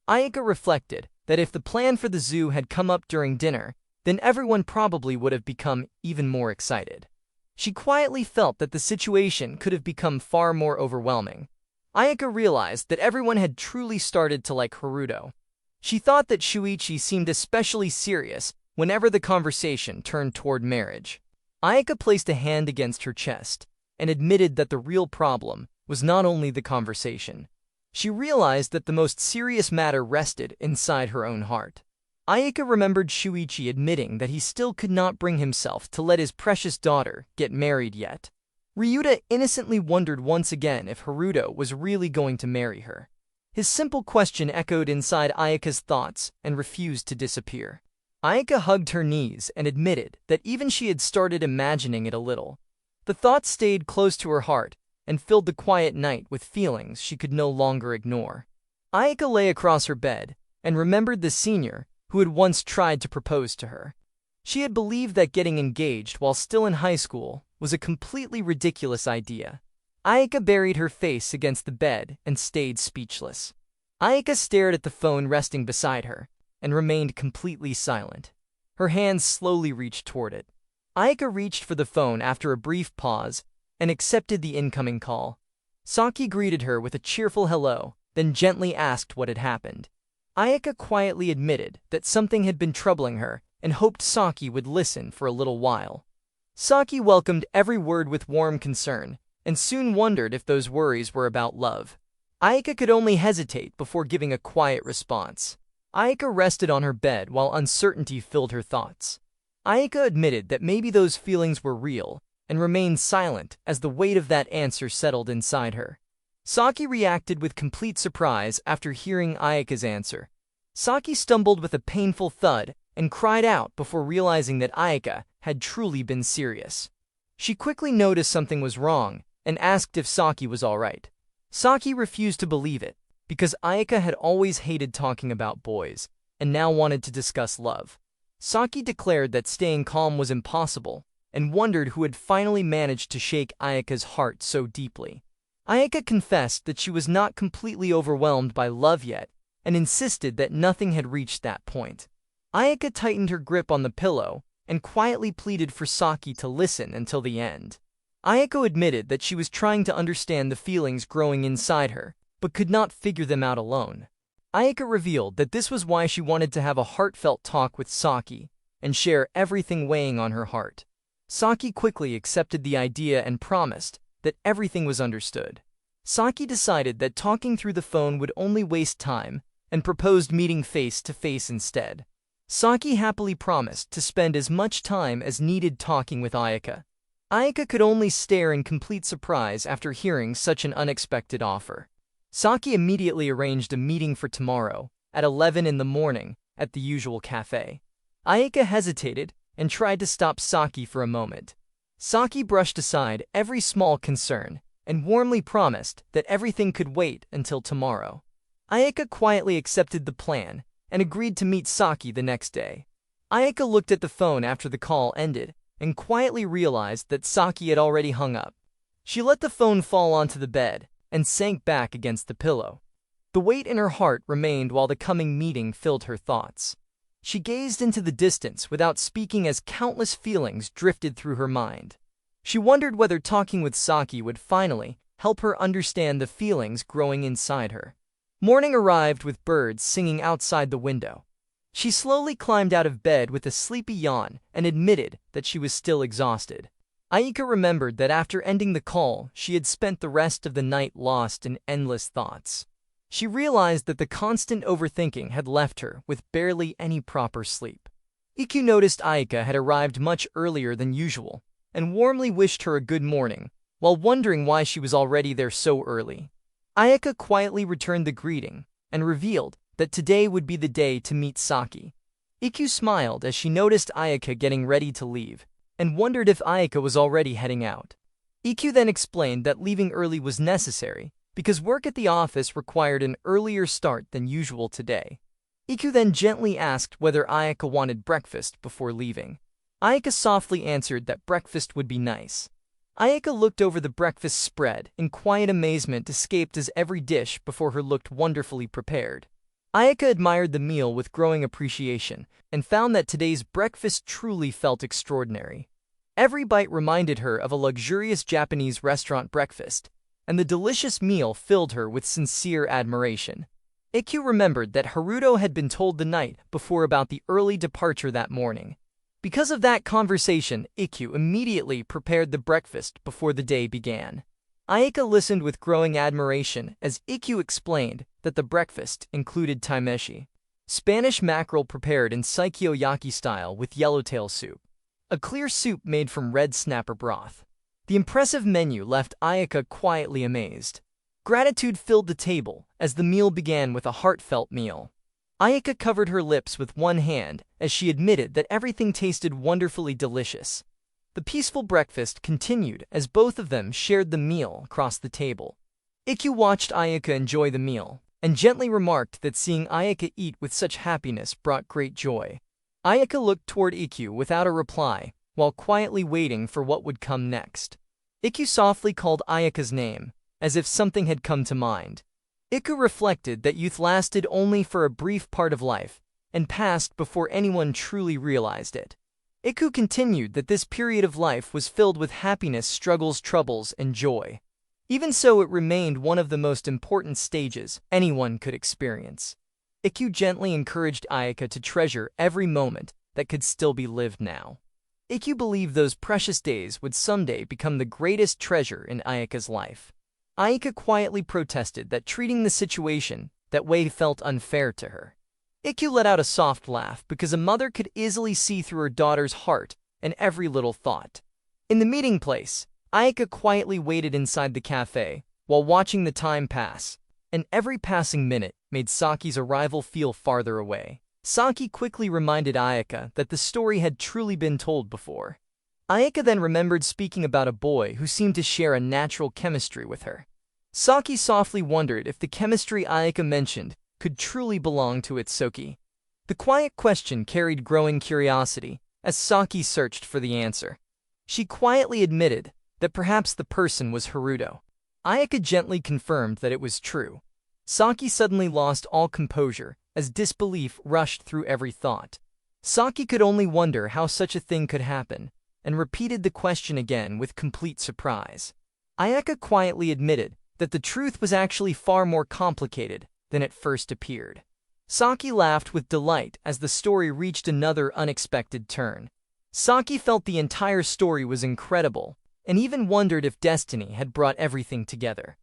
Ayaka reflected that if the plan for the zoo had come up during dinner, then everyone probably would have become even more excited. She quietly felt that the situation could have become far more overwhelming. Ayaka realized that everyone had truly started to like Haruto. She thought that Shuichi seemed especially serious whenever the conversation turned toward marriage. Ayaka placed a hand against her chest and admitted that the real problem was not only the conversation. She realized that the most serious matter rested inside her own heart. Ayaka remembered Shuichi admitting that he still could not bring himself to let his precious daughter get married yet. Ryuta innocently wondered once again if Haruto was really going to marry her. His simple question echoed inside Ayaka's thoughts and refused to disappear. Ayaka hugged her knees and admitted that even she had started imagining it a little. The thought stayed close to her heart and filled the quiet night with feelings she could no longer ignore. Ayaka lay across her bed and remembered the senior who had once tried to propose to her. She had believed that getting engaged while still in high school was a completely ridiculous idea. Ayaka buried her face against the bed and stayed speechless. Ayaka stared at the phone resting beside her and remained completely silent. Her hands slowly reached toward it. Ayaka reached for the phone after a brief pause and accepted the incoming call. Saki greeted her with a cheerful hello, then gently asked what had happened. Ayaka quietly admitted that something had been troubling her and hoped Saki would listen for a little while. Saki welcomed every word with warm concern, and soon wondered if those worries were about love. Ayaka could only hesitate before giving a quiet response. Ayaka rested on her bed while uncertainty filled her thoughts. Ayaka admitted that maybe those feelings were real, and remained silent as the weight of that answer settled inside her. Saki reacted with complete surprise after hearing Ayaka's answer. Saki stumbled with a painful thud and cried out before realizing that Ayaka had truly been serious. She quickly noticed something was wrong and asked if Saki was all right. Saki refused to believe it, because Ayaka had always hated talking about boys, and now wanted to discuss love. Saki declared that staying calm was impossible, and wondered who had finally managed to shake Ayaka's heart so deeply. Ayaka confessed that she was not completely overwhelmed by love yet, and insisted that nothing had reached that point. Ayaka tightened her grip on the pillow, and quietly pleaded for Saki to listen until the end. Ayako admitted that she was trying to understand the feelings growing inside her, but could not figure them out alone. Ayaka revealed that this was why she wanted to have a heartfelt talk with Saki, and share everything weighing on her heart. Saki quickly accepted the idea and promised that everything was understood. Saki decided that talking through the phone would only waste time, and proposed meeting face to face instead. Saki happily promised to spend as much time as needed talking with Ayaka. Ayaka could only stare in complete surprise after hearing such an unexpected offer. Saki immediately arranged a meeting for tomorrow, at 11 in the morning, at the usual cafe. Ayaka hesitated and tried to stop Saki for a moment. Saki brushed aside every small concern and warmly promised that everything could wait until tomorrow. Ayaka quietly accepted the plan and agreed to meet Saki the next day. Ayaka looked at the phone after the call ended and quietly realized that Saki had already hung up. She let the phone fall onto the bed and sank back against the pillow. The weight in her heart remained while the coming meeting filled her thoughts. She gazed into the distance without speaking as countless feelings drifted through her mind. She wondered whether talking with Saki would finally help her understand the feelings growing inside her. Morning arrived with birds singing outside the window. She slowly climbed out of bed with a sleepy yawn and admitted that she was still exhausted. Aika remembered that after ending the call, she had spent the rest of the night lost in endless thoughts. She realized that the constant overthinking had left her with barely any proper sleep. Ikkyu noticed Aika had arrived much earlier than usual and warmly wished her a good morning, while wondering why she was already there so early. Ayaka quietly returned the greeting and revealed that today would be the day to meet Saki. Ikkyu smiled as she noticed Ayaka getting ready to leave and wondered if Ayaka was already heading out. Ikkyu then explained that leaving early was necessary because work at the office required an earlier start than usual today. Ikkyu then gently asked whether Ayaka wanted breakfast before leaving. Ayaka softly answered that breakfast would be nice. Ayaka looked over the breakfast spread, and quiet amazement escaped as every dish before her looked wonderfully prepared. Ayaka admired the meal with growing appreciation, and found that today's breakfast truly felt extraordinary. Every bite reminded her of a luxurious Japanese restaurant breakfast, and the delicious meal filled her with sincere admiration. Ikkyu remembered that Haruto had been told the night before about the early departure that morning. Because of that conversation, Ikkyu immediately prepared the breakfast before the day began. Ayaka listened with growing admiration as Ikkyu explained that the breakfast included taimeshi, Spanish mackerel prepared in Saikyo-yaki style with yellowtail soup, a clear soup made from red snapper broth. The impressive menu left Ayaka quietly amazed. Gratitude filled the table as the meal began with a heartfelt meal. Ayaka covered her lips with one hand as she admitted that everything tasted wonderfully delicious. The peaceful breakfast continued as both of them shared the meal across the table. Ikkyu watched Ayaka enjoy the meal and gently remarked that seeing Ayaka eat with such happiness brought great joy. Ayaka looked toward Ikkyu without a reply, while quietly waiting for what would come next. Ikkyu softly called Ayaka's name, as if something had come to mind. Ikkyu reflected that youth lasted only for a brief part of life, and passed before anyone truly realized it. Ikkyu continued that this period of life was filled with happiness, struggles, troubles, and joy. Even so, it remained one of the most important stages anyone could experience. Ikkyu gently encouraged Ayaka to treasure every moment that could still be lived now. Ikkyu believed those precious days would someday become the greatest treasure in Ayaka's life. Ayaka quietly protested that treating the situation that way felt unfair to her. Ikkyu let out a soft laugh because a mother could easily see through her daughter's heart and every little thought. In the meeting place, Ayaka quietly waited inside the cafe while watching the time pass, and every passing minute made Saki's arrival feel farther away. Saki quickly reminded Ayaka that the story had truly been told before. Ayaka then remembered speaking about a boy who seemed to share a natural chemistry with her. Saki softly wondered if the chemistry Ayaka mentioned could truly belong to Itsuki. The quiet question carried growing curiosity as Saki searched for the answer. She quietly admitted that perhaps the person was Haruto. Ayaka gently confirmed that it was true. Saki suddenly lost all composure as disbelief rushed through every thought. Saki could only wonder how such a thing could happen, and repeated the question again with complete surprise. Ayaka quietly admitted that the truth was actually far more complicated than it first appeared. Saki laughed with delight as the story reached another unexpected turn. Saki felt the entire story was incredible, and even wondered if destiny had brought everything together.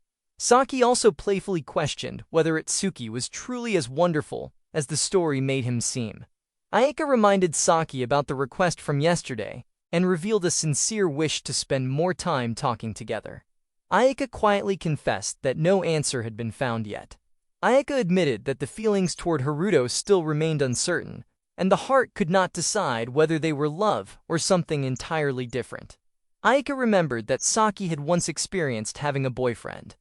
Saki also playfully questioned whether Itsuki was truly as wonderful as the story made him seem. Ayaka reminded Saki about the request from yesterday, and revealed a sincere wish to spend more time talking together. Ayaka quietly confessed that no answer had been found yet. Ayaka admitted that the feelings toward Haruto still remained uncertain, and the heart could not decide whether they were love or something entirely different. Ayaka remembered that Saki had once experienced having a boyfriend.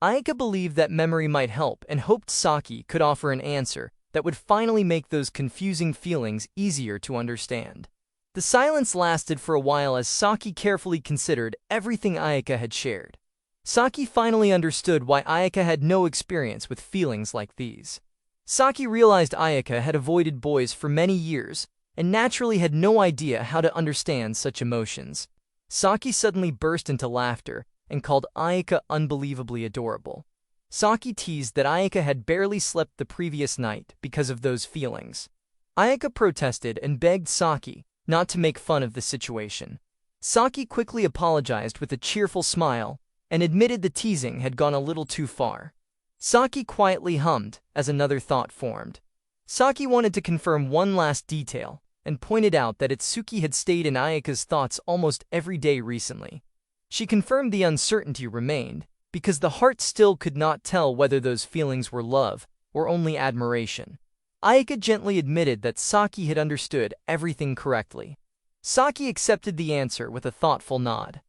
Ayaka believed that memory might help and hoped Saki could offer an answer that would finally make those confusing feelings easier to understand. The silence lasted for a while as Saki carefully considered everything Ayaka had shared. Saki finally understood why Ayaka had no experience with feelings like these. Saki realized Ayaka had avoided boys for many years and naturally had no idea how to understand such emotions. Saki suddenly burst into laughter and called Ayaka unbelievably adorable. Saki teased that Ayaka had barely slept the previous night because of those feelings. Ayaka protested and begged Saki not to make fun of the situation. Saki quickly apologized with a cheerful smile and admitted the teasing had gone a little too far. Saki quietly hummed as another thought formed. Saki wanted to confirm one last detail and pointed out that Itsuki had stayed in Ayaka's thoughts almost every day recently. She confirmed the uncertainty remained because the heart still could not tell whether those feelings were love or only admiration. Ayaka gently admitted that Saki had understood everything correctly. Saki accepted the answer with a thoughtful nod.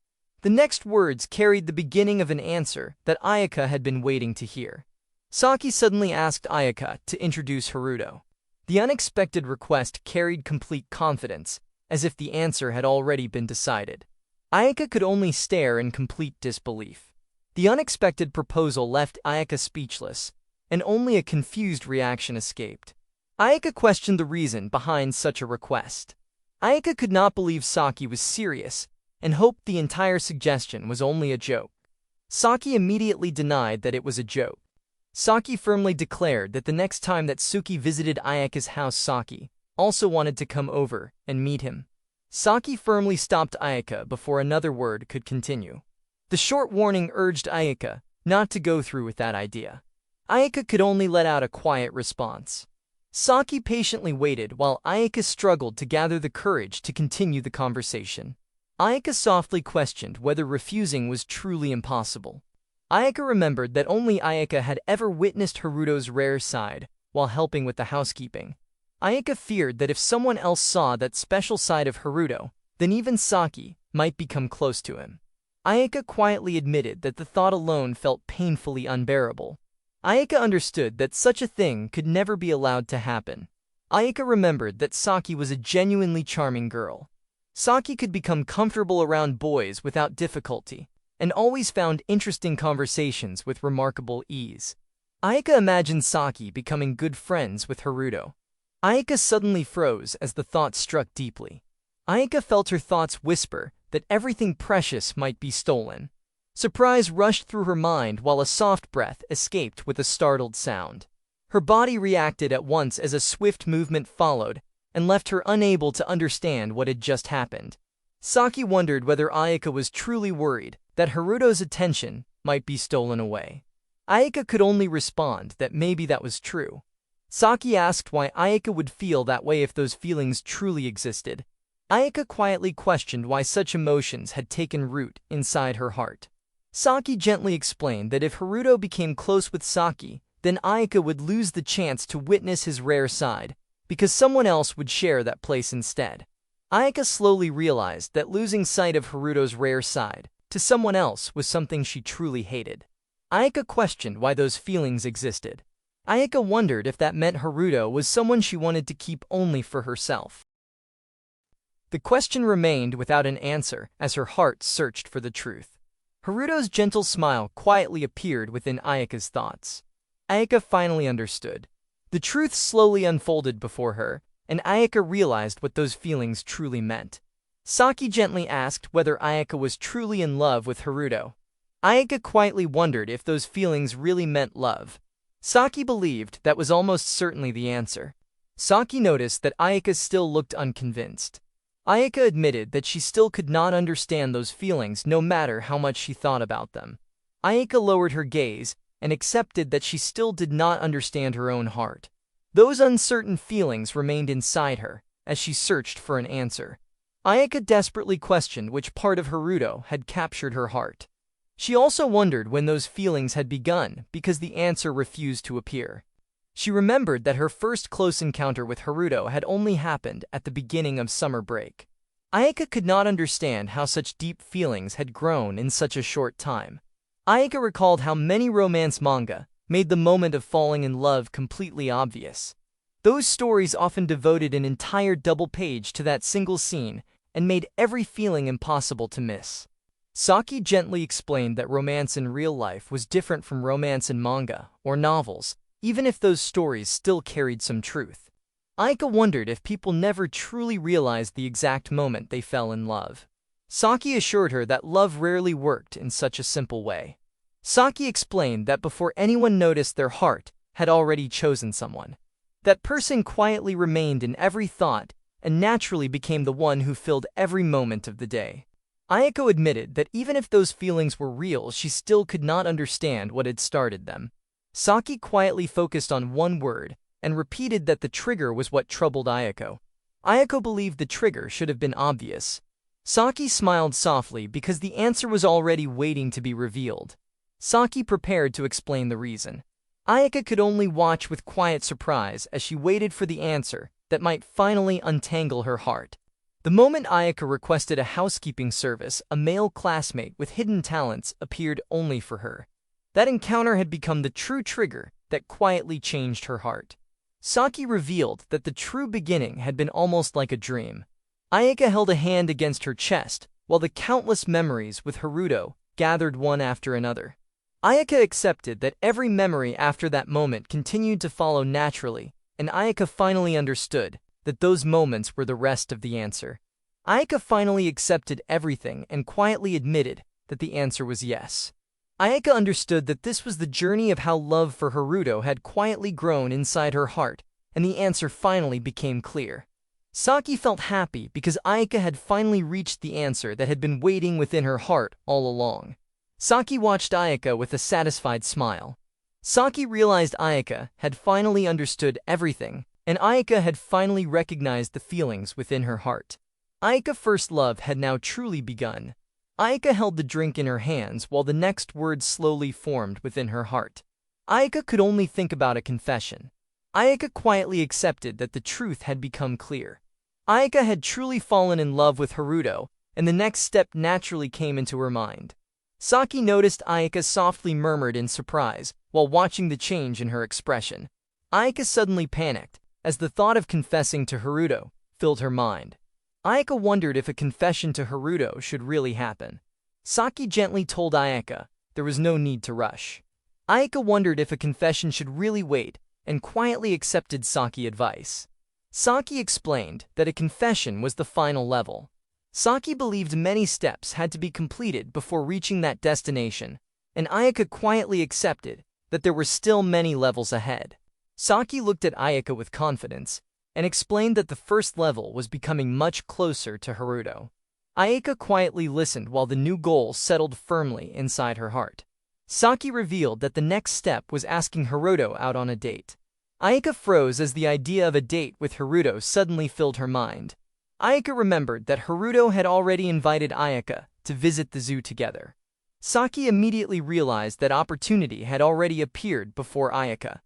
The next words carried the beginning of an answer that Ayaka had been waiting to hear. Saki suddenly asked Ayaka to introduce Haruto. The unexpected request carried complete confidence, as if the answer had already been decided. Ayaka could only stare in complete disbelief. The unexpected proposal left Ayaka speechless, and only a confused reaction escaped. Ayaka questioned the reason behind such a request. Ayaka could not believe Saki was serious, and hoped the entire suggestion was only a joke. Saki immediately denied that it was a joke. Saki firmly declared that the next time that Suki visited Ayaka's house, Saki also wanted to come over and meet him. Saki firmly stopped Ayaka before another word could continue. The short warning urged Ayaka not to go through with that idea. Ayaka could only let out a quiet response. Saki patiently waited while Ayaka struggled to gather the courage to continue the conversation. Ayaka softly questioned whether refusing was truly impossible. Ayaka remembered that only Ayaka had ever witnessed Haruto's rare side while helping with the housekeeping. Ayaka feared that if someone else saw that special side of Haruto, then even Saki might become close to him. Ayaka quietly admitted that the thought alone felt painfully unbearable. Ayaka understood that such a thing could never be allowed to happen. Ayaka remembered that Saki was a genuinely charming girl. Saki could become comfortable around boys without difficulty, and always found interesting conversations with remarkable ease. Ayaka imagined Saki becoming good friends with Haruto. Ayaka suddenly froze as the thought struck deeply. Ayaka felt her thoughts whisper that everything precious might be stolen. Surprise rushed through her mind while a soft breath escaped with a startled sound. Her body reacted at once as a swift movement followed and left her unable to understand what had just happened. Saki wondered whether Ayaka was truly worried that Haruto's attention might be stolen away. Ayaka could only respond that maybe that was true. Saki asked why Ayaka would feel that way if those feelings truly existed. Ayaka quietly questioned why such emotions had taken root inside her heart. Saki gently explained that if Haruto became close with Saki, then Ayaka would lose the chance to witness his rare side, because someone else would share that place instead. Ayaka slowly realized that losing sight of Haruto's rare side to someone else was something she truly hated. Ayaka questioned why those feelings existed. Ayaka wondered if that meant Haruto was someone she wanted to keep only for herself. The question remained without an answer as her heart searched for the truth. Haruto's gentle smile quietly appeared within Ayaka's thoughts. Ayaka finally understood. The truth slowly unfolded before her, and Ayaka realized what those feelings truly meant. Saki gently asked whether Ayaka was truly in love with Haruto. Ayaka quietly wondered if those feelings really meant love. Saki believed that was almost certainly the answer. Saki noticed that Ayaka still looked unconvinced. Ayaka admitted that she still could not understand those feelings no matter how much she thought about them. Ayaka lowered her gaze and accepted that she still did not understand her own heart. Those uncertain feelings remained inside her as she searched for an answer. Ayaka desperately questioned which part of Haruto had captured her heart. She also wondered when those feelings had begun because the answer refused to appear. She remembered that her first close encounter with Haruto had only happened at the beginning of summer break. Ayaka could not understand how such deep feelings had grown in such a short time. Ayaka recalled how many romance manga made the moment of falling in love completely obvious. Those stories often devoted an entire double page to that single scene and made every feeling impossible to miss. Saki gently explained that romance in real life was different from romance in manga or novels, even if those stories still carried some truth. Ayaka wondered if people never truly realized the exact moment they fell in love. Saki assured her that love rarely worked in such a simple way. Saki explained that before anyone noticed, their heart had already chosen someone. That person quietly remained in every thought and naturally became the one who filled every moment of the day. Ayako admitted that even if those feelings were real, she still could not understand what had started them. Saki quietly focused on one word and repeated that the trigger was what troubled Ayako. Ayako believed the trigger should have been obvious. Saki smiled softly because the answer was already waiting to be revealed. Saki prepared to explain the reason. Ayaka could only watch with quiet surprise as she waited for the answer that might finally untangle her heart. The moment Ayaka requested a housekeeping service, a male classmate with hidden talents appeared only for her. That encounter had become the true trigger that quietly changed her heart. Saki revealed that the true beginning had been almost like a dream. Ayaka held a hand against her chest, while the countless memories with Haruto gathered one after another. Ayaka accepted that every memory after that moment continued to follow naturally, and Ayaka finally understood that those moments were the rest of the answer. Ayaka finally accepted everything and quietly admitted that the answer was yes. Ayaka understood that this was the journey of how love for Haruto had quietly grown inside her heart, and the answer finally became clear. Saki felt happy because Ayaka had finally reached the answer that had been waiting within her heart all along. Saki watched Ayaka with a satisfied smile. Saki realized Ayaka had finally understood everything, and Ayaka had finally recognized the feelings within her heart. Ayaka's first love had now truly begun. Ayaka held the drink in her hands while the next words slowly formed within her heart. Ayaka could only think about a confession. Ayaka quietly accepted that the truth had become clear. Ayaka had truly fallen in love with Haruto, and the next step naturally came into her mind. Saki noticed Ayaka softly murmured in surprise while watching the change in her expression. Ayaka suddenly panicked as the thought of confessing to Haruto filled her mind. Ayaka wondered if a confession to Haruto should really happen. Saki gently told Ayaka there was no need to rush. Ayaka wondered if a confession should really wait and quietly accepted Saki's advice. Saki explained that a confession was the final level. Saki believed many steps had to be completed before reaching that destination, and Ayaka quietly accepted that there were still many levels ahead. Saki looked at Ayaka with confidence and explained that the first level was becoming much closer to Haruto. Ayaka quietly listened while the new goal settled firmly inside her heart. Saki revealed that the next step was asking Haruto out on a date. Ayaka froze as the idea of a date with Haruto suddenly filled her mind. Ayaka remembered that Haruto had already invited Ayaka to visit the zoo together. Saki immediately realized that opportunity had already appeared before Ayaka.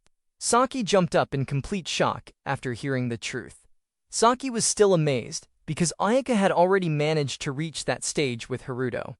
Saki jumped up in complete shock after hearing the truth. Saki was still amazed because Ayaka had already managed to reach that stage with Haruto.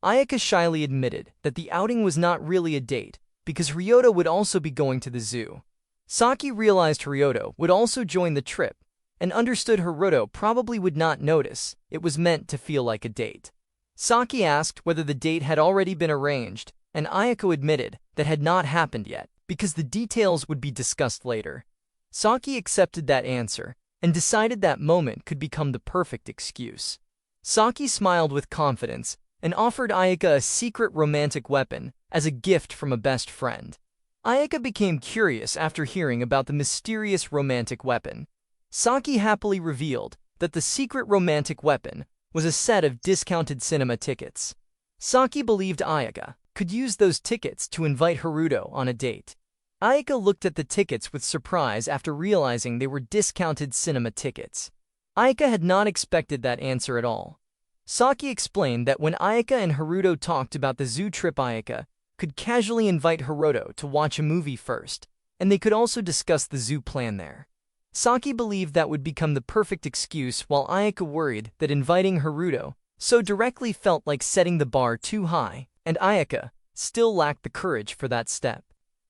Ayaka shyly admitted that the outing was not really a date because Ryota would also be going to the zoo. Saki realized Ryota would also join the trip and understood Haruto probably would not notice it was meant to feel like a date. Saki asked whether the date had already been arranged, and Ayako admitted that had not happened yet because the details would be discussed later. Saki accepted that answer and decided that moment could become the perfect excuse. Saki smiled with confidence and offered Ayaka a secret romantic weapon as a gift from a best friend. Ayaka became curious after hearing about the mysterious romantic weapon. Saki happily revealed that the secret romantic weapon was a set of discounted cinema tickets. Saki believed Ayaka could use those tickets to invite Haruto on a date. Ayaka looked at the tickets with surprise after realizing they were discounted cinema tickets. Ayaka had not expected that answer at all. Saki explained that when Ayaka and Haruto talked about the zoo trip, Ayaka could casually invite Haruto to watch a movie first, and they could also discuss the zoo plan there. Saki believed that would become the perfect excuse, while Ayaka worried that inviting Haruto so directly felt like setting the bar too high, and Ayaka still lacked the courage for that step.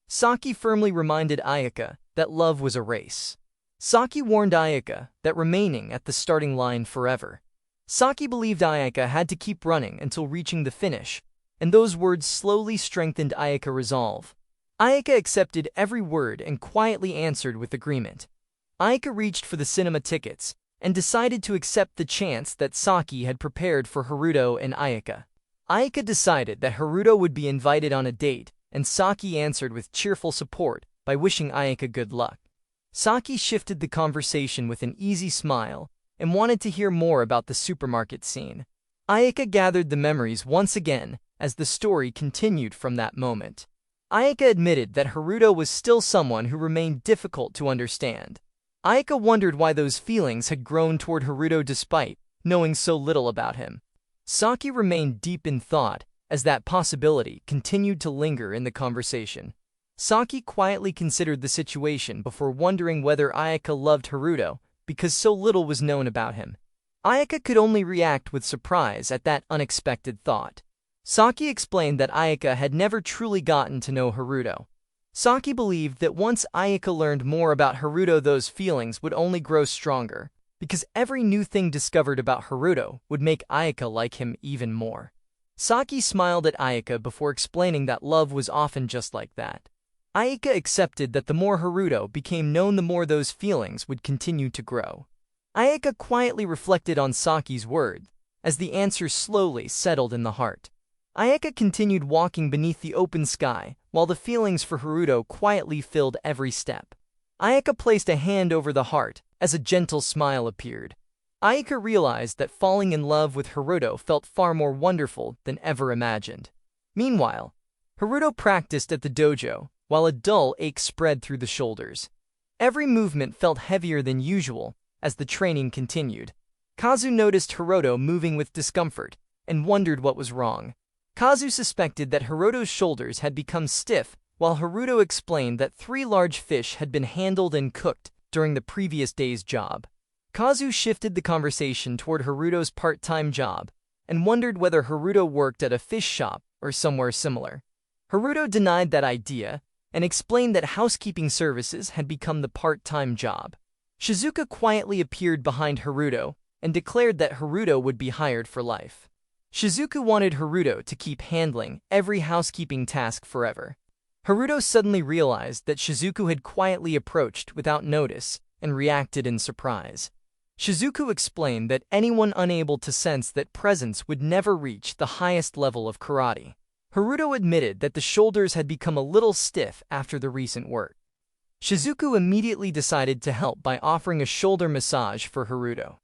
Saki firmly reminded Ayaka that love was a race. Saki warned Ayaka that remaining at the starting line forever. Saki believed Ayaka had to keep running until reaching the finish, and those words slowly strengthened Ayaka's resolve. Ayaka accepted every word and quietly answered with agreement. Ayaka reached for the cinema tickets and decided to accept the chance that Saki had prepared for Haruto and Ayaka. Ayaka decided that Haruto would be invited on a date, and Saki answered with cheerful support by wishing Ayaka good luck. Saki shifted the conversation with an easy smile and wanted to hear more about the supermarket scene. Ayaka gathered the memories once again as the story continued from that moment. Ayaka admitted that Haruto was still someone who remained difficult to understand. Ayaka wondered why those feelings had grown toward Haruto despite knowing so little about him. Saki remained deep in thought as that possibility continued to linger in the conversation. Saki quietly considered the situation before wondering whether Ayaka loved Haruto because so little was known about him. Ayaka could only react with surprise at that unexpected thought. Saki explained that Ayaka had never truly gotten to know Haruto. Saki believed that once Ayaka learned more about Haruto, those feelings would only grow stronger, because every new thing discovered about Haruto would make Ayaka like him even more. Saki smiled at Ayaka before explaining that love was often just like that. Ayaka accepted that the more Haruto became known, the more those feelings would continue to grow. Ayaka quietly reflected on Saki's words as the answer slowly settled in the heart. Ayaka continued walking beneath the open sky while the feelings for Haruto quietly filled every step. Ayaka placed a hand over the heart as a gentle smile appeared. Ayaka realized that falling in love with Haruto felt far more wonderful than ever imagined. Meanwhile, Haruto practiced at the dojo while a dull ache spread through the shoulders. Every movement felt heavier than usual as the training continued. Kazu noticed Haruto moving with discomfort and wondered what was wrong. Kazu suspected that Haruto's shoulders had become stiff, while Haruto explained that 3 large fish had been handled and cooked during the previous day's job. Kazu shifted the conversation toward Haruto's part-time job and wondered whether Haruto worked at a fish shop or somewhere similar. Haruto denied that idea and explained that housekeeping services had become the part-time job. Shizuka quietly appeared behind Haruto and declared that Haruto would be hired for life. Shizuka wanted Haruto to keep handling every housekeeping task forever. Haruto suddenly realized that Shizuku had quietly approached without notice and reacted in surprise. Shizuku explained that anyone unable to sense that presence would never reach the highest level of karate. Haruto admitted that the shoulders had become a little stiff after the recent work. Shizuku immediately decided to help by offering a shoulder massage for Haruto.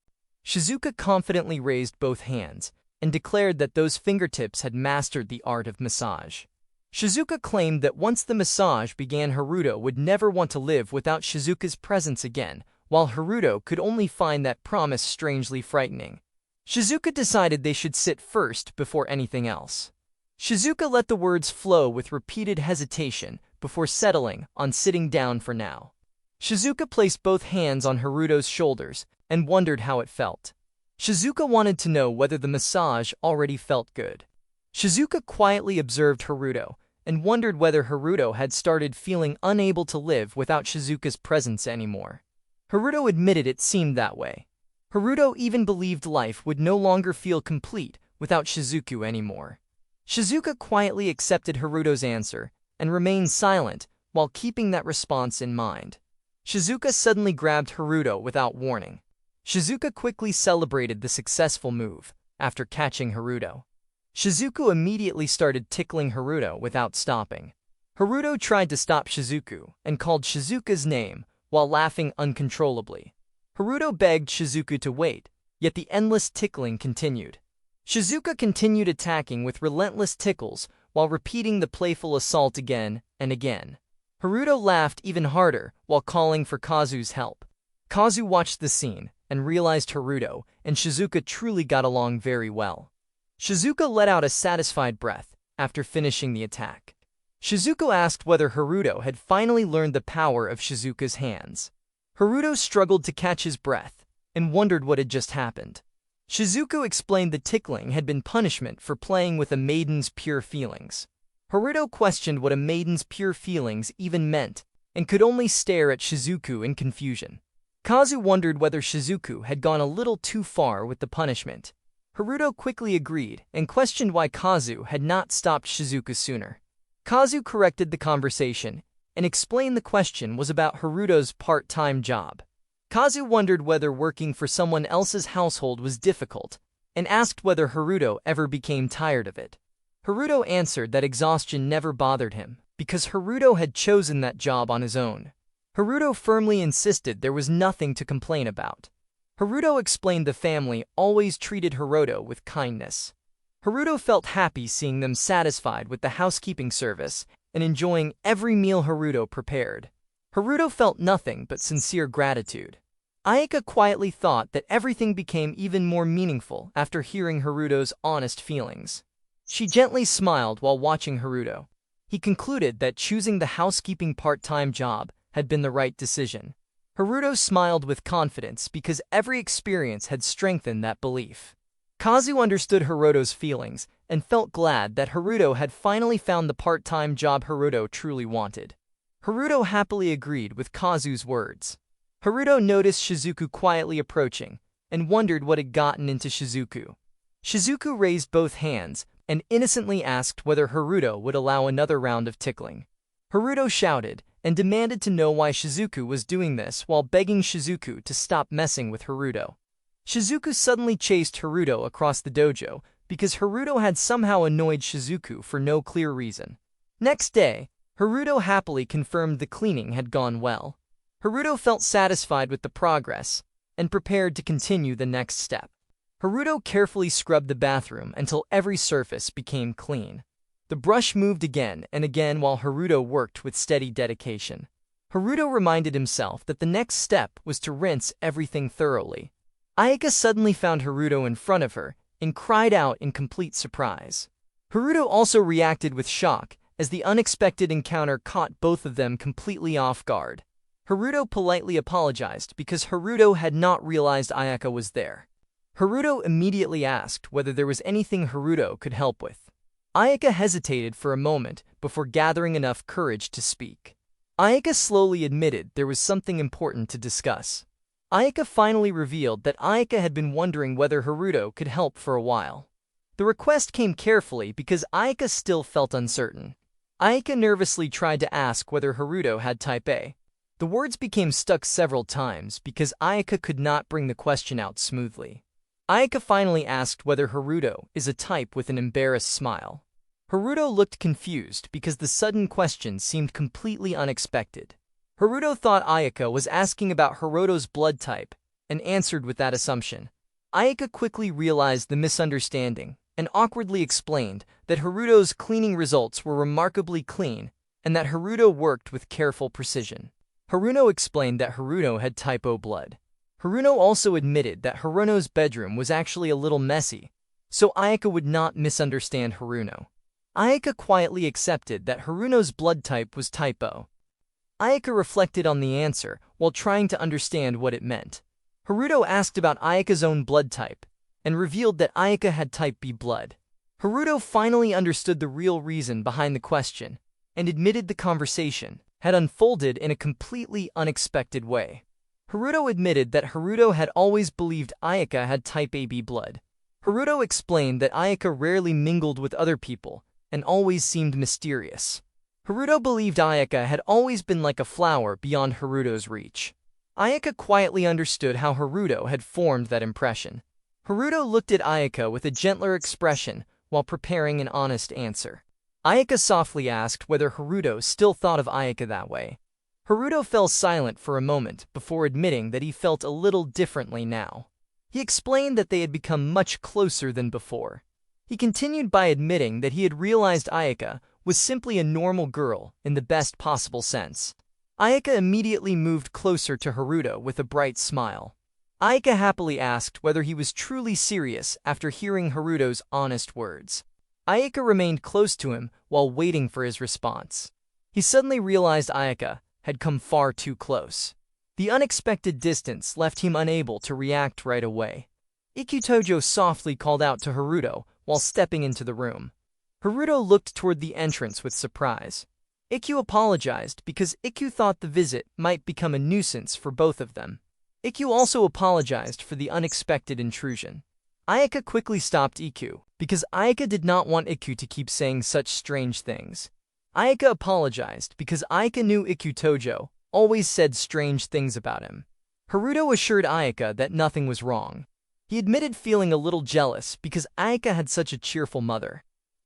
Shizuka confidently raised both hands and declared that those fingertips had mastered the art of massage. Shizuka claimed that once the massage began, Haruto would never want to live without Shizuka's presence again, while Haruto could only find that promise strangely frightening. Shizuka decided they should sit first before anything else. Shizuka let the words flow with repeated hesitation before settling on sitting down for now. Shizuka placed both hands on Haruto's shoulders and wondered how it felt. Shizuka wanted to know whether the massage already felt good. Shizuka quietly observed Haruto and wondered whether Haruto had started feeling unable to live without Shizuka's presence anymore. Haruto admitted it seemed that way. Haruto even believed life would no longer feel complete without Shizuku anymore. Shizuka quietly accepted Haruto's answer and remained silent while keeping that response in mind. Shizuka suddenly grabbed Haruto without warning. Shizuka quickly celebrated the successful move after catching Haruto. Shizuku immediately started tickling Haruto without stopping. Haruto tried to stop Shizuku and called Shizuka's name while laughing uncontrollably. Haruto begged Shizuku to wait, yet the endless tickling continued. Shizuka continued attacking with relentless tickles while repeating the playful assault again and again. Haruto laughed even harder while calling for Kazu's help. Kazu watched the scene and realized Haruto and Shizuka truly got along very well. Shizuka let out a satisfied breath after finishing the attack. Shizuka asked whether Haruto had finally learned the power of Shizuka's hands. Haruto struggled to catch his breath and wondered what had just happened. Shizuku explained the tickling had been punishment for playing with a maiden's pure feelings. Haruto questioned what a maiden's pure feelings even meant and could only stare at Shizuku in confusion. Kazu wondered whether Shizuku had gone a little too far with the punishment. Haruto quickly agreed and questioned why Kazu had not stopped Shizuku sooner. Kazu corrected the conversation and explained the question was about Haruto's part-time job. Kazu wondered whether working for someone else's household was difficult and asked whether Haruto ever became tired of it. Haruto answered that exhaustion never bothered him because Haruto had chosen that job on his own. Haruto firmly insisted there was nothing to complain about. Haruto explained the family always treated Haruto with kindness. Haruto felt happy seeing them satisfied with the housekeeping service and enjoying every meal Haruto prepared. Haruto felt nothing but sincere gratitude. Ayaka quietly thought that everything became even more meaningful after hearing Haruto's honest feelings. She gently smiled while watching Haruto. He concluded that choosing the housekeeping part-time job had been the right decision. Haruto smiled with confidence because every experience had strengthened that belief. Kazu understood Haruto's feelings and felt glad that Haruto had finally found the part-time job Haruto truly wanted. Haruto happily agreed with Kazu's words. Haruto noticed Shizuku quietly approaching and wondered what had gotten into Shizuku. Shizuku raised both hands and innocently asked whether Haruto would allow another round of tickling. Haruto shouted and demanded to know why Shizuku was doing this while begging Shizuku to stop messing with Haruto. Shizuku suddenly chased Haruto across the dojo because Haruto had somehow annoyed Shizuku for no clear reason. Next day, Haruto happily confirmed the cleaning had gone well. Haruto felt satisfied with the progress and prepared to continue the next step. Haruto carefully scrubbed the bathroom until every surface became clean. The brush moved again and again while Haruto worked with steady dedication. Haruto reminded himself that the next step was to rinse everything thoroughly. Ayaka suddenly found Haruto in front of her and cried out in complete surprise. Haruto also reacted with shock as the unexpected encounter caught both of them completely off guard. Haruto politely apologized because Haruto had not realized Ayaka was there. Haruto immediately asked whether there was anything Haruto could help with. Ayaka hesitated for a moment before gathering enough courage to speak. Ayaka slowly admitted there was something important to discuss. Ayaka finally revealed that Ayaka had been wondering whether Haruto could help for a while. The request came carefully because Ayaka still felt uncertain. Ayaka nervously tried to ask whether Haruto had type A. The words became stuck several times because Ayaka could not bring the question out smoothly. Ayaka finally asked whether Haruto is a type with an embarrassed smile. Haruto looked confused because the sudden question seemed completely unexpected. Haruto thought Ayaka was asking about Haruto's blood type and answered with that assumption. Ayaka quickly realized the misunderstanding and awkwardly explained that Haruto's cleaning results were remarkably clean and that Haruto worked with careful precision. Haruto explained that Haruto had type O blood. Haruto also admitted that Haruto's bedroom was actually a little messy, so Ayaka would not misunderstand Haruto. Ayaka quietly accepted that Haruto's blood type was type O. Ayaka reflected on the answer while trying to understand what it meant. Haruto asked about Ayaka's own blood type and revealed that Ayaka had type B blood. Haruto finally understood the real reason behind the question and admitted the conversation had unfolded in a completely unexpected way. Haruto admitted that Haruto had always believed Ayaka had type AB blood. Haruto explained that Ayaka rarely mingled with other people and always seemed mysterious. Haruto believed Ayaka had always been like a flower beyond Haruto's reach. Ayaka quietly understood how Haruto had formed that impression. Haruto looked at Ayaka with a gentler expression while preparing an honest answer. Ayaka softly asked whether Haruto still thought of Ayaka that way. Haruto fell silent for a moment before admitting that he felt a little differently now. He explained that they had become much closer than before. He continued by admitting that he had realized Ayaka was simply a normal girl in the best possible sense. Ayaka immediately moved closer to Haruto with a bright smile. Ayaka happily asked whether he was truly serious after hearing Haruto's honest words. Ayaka remained close to him while waiting for his response. He suddenly realized Ayaka had come far too close. The unexpected distance left him unable to react right away. Ikutojo softly called out to Haruto while stepping into the room. Haruto looked toward the entrance with surprise. Ikyu apologized because Ikyu thought the visit might become a nuisance for both of them. Ikyu also apologized for the unexpected intrusion. Ayaka quickly stopped Ikyu because Ayaka did not want Ikyu to keep saying such strange things. Ayaka apologized because Ayaka knew Ikutojo always said strange things about him. Haruto assured Ayaka that nothing was wrong. He admitted feeling a little jealous because Ayaka had such a cheerful mother.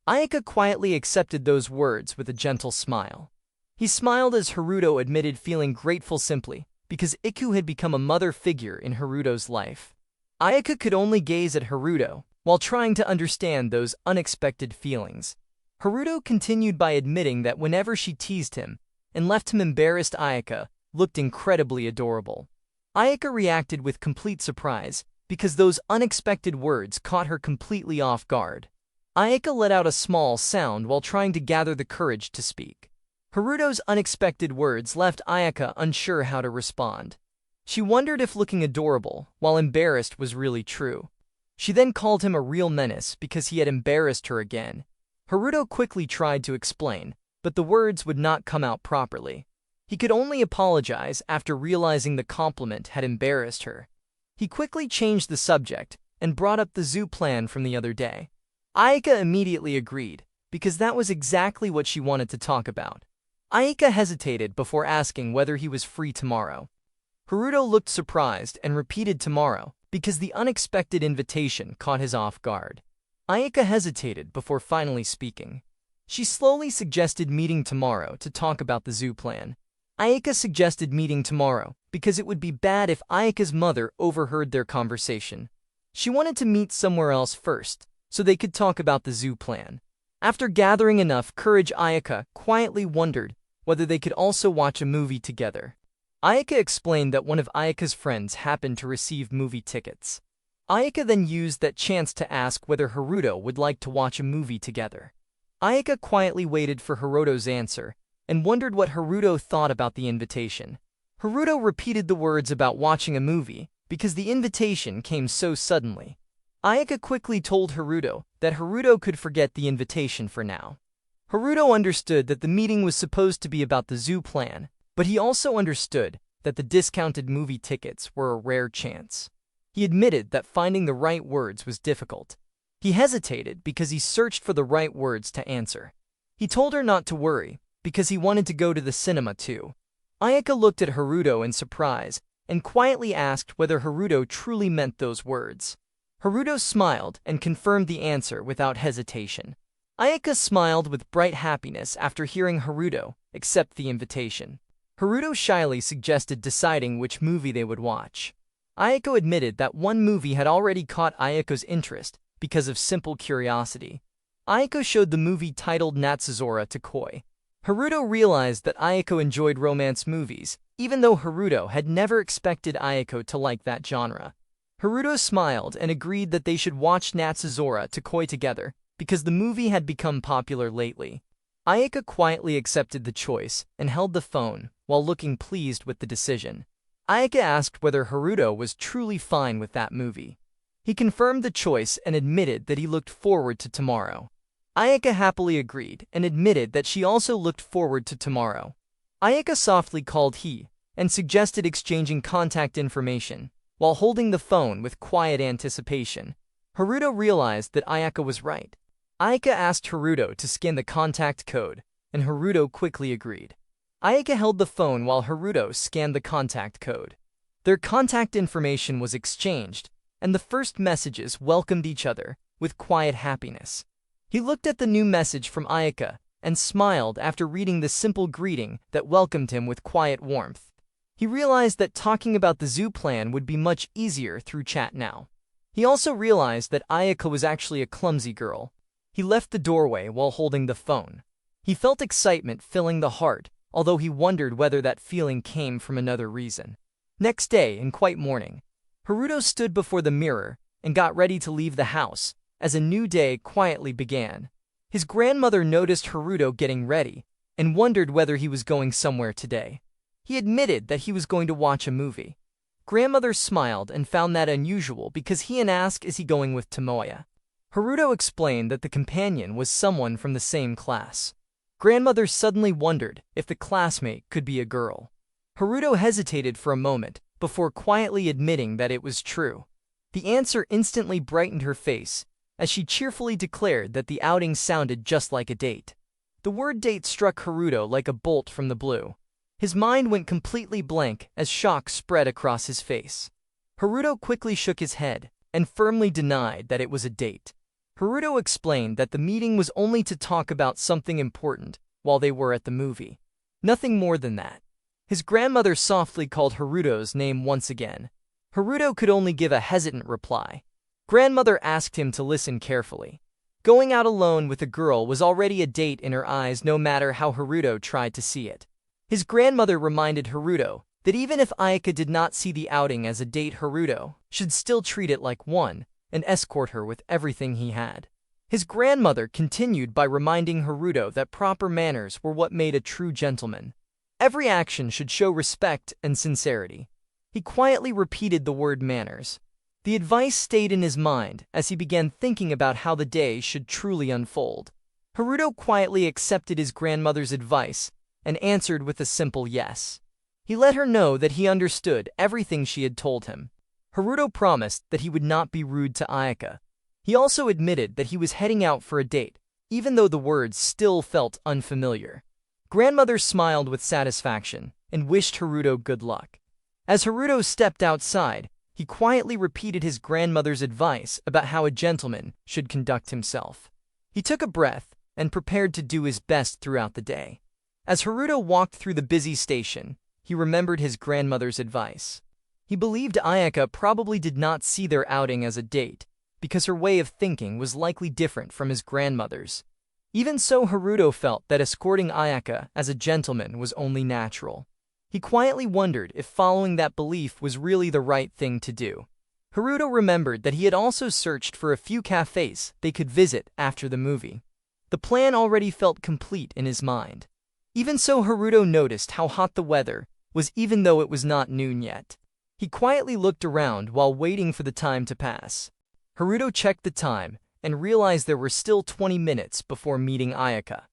Ayaka quietly accepted those words with a gentle smile. He smiled as Haruto admitted feeling grateful simply because Iku had become a mother figure in Haruto's life. Ayaka could only gaze at Haruto while trying to understand those unexpected feelings. Haruto continued by admitting that whenever she teased him and left him embarrassed, Ayaka looked incredibly adorable. Ayaka reacted with complete surprise because those unexpected words caught her completely off guard. Ayaka let out a small sound while trying to gather the courage to speak. Haruto's unexpected words left Ayaka unsure how to respond. She wondered if looking adorable while embarrassed was really true. She then called him a real menace because he had embarrassed her again. Haruto quickly tried to explain, but the words would not come out properly. He could only apologize after realizing the compliment had embarrassed her. He quickly changed the subject and brought up the zoo plan from the other day. Ayaka immediately agreed, because that was exactly what she wanted to talk about. Ayaka hesitated before asking whether he was free tomorrow. Haruto looked surprised and repeated tomorrow, because the unexpected invitation caught his off guard. Ayaka hesitated before finally speaking. She slowly suggested meeting tomorrow to talk about the zoo plan. Ayaka suggested meeting tomorrow because it would be bad if Ayaka's mother overheard their conversation. She wanted to meet somewhere else first, so they could talk about the zoo plan. After gathering enough courage, Ayaka quietly wondered whether they could also watch a movie together. Ayaka explained that one of Ayaka's friends happened to receive movie tickets. Ayaka then used that chance to ask whether Haruto would like to watch a movie together. Ayaka quietly waited for Haruto's answer and wondered what Haruto thought about the invitation. Haruto repeated the words about watching a movie because the invitation came so suddenly. Ayaka quickly told Haruto that Haruto could forget the invitation for now. Haruto understood that the meeting was supposed to be about the zoo plan, but he also understood that the discounted movie tickets were a rare chance. He admitted that finding the right words was difficult. He hesitated because he searched for the right words to answer. He told her not to worry because he wanted to go to the cinema too. Ayaka looked at Haruto in surprise and quietly asked whether Haruto truly meant those words. Haruto smiled and confirmed the answer without hesitation. Ayaka smiled with bright happiness after hearing Haruto accept the invitation. Haruto shyly suggested deciding which movie they would watch. Ayako admitted that one movie had already caught Ayako's interest because of simple curiosity. Ayako showed the movie titled Natsuzora to Koi. Haruto realized that Ayako enjoyed romance movies, even though Haruto had never expected Ayako to like that genre. Haruto smiled and agreed that they should watch Natsuzora to Koi together because the movie had become popular lately. Ayaka quietly accepted the choice and held the phone while looking pleased with the decision. Ayaka asked whether Haruto was truly fine with that movie. He confirmed the choice and admitted that he looked forward to tomorrow. Ayaka happily agreed and admitted that she also looked forward to tomorrow. Ayaka softly called he and suggested exchanging contact information while holding the phone with quiet anticipation. Haruto realized that Ayaka was right. Ayaka asked Haruto to scan the contact code, and Haruto quickly agreed. Ayaka held the phone while Haruto scanned the contact code. Their contact information was exchanged, and the first messages welcomed each other with quiet happiness. He looked at the new message from Ayaka and smiled after reading the simple greeting that welcomed him with quiet warmth. He realized that talking about the zoo plan would be much easier through chat now. He also realized that Ayaka was actually a clumsy girl. He left the doorway while holding the phone. He felt excitement filling the heart, although he wondered whether that feeling came from another reason. Next day, in quiet morning, Haruto stood before the mirror and got ready to leave the house as a new day quietly began. His grandmother noticed Haruto getting ready and wondered whether he was going somewhere today. He admitted that he was going to watch a movie. Grandmother smiled and found that unusual because he asked, "Is he going with Tomoya?" Haruto explained that the companion was someone from the same class. Grandmother suddenly wondered if the classmate could be a girl. Haruto hesitated for a moment before quietly admitting that it was true. The answer instantly brightened her face as she cheerfully declared that the outing sounded just like a date. The The word date struck Haruto like a bolt from the blue. His mind went completely blank as shock spread across his face. Haruto quickly shook his head and firmly denied that it was a date. Haruto explained that the meeting was only to talk about something important while they were at the movie. Nothing more than that. His grandmother softly called Haruto's name once again. Haruto could only give a hesitant reply. Grandmother asked him to listen carefully. Going out alone with a girl was already a date in her eyes, no matter how Haruto tried to see it. His grandmother reminded Haruto that even if Ayaka did not see the outing as a date, Haruto should still treat it like one and escort her with everything he had. His grandmother continued by reminding Haruto that proper manners were what made a true gentleman. Every action should show respect and sincerity. He quietly repeated the word manners. The advice stayed in his mind as he began thinking about how the day should truly unfold. Haruto quietly accepted his grandmother's advice and answered with a simple yes. He let her know that he understood everything she had told him. Haruto promised that he would not be rude to Ayaka. He also admitted that he was heading out for a date, even though the words still felt unfamiliar. Grandmother smiled with satisfaction and wished Haruto good luck. As Haruto stepped outside, he quietly repeated his grandmother's advice about how a gentleman should conduct himself. He took a breath and prepared to do his best throughout the day. As Haruto walked through the busy station, he remembered his grandmother's advice. He believed Ayaka probably did not see their outing as a date, because her way of thinking was likely different from his grandmother's. Even so, Haruto felt that escorting Ayaka as a gentleman was only natural. He quietly wondered if following that belief was really the right thing to do. Haruto remembered that he had also searched for a few cafes they could visit after the movie. The plan already felt complete in his mind. Even so, Haruto noticed how hot the weather was even though it was not noon yet. He quietly looked around while waiting for the time to pass. Haruto checked the time and realized there were still 20 minutes before meeting Ayaka.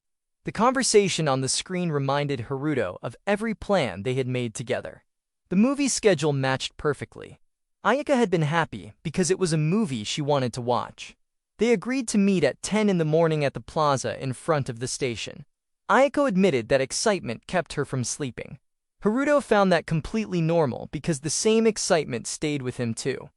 The conversation on the screen reminded Haruto of every plan they had made together. The movie schedule matched perfectly. Ayaka had been happy because it was a movie she wanted to watch. They agreed to meet at 10 in the morning at the plaza in front of the station. Ayako admitted that excitement kept her from sleeping. Haruto found that completely normal because the same excitement stayed with him too.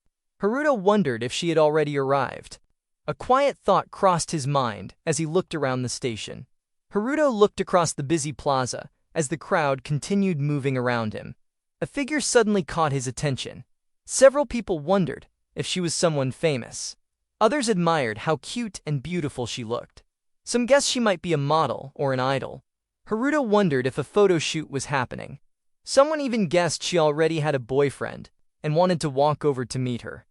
Haruto wondered if she had already arrived. A quiet thought crossed his mind as he looked around the station. Haruto looked across the busy plaza as the crowd continued moving around him. A figure suddenly caught his attention. Several people wondered if she was someone famous. Others admired how cute and beautiful she looked. Some guessed she might be a model or an idol. Haruto wondered if a photo shoot was happening. Someone even guessed she already had a boyfriend and wanted to walk over to meet her.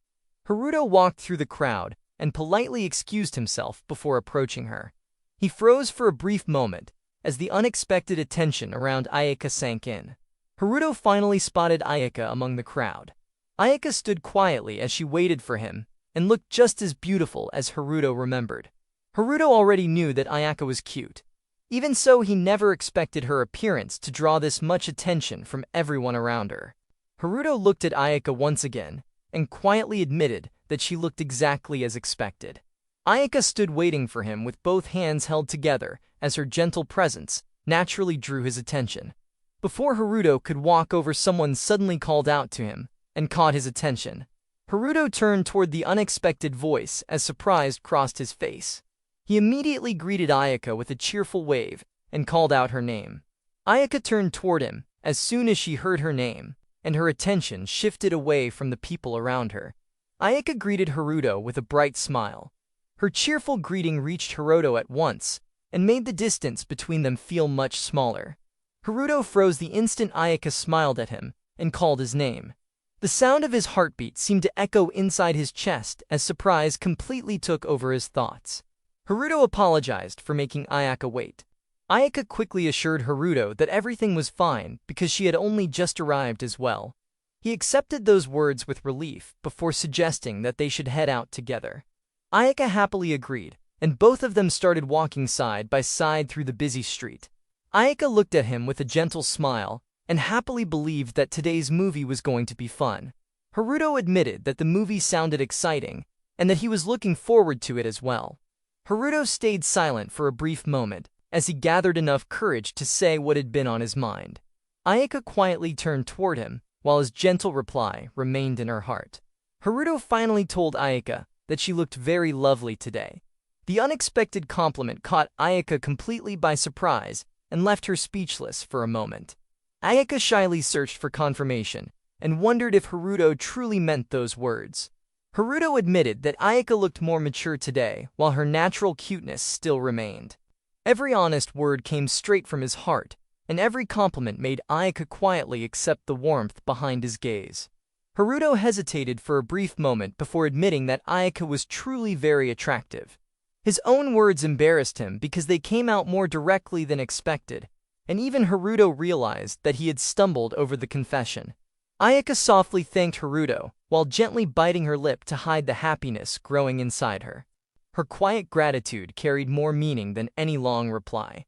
Haruto walked through the crowd and politely excused himself before approaching her. He froze for a brief moment as the unexpected attention around Ayaka sank in. Haruto finally spotted Ayaka among the crowd. Ayaka stood quietly as she waited for him and looked just as beautiful as Haruto remembered. Haruto already knew that Ayaka was cute. Even so, he never expected her appearance to draw this much attention from everyone around her. Haruto looked at Ayaka once again and quietly admitted that she looked exactly as expected. Ayaka stood waiting for him with both hands held together as her gentle presence naturally drew his attention. Before Haruto could walk over, someone suddenly called out to him and caught his attention. Haruto turned toward the unexpected voice as surprise crossed his face. He immediately greeted Ayaka with a cheerful wave and called out her name. Ayaka turned toward him as soon as she heard her name, and her attention shifted away from the people around her. Ayaka greeted Haruto with a bright smile. Her cheerful greeting reached Haruto at once and made the distance between them feel much smaller. Haruto froze the instant Ayaka smiled at him and called his name. The sound of his heartbeat seemed to echo inside his chest as surprise completely took over his thoughts. Haruto apologized for making Ayaka wait. Ayaka quickly assured Haruto that everything was fine because she had only just arrived as well. He accepted those words with relief before suggesting that they should head out together. Ayaka happily agreed, and both of them started walking side by side through the busy street. Ayaka looked at him with a gentle smile and happily believed that today's movie was going to be fun. Haruto admitted that the movie sounded exciting and that he was looking forward to it as well. Haruto stayed silent for a brief moment as he gathered enough courage to say what had been on his mind. Ayaka quietly turned toward him, while his gentle reply remained in her heart. Haruto finally told Ayaka that she looked very lovely today. The unexpected compliment caught Ayaka completely by surprise and left her speechless for a moment. Ayaka shyly searched for confirmation and wondered if Haruto truly meant those words. Haruto admitted that Ayaka looked more mature today, while her natural cuteness still remained. Every honest word came straight from his heart, and every compliment made Ayaka quietly accept the warmth behind his gaze. Haruto hesitated for a brief moment before admitting that Ayaka was truly very attractive. His own words embarrassed him because they came out more directly than expected, and even Haruto realized that he had stumbled over the confession. Ayaka softly thanked Haruto, while gently biting her lip to hide the happiness growing inside her. Her quiet gratitude carried more meaning than any long reply.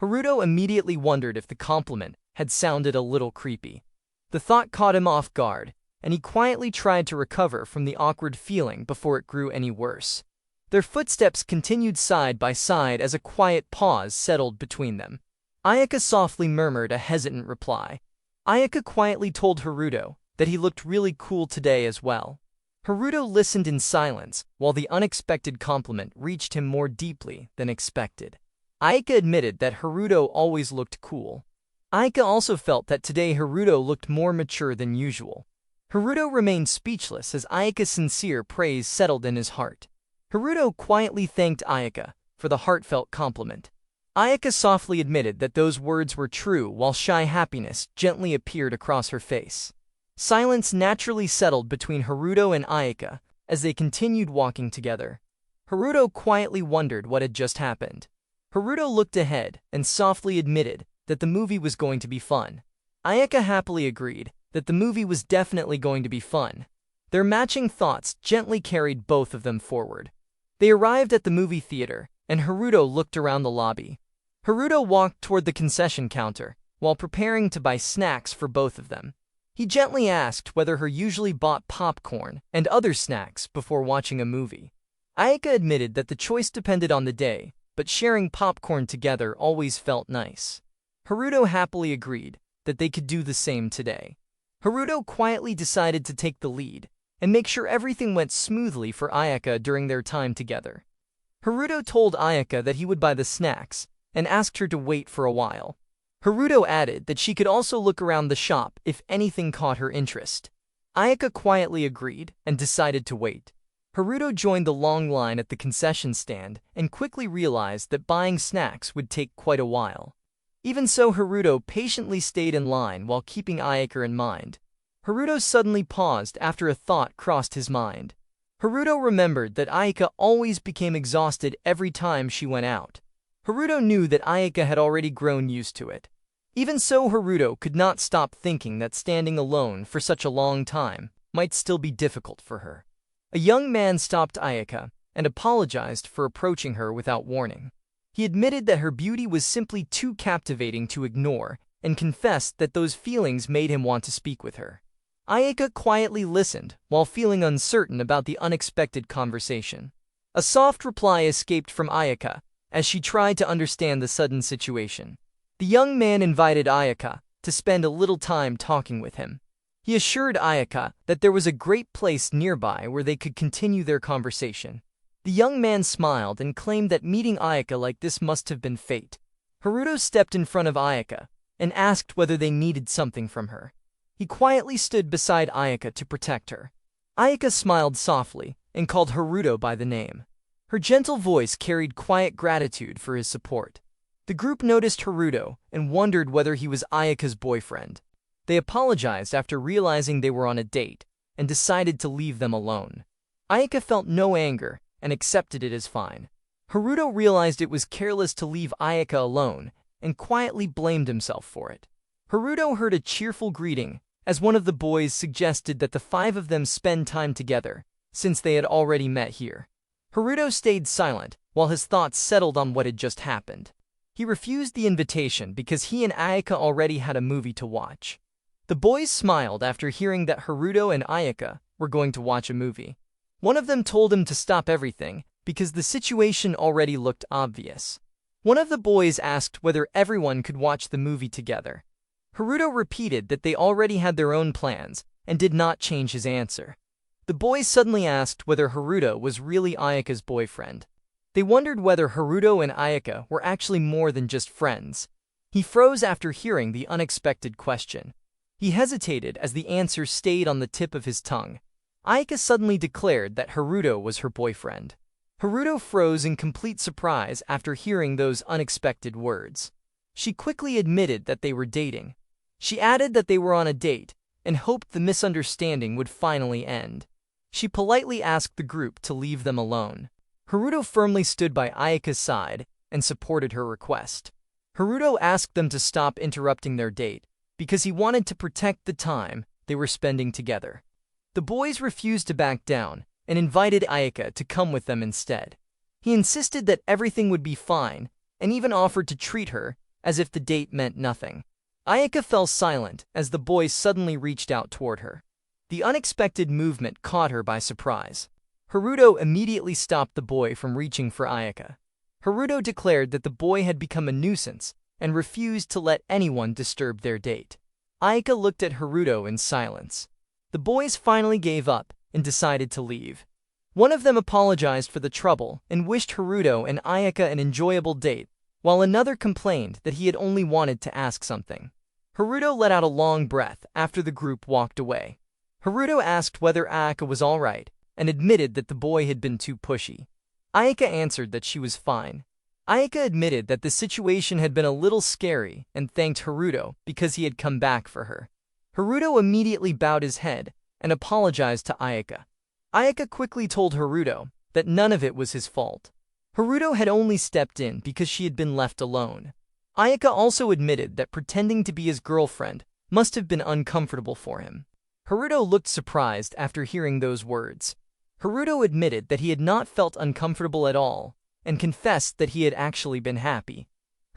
Haruto immediately wondered if the compliment had sounded a little creepy. The thought caught him off guard, and he quietly tried to recover from the awkward feeling before it grew any worse. Their footsteps continued side by side as a quiet pause settled between them. Ayaka softly murmured a hesitant reply. Ayaka quietly told Haruto that he looked really cool today as well. Haruto listened in silence while the unexpected compliment reached him more deeply than expected. Ayaka admitted that Haruto always looked cool. Ayaka also felt that today Haruto looked more mature than usual. Haruto remained speechless as Ayaka's sincere praise settled in his heart. Haruto quietly thanked Ayaka for the heartfelt compliment. Ayaka softly admitted that those words were true while shy happiness gently appeared across her face. Silence naturally settled between Haruto and Ayaka as they continued walking together. Haruto quietly wondered what had just happened. Haruto looked ahead and softly admitted that the movie was going to be fun. Ayaka happily agreed that the movie was definitely going to be fun. Their matching thoughts gently carried both of them forward. They arrived at the movie theater, and Haruto looked around the lobby. Haruto walked toward the concession counter while preparing to buy snacks for both of them. He gently asked whether her usually bought popcorn and other snacks before watching a movie. Ayaka admitted that the choice depended on the day, but sharing popcorn together always felt nice. Haruto happily agreed that they could do the same today. Haruto quietly decided to take the lead and make sure everything went smoothly for Ayaka during their time together. Haruto told Ayaka that he would buy the snacks and asked her to wait for a while. Haruto added that she could also look around the shop if anything caught her interest. Ayaka quietly agreed and decided to wait. Haruto joined the long line at the concession stand and quickly realized that buying snacks would take quite a while. Even so, Haruto patiently stayed in line while keeping Ayaka in mind. Haruto suddenly paused after a thought crossed his mind. Haruto remembered that Ayaka always became exhausted every time she went out. Haruto knew that Ayaka had already grown used to it. Even so, Haruto could not stop thinking that standing alone for such a long time might still be difficult for her. A young man stopped Ayaka and apologized for approaching her without warning. He admitted that her beauty was simply too captivating to ignore and confessed that those feelings made him want to speak with her. Ayaka quietly listened while feeling uncertain about the unexpected conversation. A soft reply escaped from Ayaka as she tried to understand the sudden situation. The young man invited Ayaka to spend a little time talking with him. He assured Ayaka that there was a great place nearby where they could continue their conversation. The young man smiled and claimed that meeting Ayaka like this must have been fate. Haruto stepped in front of Ayaka and asked whether they needed something from her. He quietly stood beside Ayaka to protect her. Ayaka smiled softly and called Haruto by the name. Her gentle voice carried quiet gratitude for his support. The group noticed Haruto and wondered whether he was Ayaka's boyfriend. They apologized after realizing they were on a date and decided to leave them alone. Ayaka felt no anger and accepted it as fine. Haruto realized it was careless to leave Ayaka alone and quietly blamed himself for it. Haruto heard a cheerful greeting as one of the boys suggested that the five of them spend time together, since they had already met here. Haruto stayed silent while his thoughts settled on what had just happened. He refused the invitation because he and Ayaka already had a movie to watch. The boys smiled after hearing that Haruto and Ayaka were going to watch a movie. One of them told him to stop everything because the situation already looked obvious. One of the boys asked whether everyone could watch the movie together. Haruto repeated that they already had their own plans and did not change his answer. The boys suddenly asked whether Haruto was really Ayaka's boyfriend. They wondered whether Haruto and Ayaka were actually more than just friends. He froze after hearing the unexpected question. He hesitated as the answer stayed on the tip of his tongue. Ayaka suddenly declared that Haruto was her boyfriend. Haruto froze in complete surprise after hearing those unexpected words. She quickly admitted that they were dating. She added that they were on a date and hoped the misunderstanding would finally end. She politely asked the group to leave them alone. Haruto firmly stood by Ayaka's side and supported her request. Haruto asked them to stop interrupting their date because he wanted to protect the time they were spending together. The boys refused to back down and invited Ayaka to come with them instead. He insisted that everything would be fine and even offered to treat her as if the date meant nothing. Ayaka fell silent as the boys suddenly reached out toward her. The unexpected movement caught her by surprise. Haruto immediately stopped the boy from reaching for Ayaka. Haruto declared that the boy had become a nuisance and refused to let anyone disturb their date. Ayaka looked at Haruto in silence. The boys finally gave up and decided to leave. One of them apologized for the trouble and wished Haruto and Ayaka an enjoyable date, while another complained that he had only wanted to ask something. Haruto let out a long breath after the group walked away. Haruto asked whether Ayaka was all right and admitted that the boy had been too pushy. Ayaka answered that she was fine. Ayaka admitted that the situation had been a little scary and thanked Haruto because he had come back for her. Haruto immediately bowed his head and apologized to Ayaka. Ayaka quickly told Haruto that none of it was his fault. Haruto had only stepped in because she had been left alone. Ayaka also admitted that pretending to be his girlfriend must have been uncomfortable for him. Haruto looked surprised after hearing those words. Haruto admitted that he had not felt uncomfortable at all and confessed that he had actually been happy.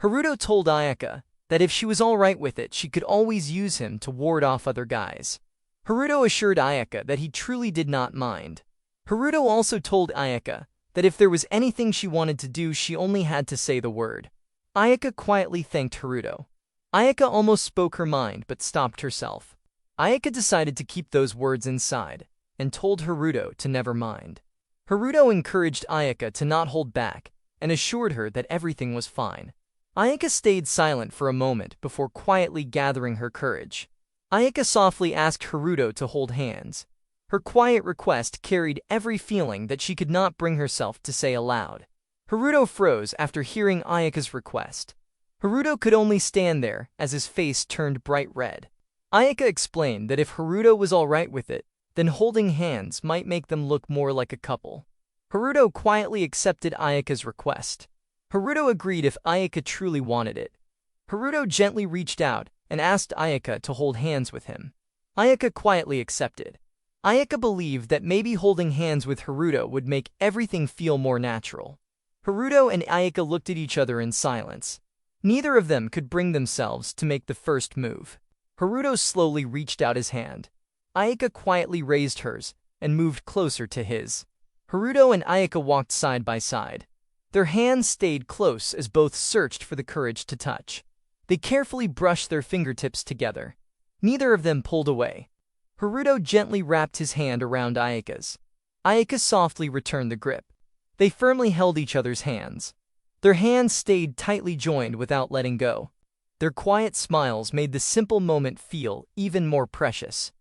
Haruto told Ayaka that if she was all right with it, she could always use him to ward off other guys. Haruto assured Ayaka that he truly did not mind. Haruto also told Ayaka that if there was anything she wanted to do, she only had to say the word. Ayaka quietly thanked Haruto. Ayaka almost spoke her mind but stopped herself. Ayaka decided to keep those words inside and told Haruto to never mind. Haruto encouraged Ayaka to not hold back and assured her that everything was fine. Ayaka stayed silent for a moment before quietly gathering her courage. Ayaka softly asked Haruto to hold hands. Her quiet request carried every feeling that she could not bring herself to say aloud. Haruto froze after hearing Ayaka's request. Haruto could only stand there as his face turned bright red. Ayaka explained that if Haruto was all right with it, then holding hands might make them look more like a couple. Haruto quietly accepted Ayaka's request. Haruto agreed if Ayaka truly wanted it. Haruto gently reached out and asked Ayaka to hold hands with him. Ayaka quietly accepted. Ayaka believed that maybe holding hands with Haruto would make everything feel more natural. Haruto and Ayaka looked at each other in silence. Neither of them could bring themselves to make the first move. Haruto slowly reached out his hand. Ayaka quietly raised hers and moved closer to his. Haruto and Ayaka walked side by side. Their hands stayed close as both searched for the courage to touch. They carefully brushed their fingertips together. Neither of them pulled away. Haruto gently wrapped his hand around Ayaka's. Ayaka softly returned the grip. They firmly held each other's hands. Their hands stayed tightly joined without letting go. Their quiet smiles made the simple moment feel even more precious.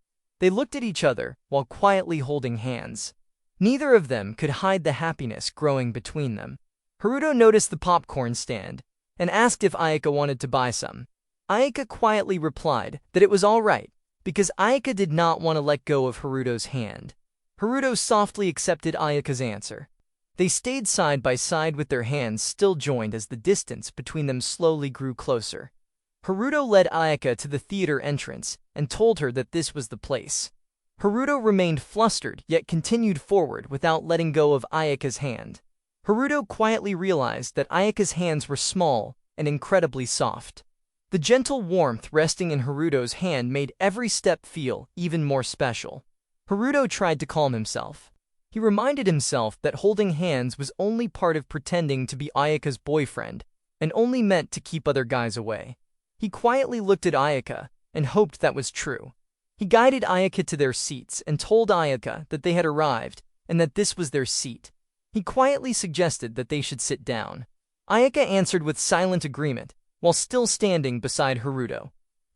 They looked at each other while quietly holding hands. Neither of them could hide the happiness growing between them. Haruto noticed the popcorn stand and asked if Ayaka wanted to buy some. Ayaka quietly replied that it was all right because Ayaka did not want to let go of Haruto's hand. Haruto softly accepted Ayaka's answer. They stayed side by side with their hands still joined as the distance between them slowly grew closer. Haruto led Ayaka to the theater entrance and told her that this was the place. Haruto remained flustered yet continued forward without letting go of Ayaka's hand. Haruto quietly realized that Ayaka's hands were small and incredibly soft. The gentle warmth resting in Haruto's hand made every step feel even more special. Haruto tried to calm himself. He reminded himself that holding hands was only part of pretending to be Ayaka's boyfriend, and only meant to keep other guys away. He quietly looked at Ayaka and hoped that was true. He guided Ayaka to their seats and told Ayaka that they had arrived and that this was their seat. He quietly suggested that they should sit down. Ayaka answered with silent agreement, while still standing beside Haruto.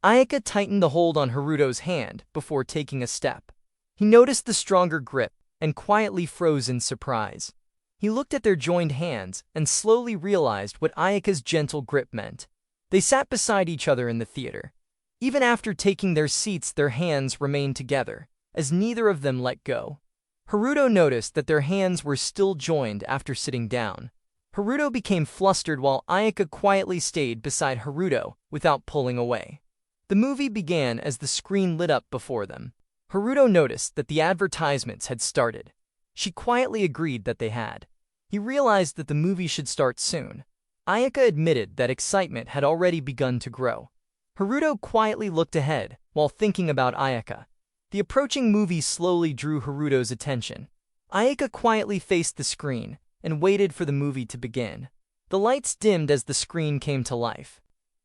Ayaka tightened the hold on Haruto's hand before taking a step. He noticed the stronger grip and quietly froze in surprise. He looked at their joined hands and slowly realized what Ayaka's gentle grip meant. They sat beside each other in the theater. Even after taking their seats, their hands remained together, as neither of them let go. Haruto noticed that their hands were still joined after sitting down. Haruto became flustered while Ayaka quietly stayed beside Haruto without pulling away. The movie began as the screen lit up before them. Haruto noticed that the advertisements had started. She quietly agreed that they had. He realized that the movie should start soon. Ayaka admitted that excitement had already begun to grow. Haruto quietly looked ahead while thinking about Ayaka. The approaching movie slowly drew Haruto's attention. Ayaka quietly faced the screen and waited for the movie to begin. The lights dimmed as the screen came to life.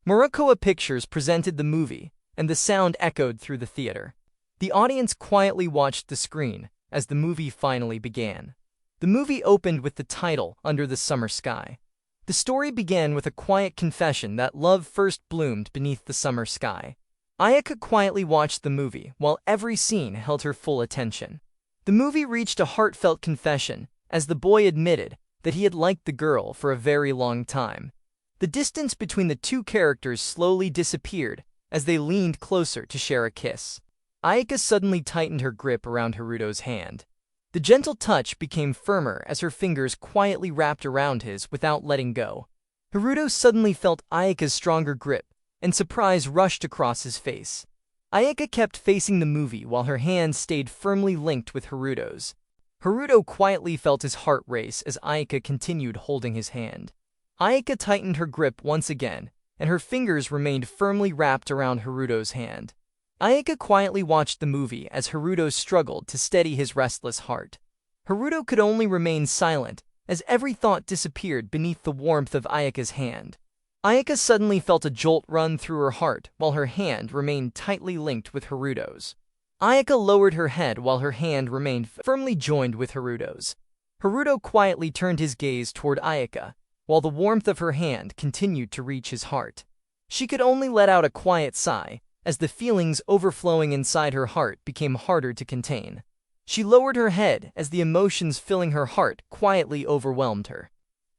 Murakoa Pictures presented the movie, and the sound echoed through the theater. The audience quietly watched the screen as the movie finally began. The movie opened with the title, Under the Summer Sky. The story began with a quiet confession that love first bloomed beneath the summer sky. Ayaka quietly watched the movie while every scene held her full attention. The movie reached a heartfelt confession as the boy admitted that he had liked the girl for a very long time. The distance between the two characters slowly disappeared as they leaned closer to share a kiss. Ayaka suddenly tightened her grip around Haruto's hand. The gentle touch became firmer as her fingers quietly wrapped around his without letting go. Haruto suddenly felt Ayaka's stronger grip, and surprise rushed across his face. Ayaka kept facing the movie while her hands stayed firmly linked with Haruto's. Haruto quietly felt his heart race as Ayaka continued holding his hand. Ayaka tightened her grip once again, and her fingers remained firmly wrapped around Haruto's hand. Ayaka quietly watched the movie as Haruto struggled to steady his restless heart. Haruto could only remain silent as every thought disappeared beneath the warmth of Ayaka's hand. Ayaka suddenly felt a jolt run through her heart while her hand remained tightly linked with Haruto's. Ayaka lowered her head while her hand remained firmly joined with Haruto's. Haruto quietly turned his gaze toward Ayaka, while the warmth of her hand continued to reach his heart. She could only let out a quiet sigh, as the feelings overflowing inside her heart became harder to contain. She lowered her head as the emotions filling her heart quietly overwhelmed her.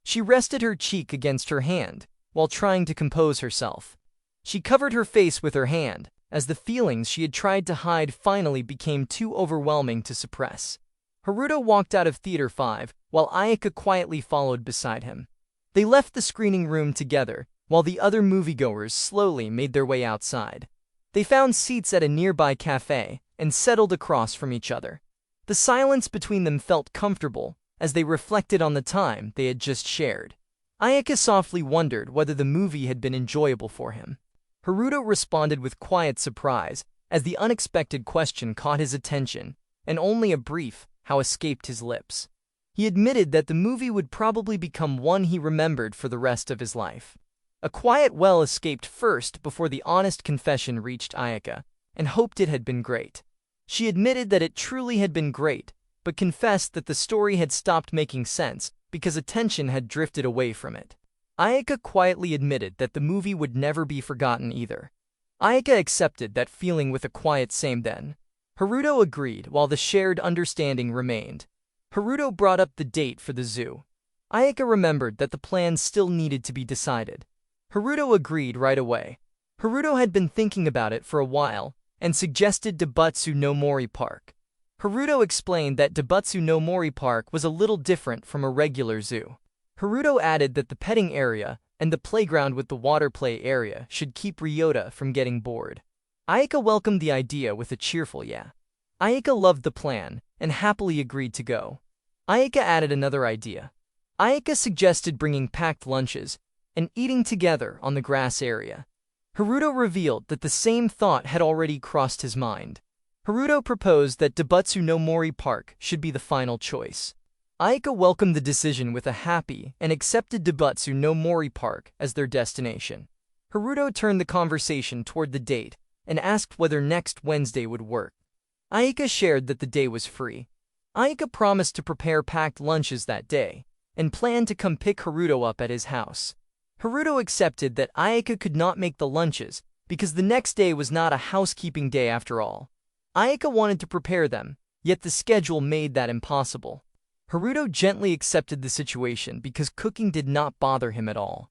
She rested her cheek against her hand, while trying to compose herself. She covered her face with her hand, as the feelings she had tried to hide finally became too overwhelming to suppress. Haruto walked out of Theater 5, while Ayaka quietly followed beside him. They left the screening room together, while the other moviegoers slowly made their way outside. They found seats at a nearby cafe and settled across from each other. The silence between them felt comfortable as they reflected on the time they had just shared. Ayaka softly wondered whether the movie had been enjoyable for him. Haruto responded with quiet surprise as the unexpected question caught his attention, and only a brief "how" escaped his lips. He admitted that the movie would probably become one he remembered for the rest of his life. A quiet "well" escaped first before the honest confession reached Ayaka, and hoped it had been great. She admitted that it truly had been great, but confessed that the story had stopped making sense because attention had drifted away from it. Ayaka quietly admitted that the movie would never be forgotten either. Ayaka accepted that feeling with a quiet same then. Haruto agreed while the shared understanding remained. Haruto brought up the date for the zoo. Ayaka remembered that the plans still needed to be decided. Haruto agreed right away. Haruto had been thinking about it for a while and suggested Doubutsu no Mori Park. Haruto explained that Doubutsu no Mori Park was a little different from a regular zoo. Haruto added that the petting area and the playground with the water play area should keep Ryota from getting bored. Ayaka welcomed the idea with a cheerful yeah. Ayaka loved the plan and happily agreed to go. Ayaka added another idea. Ayaka suggested bringing packed lunches and eating together on the grass area. Haruto revealed that the same thought had already crossed his mind. Haruto proposed that Doubutsu no Mori Park should be the final choice. Ayaka welcomed the decision with a happy and accepted Doubutsu no Mori Park as their destination. Haruto turned the conversation toward the date and asked whether next Wednesday would work. Ayaka shared that the day was free. Ayaka promised to prepare packed lunches that day and planned to come pick Haruto up at his house. Haruto accepted that Ayaka could not make the lunches because the next day was not a housekeeping day after all. Ayaka wanted to prepare them, yet the schedule made that impossible. Haruto gently accepted the situation because cooking did not bother him at all.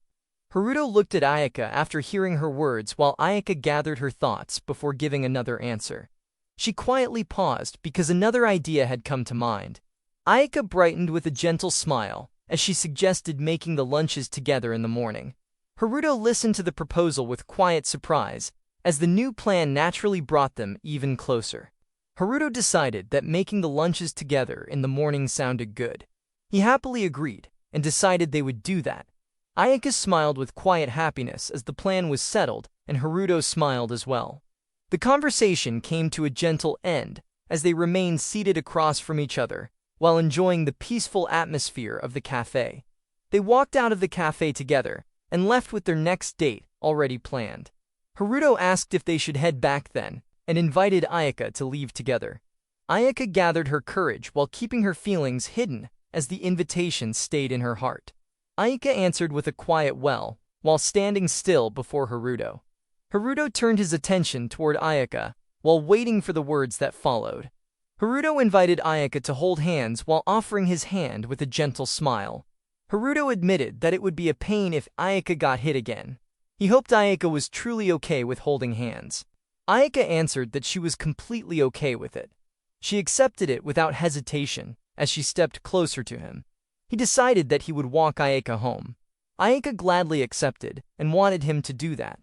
Haruto looked at Ayaka after hearing her words while Ayaka gathered her thoughts before giving another answer. She quietly paused because another idea had come to mind. Ayaka brightened with a gentle smile as she suggested making the lunches together in the morning. Haruto listened to the proposal with quiet surprise, as the new plan naturally brought them even closer. Haruto decided that making the lunches together in the morning sounded good. He happily agreed and decided they would do that. Ayaka smiled with quiet happiness as the plan was settled, and Haruto smiled as well. The conversation came to a gentle end as they remained seated across from each other while enjoying the peaceful atmosphere of the cafe. They walked out of the cafe together and left with their next date already planned. Haruto asked if they should head back then and invited Ayaka to leave together. Ayaka gathered her courage while keeping her feelings hidden as the invitation stayed in her heart. Ayaka answered with a quiet well while standing still before Haruto. Haruto turned his attention toward Ayaka while waiting for the words that followed. Haruto invited Ayaka to hold hands while offering his hand with a gentle smile. Haruto admitted that it would be a pain if Ayaka got hit again. He hoped Ayaka was truly okay with holding hands. Ayaka answered that she was completely okay with it. She accepted it without hesitation as she stepped closer to him. He decided that he would walk Ayaka home. Ayaka gladly accepted and wanted him to do that.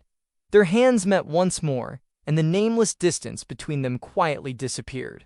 Their hands met once more, and the nameless distance between them quietly disappeared.